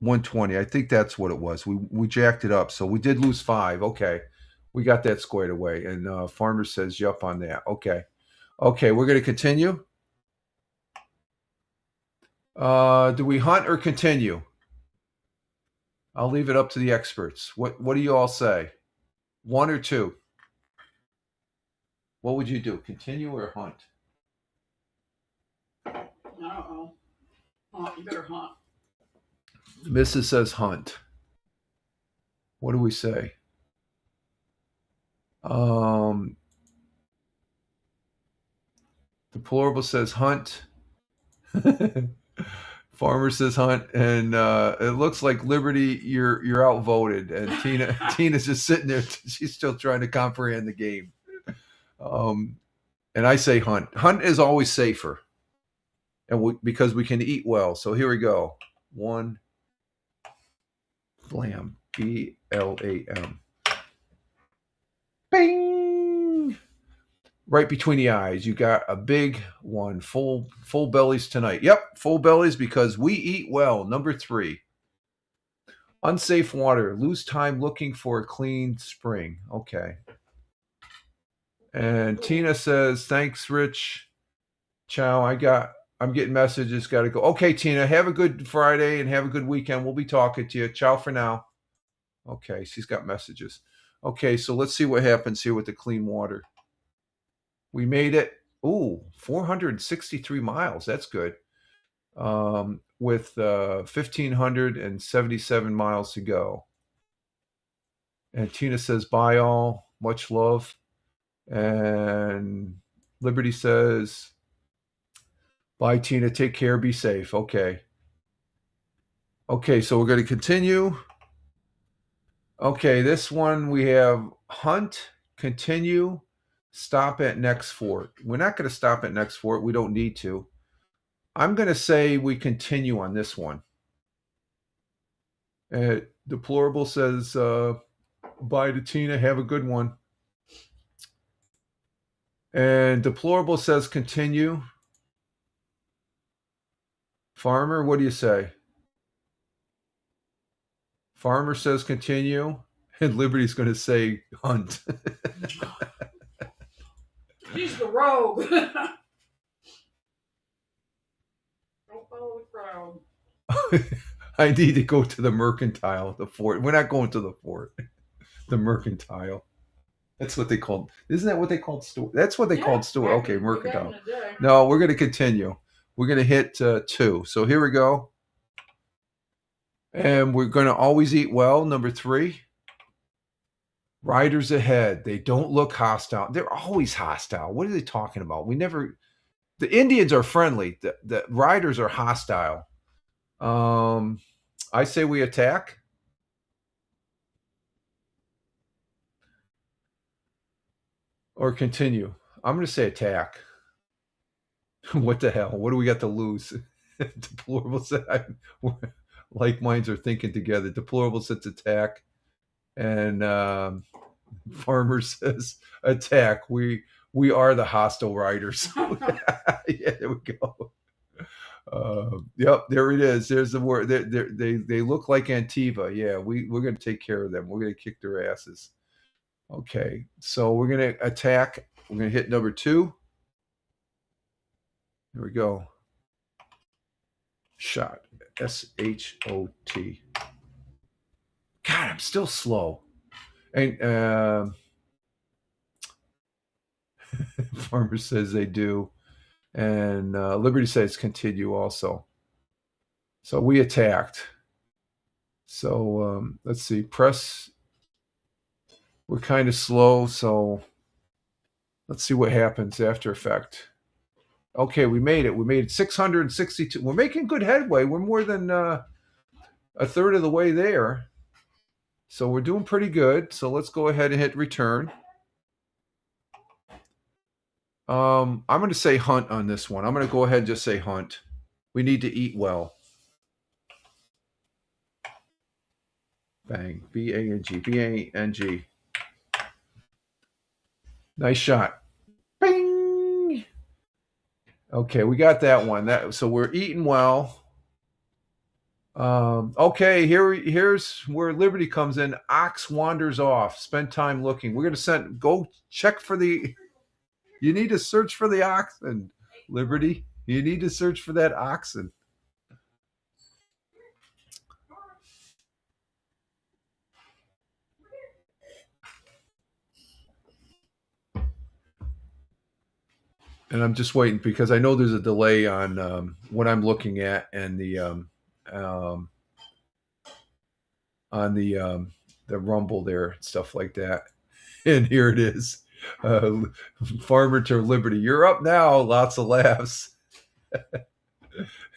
120. I think that's what it was. We jacked it up. So we did lose 5. Okay. We got that squared away. And Farmer says yup on that. Okay. Okay, we're going to continue. Do we hunt or continue? I'll leave it up to the experts. What do you all say? 1 or 2? What would you do? Continue or hunt? I don't know. You better hunt. Mrs. says hunt. What do we say? Deplorable says hunt. Farmer says Hunt, and it looks like Liberty, you're outvoted, and Tina's just sitting there. She's still trying to comprehend the game. And I say Hunt. Hunt is always safer, and because we can eat well. So here we go. One, blam, BLAM. Bing! Right between the eyes. You got a big one. Full bellies tonight. Yep, full bellies because we eat well. Number 3. Unsafe water. Lose time looking for a clean spring. Okay. And Tina says, thanks, Rich. Ciao. I'm getting messages. Got to go. Okay, Tina, have a good Friday and have a good weekend. We'll be talking to you. Ciao for now. Okay, she's got messages. Okay, so let's see what happens here with the clean water. We made it. Ooh, 463 miles. That's good. With 1,577 miles to go. And Tina says, bye all. Much love. And Liberty says, bye, Tina. Take care. Be safe. Okay. Okay, so we're going to continue. Okay, this one we have Hunt, continue, stop at next fort. We're not going to stop at next fort. We don't need to. I'm going to say we continue on this one. Deplorable says, bye to Tina. Have a good one. And Deplorable says continue. Farmer, what do you say? Farmer says continue. And Liberty's going to say Hunt. She's the rogue. Don't follow the crowd. I need to go to the mercantile, the fort. We're not going to the fort. The mercantile. That's what they called. Isn't that what they called store? That's what they called store. Okay, mercantile. No, we're going to continue. We're going to hit 2. So here we go. And we're going to always eat well. Number 3. Riders ahead. They don't look hostile. They're always hostile. What are they talking about? The Indians are friendly. The riders are hostile. I say we attack. Or continue. I'm going to say attack. What the hell? What do we got to lose? Deplorable said, like minds are thinking together. Deplorable says attack. And Farmer says attack. We are the hostile riders. Yeah, there we go. Yep, there it is. There's the word. They look like Antiva. Yeah, we're going to take care of them. We're going to kick their asses. Okay, so we're going to attack. We're going to hit number 2. Here we go. Shot. SHOT. God, I'm still slow. And Farmer says they do. And Liberty says continue also. So we attacked. So let's see. Press. We're kind of slow. So let's see what happens after effect. Okay, we made it. We made it 662. We're making good headway. We're more than a third of the way there. So we're doing pretty good. So let's go ahead and hit return. I'm going to say Hunt on this one. I'm going to go ahead and just say Hunt. We need to eat well. Bang. B-A-N-G. B-A-N-G. Nice shot. Bing! Okay, we got that one. So we're eating well. Okay, here's where Liberty comes in. Ox wanders off. Spend time looking. We're going to go check for the... You need to search for the oxen, Liberty. You need to search for that oxen. And I'm just waiting because I know there's a delay on what I'm looking at and the on the Rumble there and stuff like that. And here it is. Farmer to Liberty. You're up now. Lots of laughs.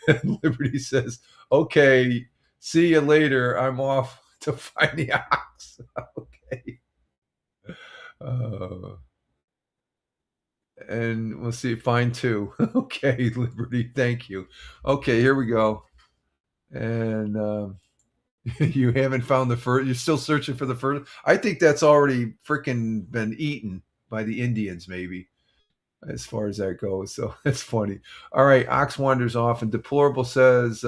And Liberty says, okay, see you later. I'm off to find the ox. Okay. And we'll see. Find two. Okay, Liberty. Thank you. Okay, here we go. And you haven't found the first. You're still searching for the first. I think that's already freaking been eaten by the Indians, maybe, as far as that goes. So that's funny. All right, ox wanders off, and Deplorable says,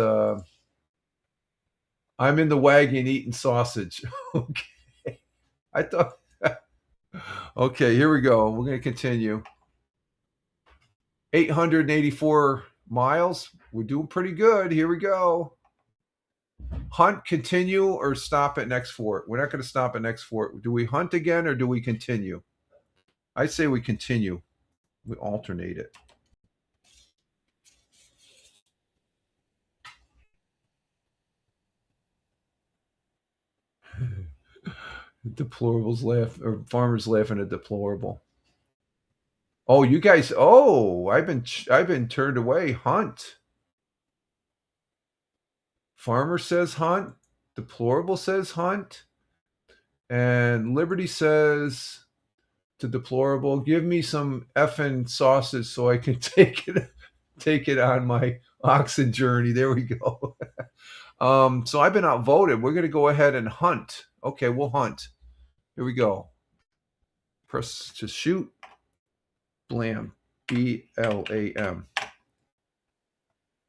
I'm in the wagon eating sausage. Okay. I thought. Okay, here we go. We're going to continue. 884 miles. We're doing pretty good. Here we go. Hunt, continue, or stop at next fort? We're not going to stop at next fort. Do we hunt again or do we continue? I say we continue. We alternate it. Deplorables laugh, or farmers laughing at Deplorable. Oh, you guys! Oh, I've been turned away. Hunt. Farmer says hunt. Deplorable says hunt. And Liberty says to Deplorable, give me some effing sausage so I can take it on my oxen journey. There we go. So I've been outvoted. We're going to go ahead and hunt. Okay, we'll hunt. Here we go. Press to shoot. Blam. BLAM.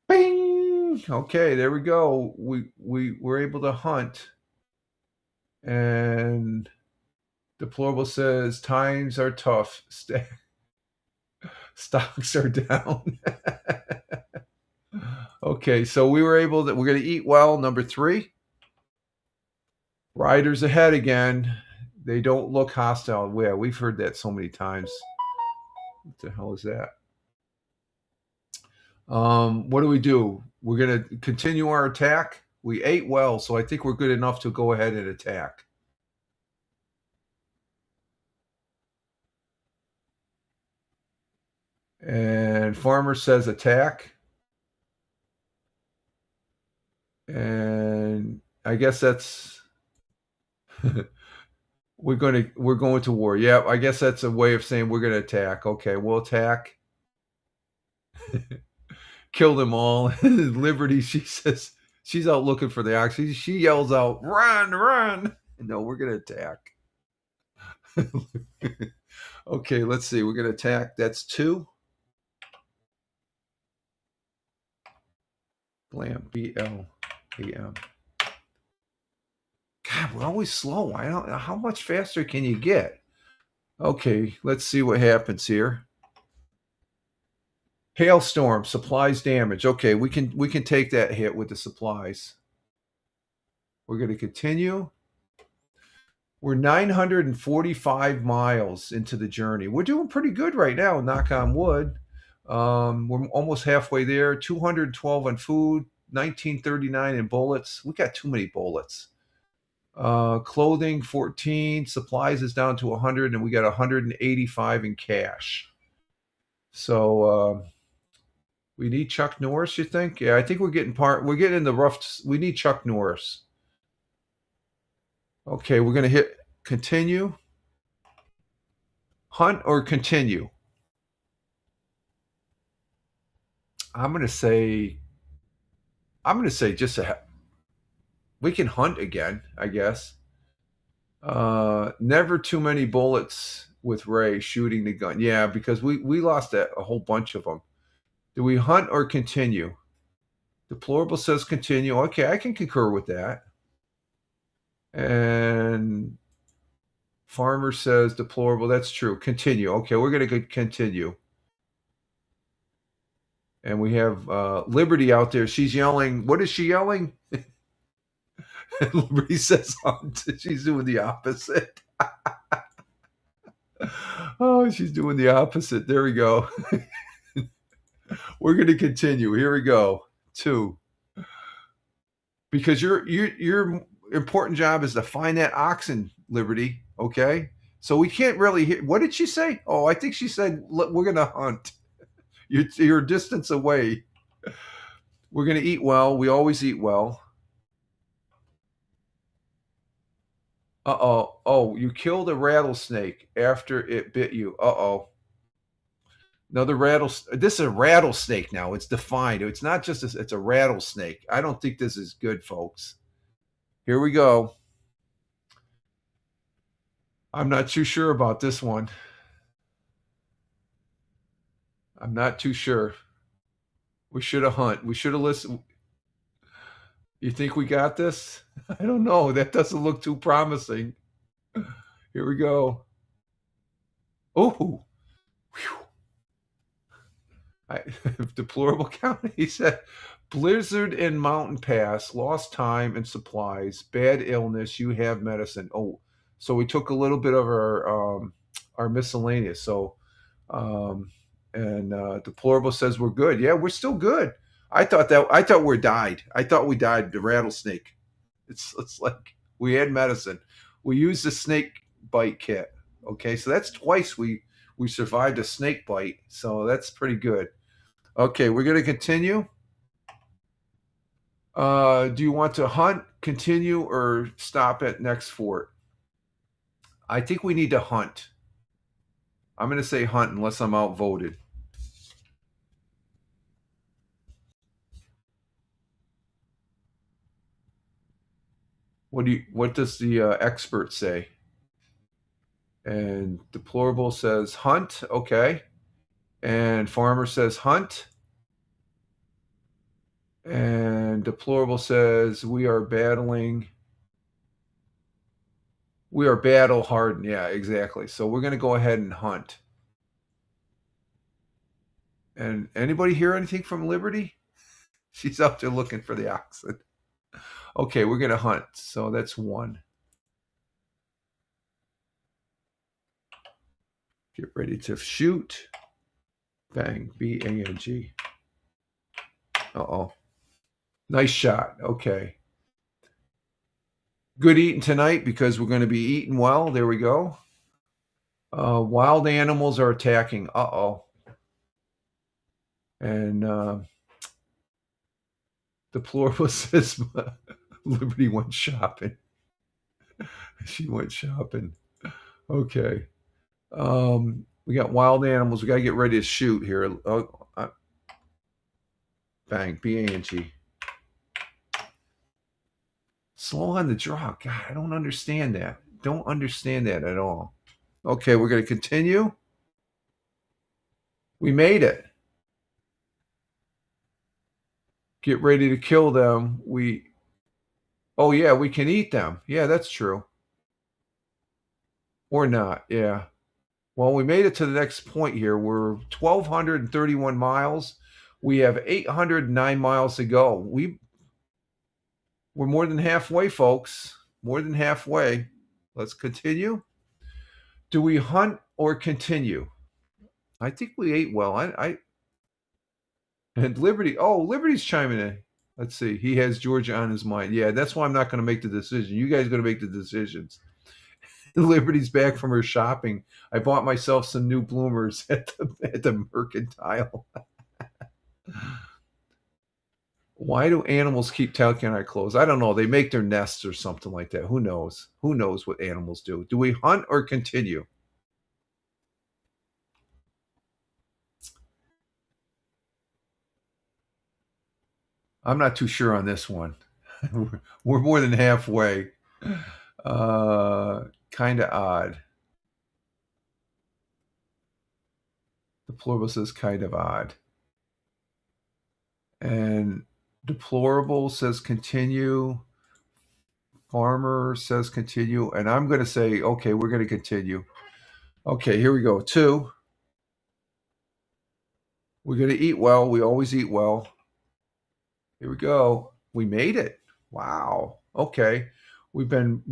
Bing. Okay, there we go. We were able to hunt. And Deplorable says times are tough. Stocks are down. Okay, so we were able to. We're going to eat well. Number 3. Riders ahead again. They don't look hostile. Yeah, we've heard that so many times. What the hell is that? What do? We're going to continue our attack. We ate well, so I think we're good enough to go ahead and attack. And Farmer says attack. And I guess that's we're going to war. Yeah, I guess that's a way of saying we're going to attack. Okay, we'll attack. Kill them all. Liberty, she says she's out looking for the ox. She yells out, "Run, run!" No, we're going to attack. Okay, let's see. We're going to attack. That's 2. Blam, BLAM. God, we're always slow. I don't know how much faster can you get. Okay, let's see what happens here. Hailstorm, supplies damage. Okay, we can take that hit with the supplies. We're going to continue. We're 945 miles into the journey. We're doing pretty good right now, knock on wood. We're almost halfway there. 212 on food, 1939 in bullets. We got too many bullets. Clothing 14, supplies is down to 100, and we got 185 in cash. So we need Chuck Norris, you think? Yeah, I think we're getting in the rough. We need Chuck Norris. Okay, we're going to hit continue. Hunt or continue? I'm going to say just we can hunt again, I guess. Never too many bullets with Ray shooting the gun. Yeah, because we lost a whole bunch of them. Do we hunt or continue? Deplorable says continue. Okay, I can concur with that. And Farmer says deplorable. That's true. Continue. Okay, we're going to continue. And we have Liberty out there. She's yelling. What is she yelling? Liberty says hunt. She's doing the opposite. Oh, she's doing the opposite. There we go. We're going to continue. Here we go. 2. Because your important job is to find that oxen, Liberty. Okay? So we can't really hear. What did she say? Oh, I think she said we're going to hunt. You're a distance away. We're going to eat well. We always eat well. Uh-oh. Oh, you killed a rattlesnake after it bit you. Uh-oh. Another rattlesnake. This is a rattlesnake now. It's defined. It's not just it's a rattlesnake. I don't think this is good, folks. Here we go. I'm not too sure about this one. I'm not too sure. We should have hunt. We should have listened. You think we got this? I don't know. That doesn't look too promising. Here we go. Oh, deplorable county. He said, blizzard in Mountain Pass, lost time and supplies, bad illness. You have medicine. Oh, so we took a little bit of our miscellaneous. So, deplorable says we're good. Yeah, we're still good. I thought we died. I thought we died. The rattlesnake. It's like we had medicine. We used the snake bite kit. Okay, so that's twice we survived a snake bite. So that's pretty good. Okay, we're going to continue. Do you want to hunt, continue, or stop at next fort? I think we need to hunt. I'm going to say hunt unless I'm outvoted. What does the expert say? And deplorable says hunt. Okay. And farmer says hunt. And deplorable says we are battling. We are battle hardened. Yeah, exactly. So we're going to go ahead and hunt. And anybody hear anything from Liberty? She's up there looking for the oxen. Okay, we're going to hunt. So that's one. Get ready to shoot. Bang. B-A-N-G. Uh-oh. Nice shot. Okay. Good eating tonight because we're going to be eating well. There we go. Wild animals are attacking. Uh-oh. And deplorable says Liberty went shopping. She went shopping. Okay. We got wild animals. We got to get ready to shoot here. Bang. B-A-N-G. Slow on the draw. God, I don't understand that. Don't understand that at all. Okay, we're going to continue. We made it. Get ready to kill them. Oh, yeah, we can eat them. Yeah, that's true. Or not, yeah. Well, we made it to the next point here. We're 1,231 miles. We have 809 miles to go. We're more than halfway, folks. More than halfway. Let's continue. Do we hunt or continue? I think we ate well. And Liberty. Oh, Liberty's chiming in. Let's see. He has Georgia on his mind. Yeah, that's why I'm not going to make the decision. You guys are going to make the decisions. Liberty's back from her shopping. I bought myself some new bloomers at the Mercantile. Why do animals keep tucking our clothes? I don't know. They make their nests or something like that. Who knows? Who knows what animals do? Do we hunt or continue? I'm not too sure on this one. We're more than halfway. Kind of odd. Deplorable says kind of odd. And deplorable says continue. Farmer says continue. And I'm going to say, okay, we're going to continue. Okay, here we go. 2. We're going to eat well. We always eat well. Here we go. We made it. Wow. Okay. We've gone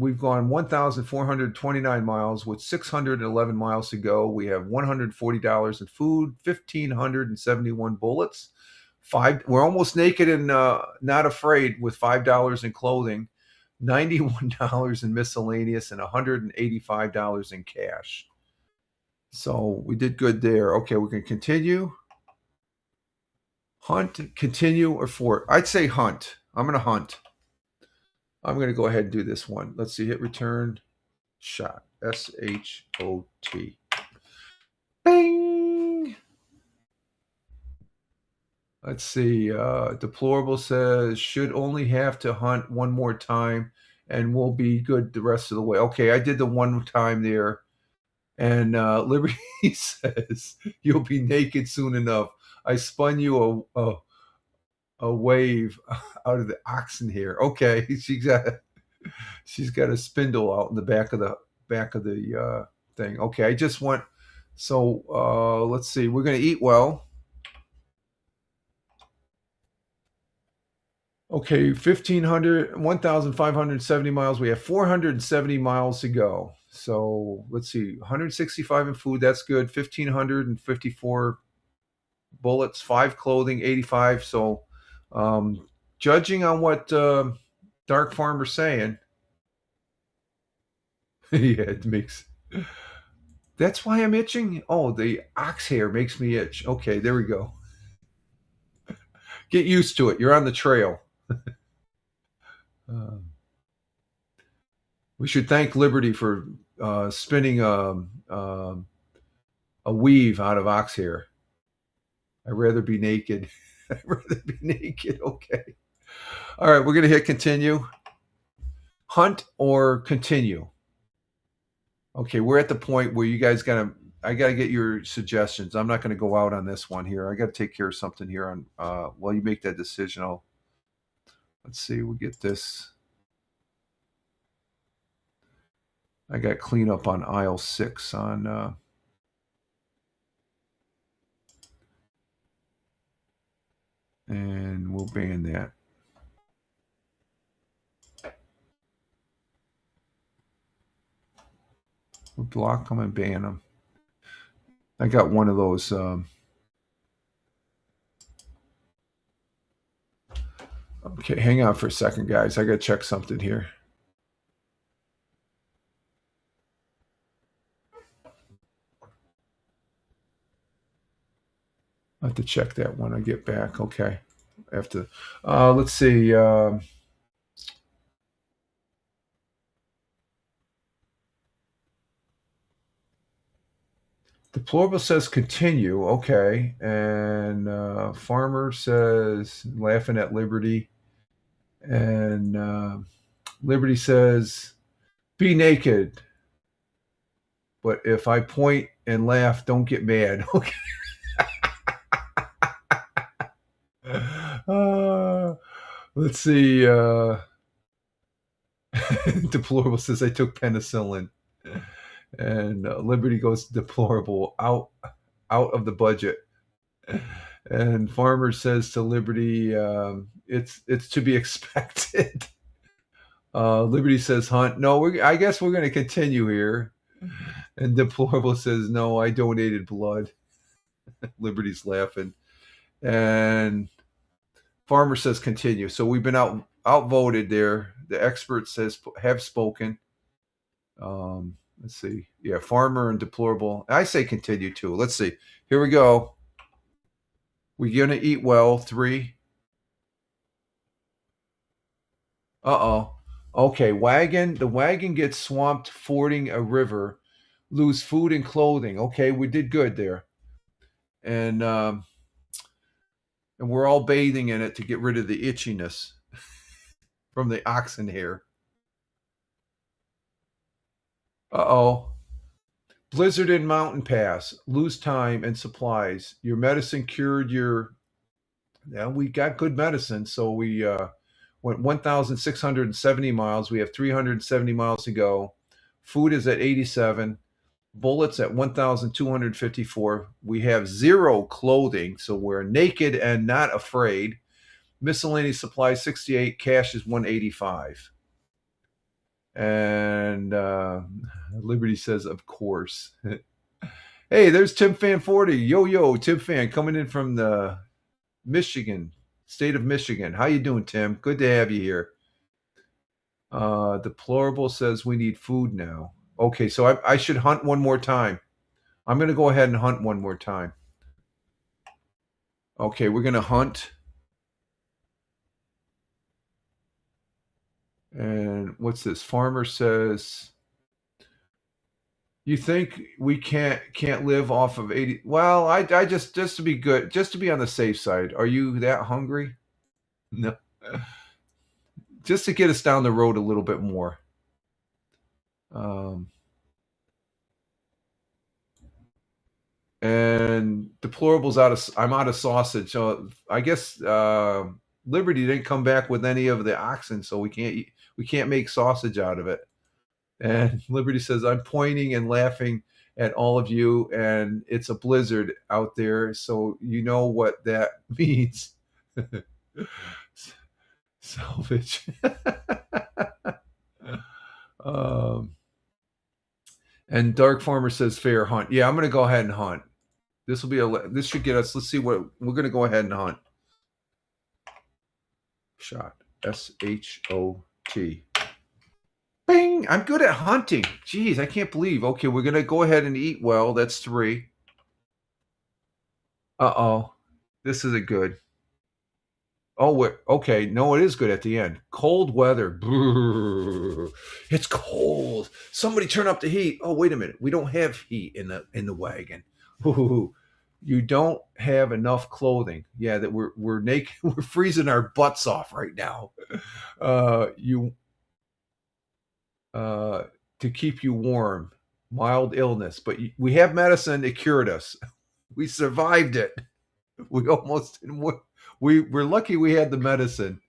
1,429 miles with 611 miles to go. We have $140 in food, 1,571 bullets. We're almost naked and not afraid with $5 in clothing, $91 in miscellaneous, and $185 in cash. So we did good there. Okay, we can continue. Hunt, continue, or fort? I'd say hunt. I'm going to hunt. I'm going to go ahead and do this one. Let's see. Hit return. Shot. S-H-O-T. Bing! Let's see. Deplorable says, should only have to hunt one more time and we'll be good the rest of the way. Okay, I did the one time there. And Liberty says, you'll be naked soon enough. I spun you a wave out of the oxen hair. Okay, she's got a spindle out in the back of the thing. Okay, I just want. So let's see. We're gonna eat well. Okay, 1,570 miles. We have 470 miles to go. So let's see, 165 in food. That's good. 1,554 bullets, 5 clothing, 85. So judging on what Dark Farmer's saying, yeah, it makes. That's why I'm itching. Oh, the ox hair makes me itch. Okay, there we go. Get used to it. You're on the trail. We should thank Liberty for spinning a weave out of ox hair. I'd rather be naked. I'd rather be naked. Okay. All right, we're going to hit continue. Hunt or continue? Okay, we're at the point where you guys I got to get your suggestions. I'm not going to go out on this one here. I got to take care of something here on while you make that decision. Let's see, we'll get this. I got clean up on aisle 6 on and we'll ban that. We'll block them and ban them. I got one of those. Okay, hang on for a second, guys. I got to check something here. I have to check that when I get back. Okay. After, let's see. Deplorable says continue. Okay. And Farmer says laughing at Liberty. And Liberty says be naked. But if I point and laugh, don't get mad. Okay. Let's see. Deplorable says I took penicillin. And Liberty goes deplorable, out of the budget. And Farmer says to Liberty, it's to be expected. Liberty says hunt. No, I guess we're going to continue here. And Deplorable says, no, I donated blood. Liberty's laughing. And Farmer says continue. So we've been outvoted there. The expert says have spoken. Let's see. Yeah, Farmer and Deplorable. I say continue too. Let's see. Here we go. We're going to eat well. 3. Uh-oh. Okay, wagon. The wagon gets swamped fording a river. Lose food and clothing. Okay, we did good there. And we're all bathing in it to get rid of the itchiness from the oxen hair. Uh-oh. Blizzard in Mountain Pass. Lose time and supplies. Your medicine cured your... Yeah, we got good medicine, so we went 1,670 miles. We have 370 miles to go. Food is at 87. Bullets at 1,254. We have 0 clothing, so we're naked and not afraid. Miscellaneous supplies 68. Cash is 185. And Liberty says, of course. Hey, there's Tim Fan 40. Yo, Tim Fan coming in from the Michigan, state of Michigan. How you doing, Tim? Good to have you here. Deplorable says we need food now. Okay, so I should hunt one more time. I'm going to go ahead and hunt one more time. Okay, we're going to hunt. And what's this? Farmer says, you think we can't live off of 80? Well, I just to be good, just to be on the safe side. Are you that hungry? No. Just to get us down the road a little bit more. And deplorables I'm out of sausage. So I guess Liberty didn't come back with any of the oxen, so we can't make sausage out of it. And Liberty says, I'm pointing and laughing at all of you, and it's a blizzard out there, so you know what that means. Salvage. And Dark Farmer says, fair hunt. Yeah, I'm going to go ahead and hunt. This should get us, let's see what, we're going to go ahead and hunt. Shot. S-H-O-T. Bing! I'm good at hunting. Jeez, I can't believe. Okay, we're going to go ahead and eat well. That's 3. Uh-oh. This isn't good. Oh, wait. Okay. No, it is good at the end. Cold weather. Brrr. It's cold. Somebody turn up the heat. Oh, wait a minute. We don't have heat in the wagon. Ooh. You don't have enough clothing. Yeah, that we're naked. We're freezing our butts off right now. To keep you warm. Mild illness, but we have medicine that cured us. We survived it. We almost we're lucky we had the medicine.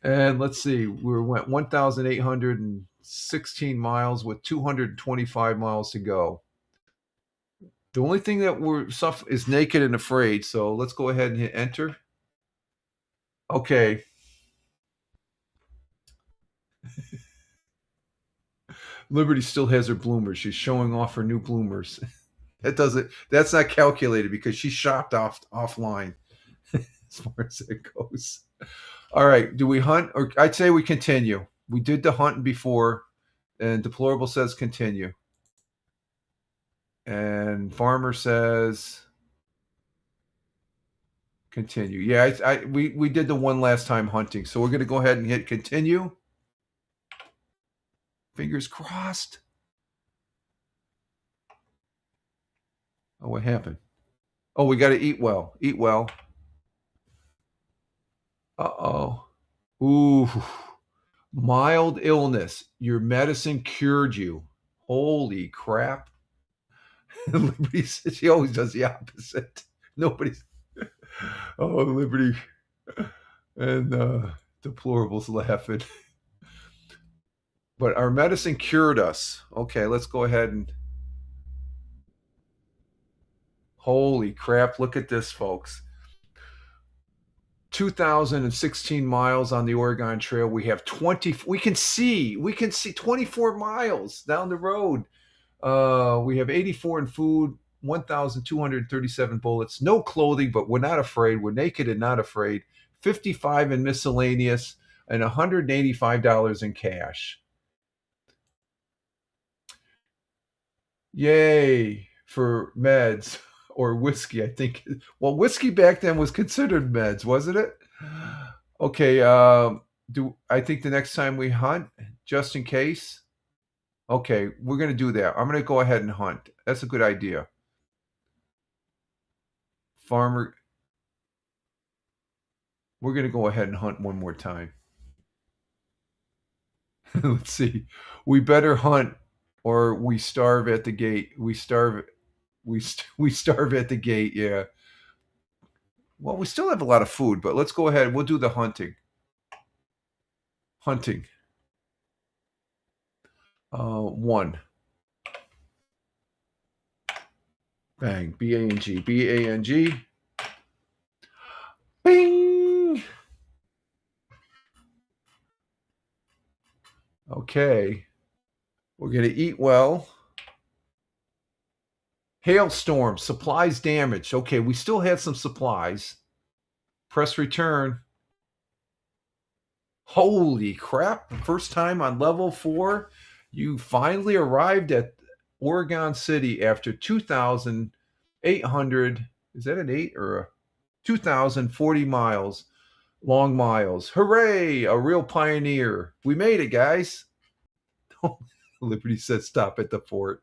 And let's see, we went 1,816 miles with 225 miles to go. The only thing that we're suffering is naked and afraid. So let's go ahead and hit enter. Okay. Liberty still has her bloomers. She's showing off her new bloomers. That's not calculated because she shopped offline as far as it goes. All right. Do we hunt? Or I'd say we continue. We did the hunting before, and Deplorable says continue. And Farmer says continue. Yeah, we did the one last time hunting, so we're going to go ahead and hit continue. Fingers crossed. Oh, what happened? Oh, we got to eat well. Eat well. Uh-oh. Ooh. Mild illness. Your medicine cured you. Holy crap. Liberty says she always does the opposite. Nobody's. Oh, Liberty. And Deplorables laughing. But our medicine cured us. Okay, let's go ahead and. Holy crap. Look at this, folks. 2,016 miles on the Oregon Trail. We have 20. We can see 24 miles down the road. We have 84 in food, 1,237 bullets, no clothing, but we're not afraid. We're naked and not afraid. 55 in miscellaneous and $185 in cash. Yay for meds. Or whiskey, I think. Well, whiskey back then was considered meds, wasn't it? Okay. I think the next time we hunt, just in case. Okay, we're going to do that. I'm going to go ahead and hunt. That's a good idea. Farmer. We're going to go ahead and hunt one more time. Let's see. We better hunt or we starve at the gate. We starve at the gate, yeah. Well, we still have a lot of food, but let's go ahead. We'll do the hunting. Hunting. 1. Bang. B-A-N-G. B-A-N-G. Bing! Okay. We're going to eat well. Hailstorm, supplies damaged. Okay, we still had some supplies. Press return. Holy crap. First time on level 4. You finally arrived at Oregon City after 2,800. Is that an 8 or a 2,040 miles, long miles. Hooray! A real pioneer. We made it, guys. Liberty says stop at the fort.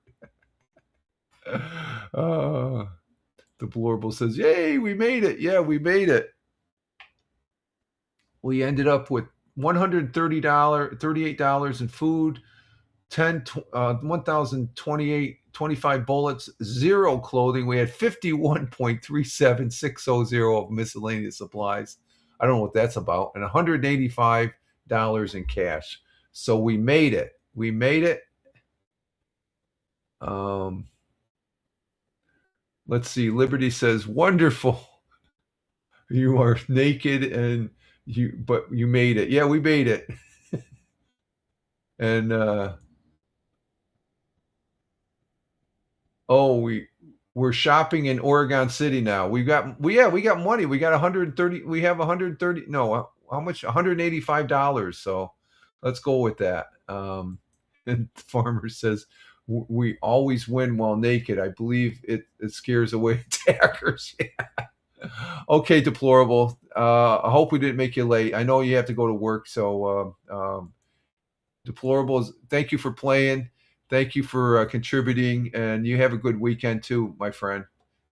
Deplorable says, yay, we made it. Yeah, we made it. We ended up with $138 in food, 1,025 bullets, 0 clothing. We had 51.37600 of miscellaneous supplies. I don't know what that's about. And $185 in cash. So we made it. We made it. Let's see. Liberty says, wonderful. You are naked but you made it. Yeah, we made it. And we're shopping in Oregon City now. We got money. We got 130. We have 130. No, how much? $185. So let's go with that. And the farmer says, we always win while naked. I believe it scares away attackers. Okay, Deplorable. I hope we didn't make you late. I know you have to go to work. So Deplorable, thank you for playing. Thank you for contributing. And you have a good weekend too, my friend.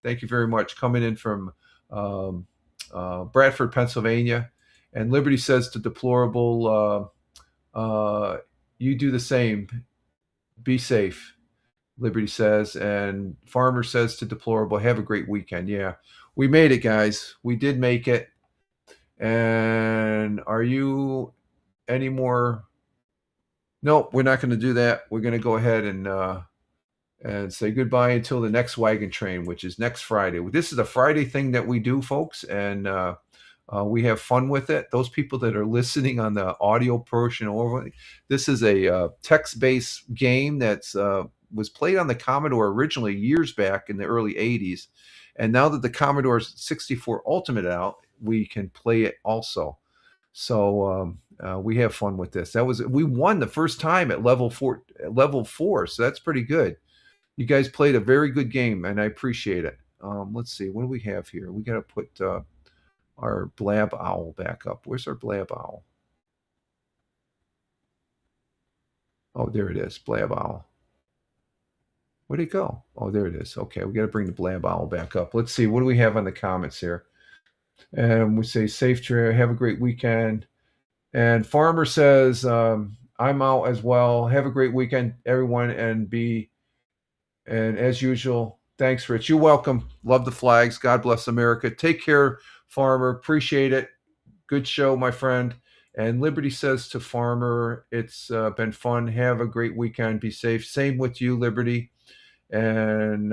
Thank you very much. Coming in from Bradford, Pennsylvania. And Liberty says to Deplorable, you do the same. Be safe, Liberty says. And Farmer says to Deplorable, have a great weekend. Yeah, we made it, guys. We did make it. And are you any more? Nope, we're not going to do that. We're going to go ahead and say goodbye until the next wagon train, which is next Friday. This is a Friday thing that we do, folks, and we have fun with it. Those people that are listening on the audio portion, this is a text-based game that's was played on the Commodore originally years back in the early 80s. And now that the Commodore 64 Ultimate out, we can play it also. So we have fun with this. We won the first time at level 4, so that's pretty good. You guys played a very good game, and I appreciate it. Let's see, what do we have here? We got to put our Blab Owl back up. Where's our Blab Owl? Oh, there it is, Blab Owl. Where'd it go? Oh, there it is. Okay, we got to bring the Blab Owl back up. Let's see, what do we have on the comments here? And we say, safe trip, have a great weekend. And Farmer says, I'm out as well. Have a great weekend, everyone, and as usual, thanks, Rich. You're welcome. Love the flags. God bless America. Take care, Farmer. Appreciate it. Good show, my friend. And Liberty says to Farmer, it's been fun. Have a great weekend. Be safe. Same with you, Liberty. And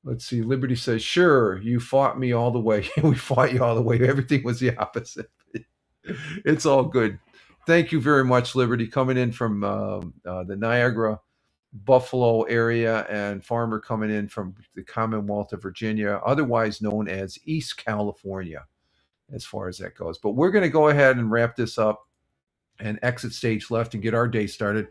let's see. Liberty says, sure, you fought me all the way. We fought you all the way. Everything was the opposite. It's all good. Thank you very much, Liberty, coming in from the Niagara, Buffalo area, and Farmer coming in from the Commonwealth of Virginia, otherwise known as East California, as far as that goes. But we're going to go ahead and wrap this up and exit stage left and get our day started.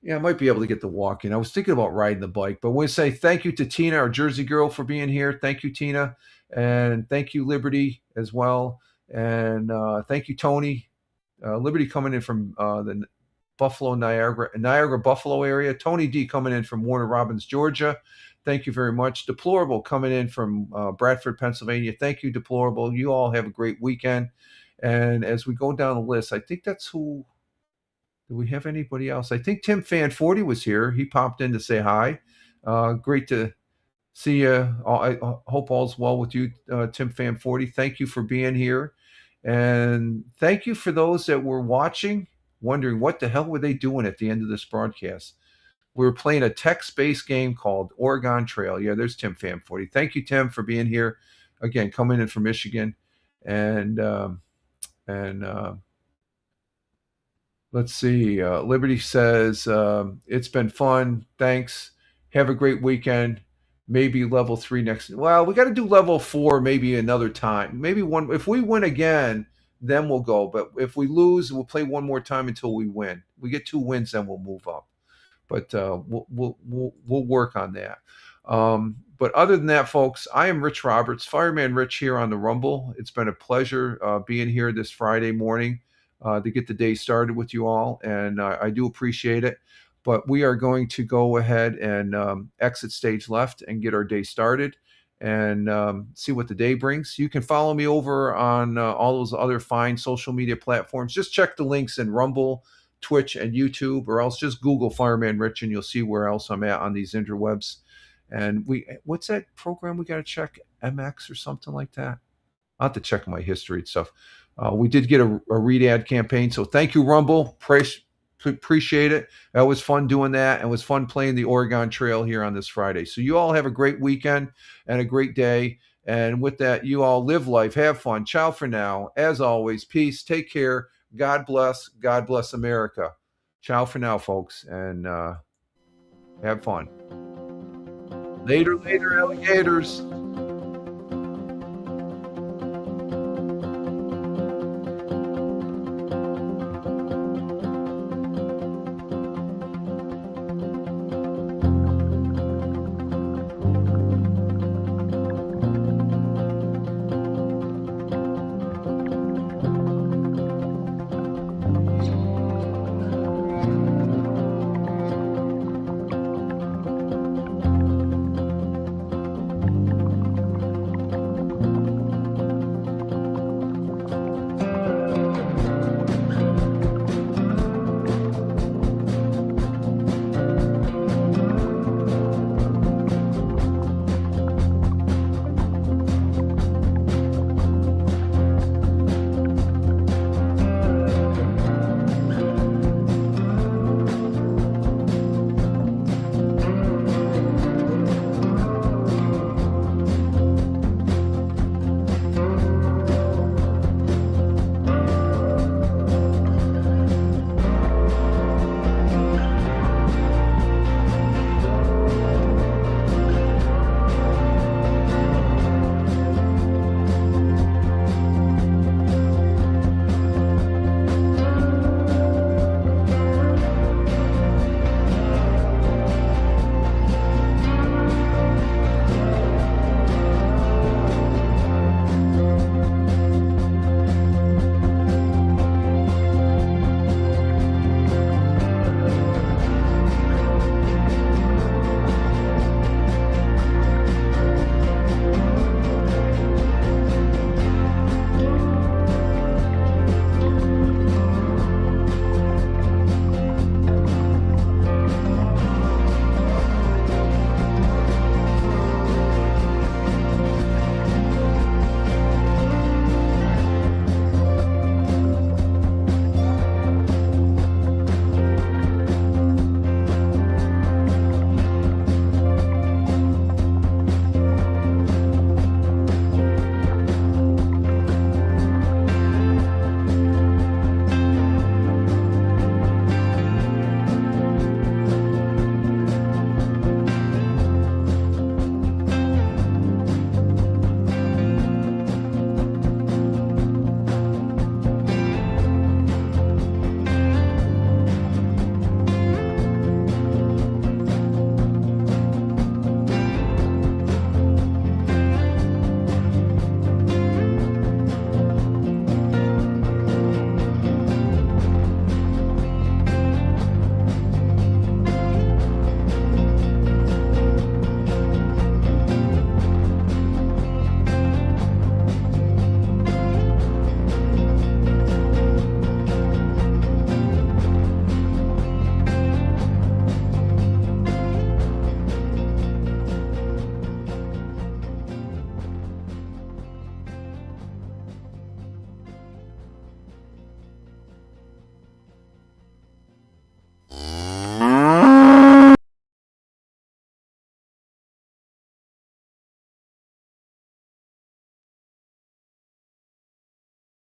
Yeah, I might be able to get the walk in. I was thinking about riding the bike, but we'll say thank you to Tina, our Jersey girl, for being here. Thank you, Tina. And thank you, Liberty, as well. And thank you, Tony. Liberty coming in from the Buffalo, Niagara, Buffalo area. Tony D coming in from Warner Robins, Georgia. Thank you very much. Deplorable coming in from Bradford, Pennsylvania. Thank you, Deplorable. You all have a great weekend. And as we go down the list, I think that's who. Do we have anybody else? I think Tim Fan 40 was here. He popped in to say hi. Great to see you. I hope all's well with you, Tim Fan 40. Thank you for being here. And thank you for those that were watching, wondering what the hell were they doing at the end of this broadcast. We were playing a text-based game called Oregon Trail. Yeah, there's Tim Fan 40. Thank you, Tim, for being here. Again, coming in from Michigan. And let's see. Liberty says, it's been fun. Thanks. Have a great weekend. Maybe level 3 next. Well, we got to do level 4 maybe another time. Maybe one. If we win again, then we'll go. But if we lose, we'll play one more time until we win. We get 2 wins, then we'll move up. But we'll work on that. But other than that, folks, I am Rich Roberts, Fireman Rich here on the Rumble. It's been a pleasure being here this Friday morning to get the day started with you all, and I do appreciate it. But we are going to go ahead and exit stage left and get our day started and see what the day brings. You can follow me over on all those other fine social media platforms. Just check the links in Rumble, Twitch, and YouTube, or else just Google Fireman Rich and you'll see where else I'm at on these interwebs. And what's that program we got to check? MX or something like that? I'll have to check my history and stuff. We did get a read ad campaign. So thank you, Rumble. Appreciate it. It was fun doing that. It was fun playing the Oregon Trail here on this Friday. So you all have a great weekend and a great day. And with that, you all live life, have fun. Ciao for now. As always, peace. Take care. God bless. God bless America. Ciao for now, folks. And have fun. Later, alligators.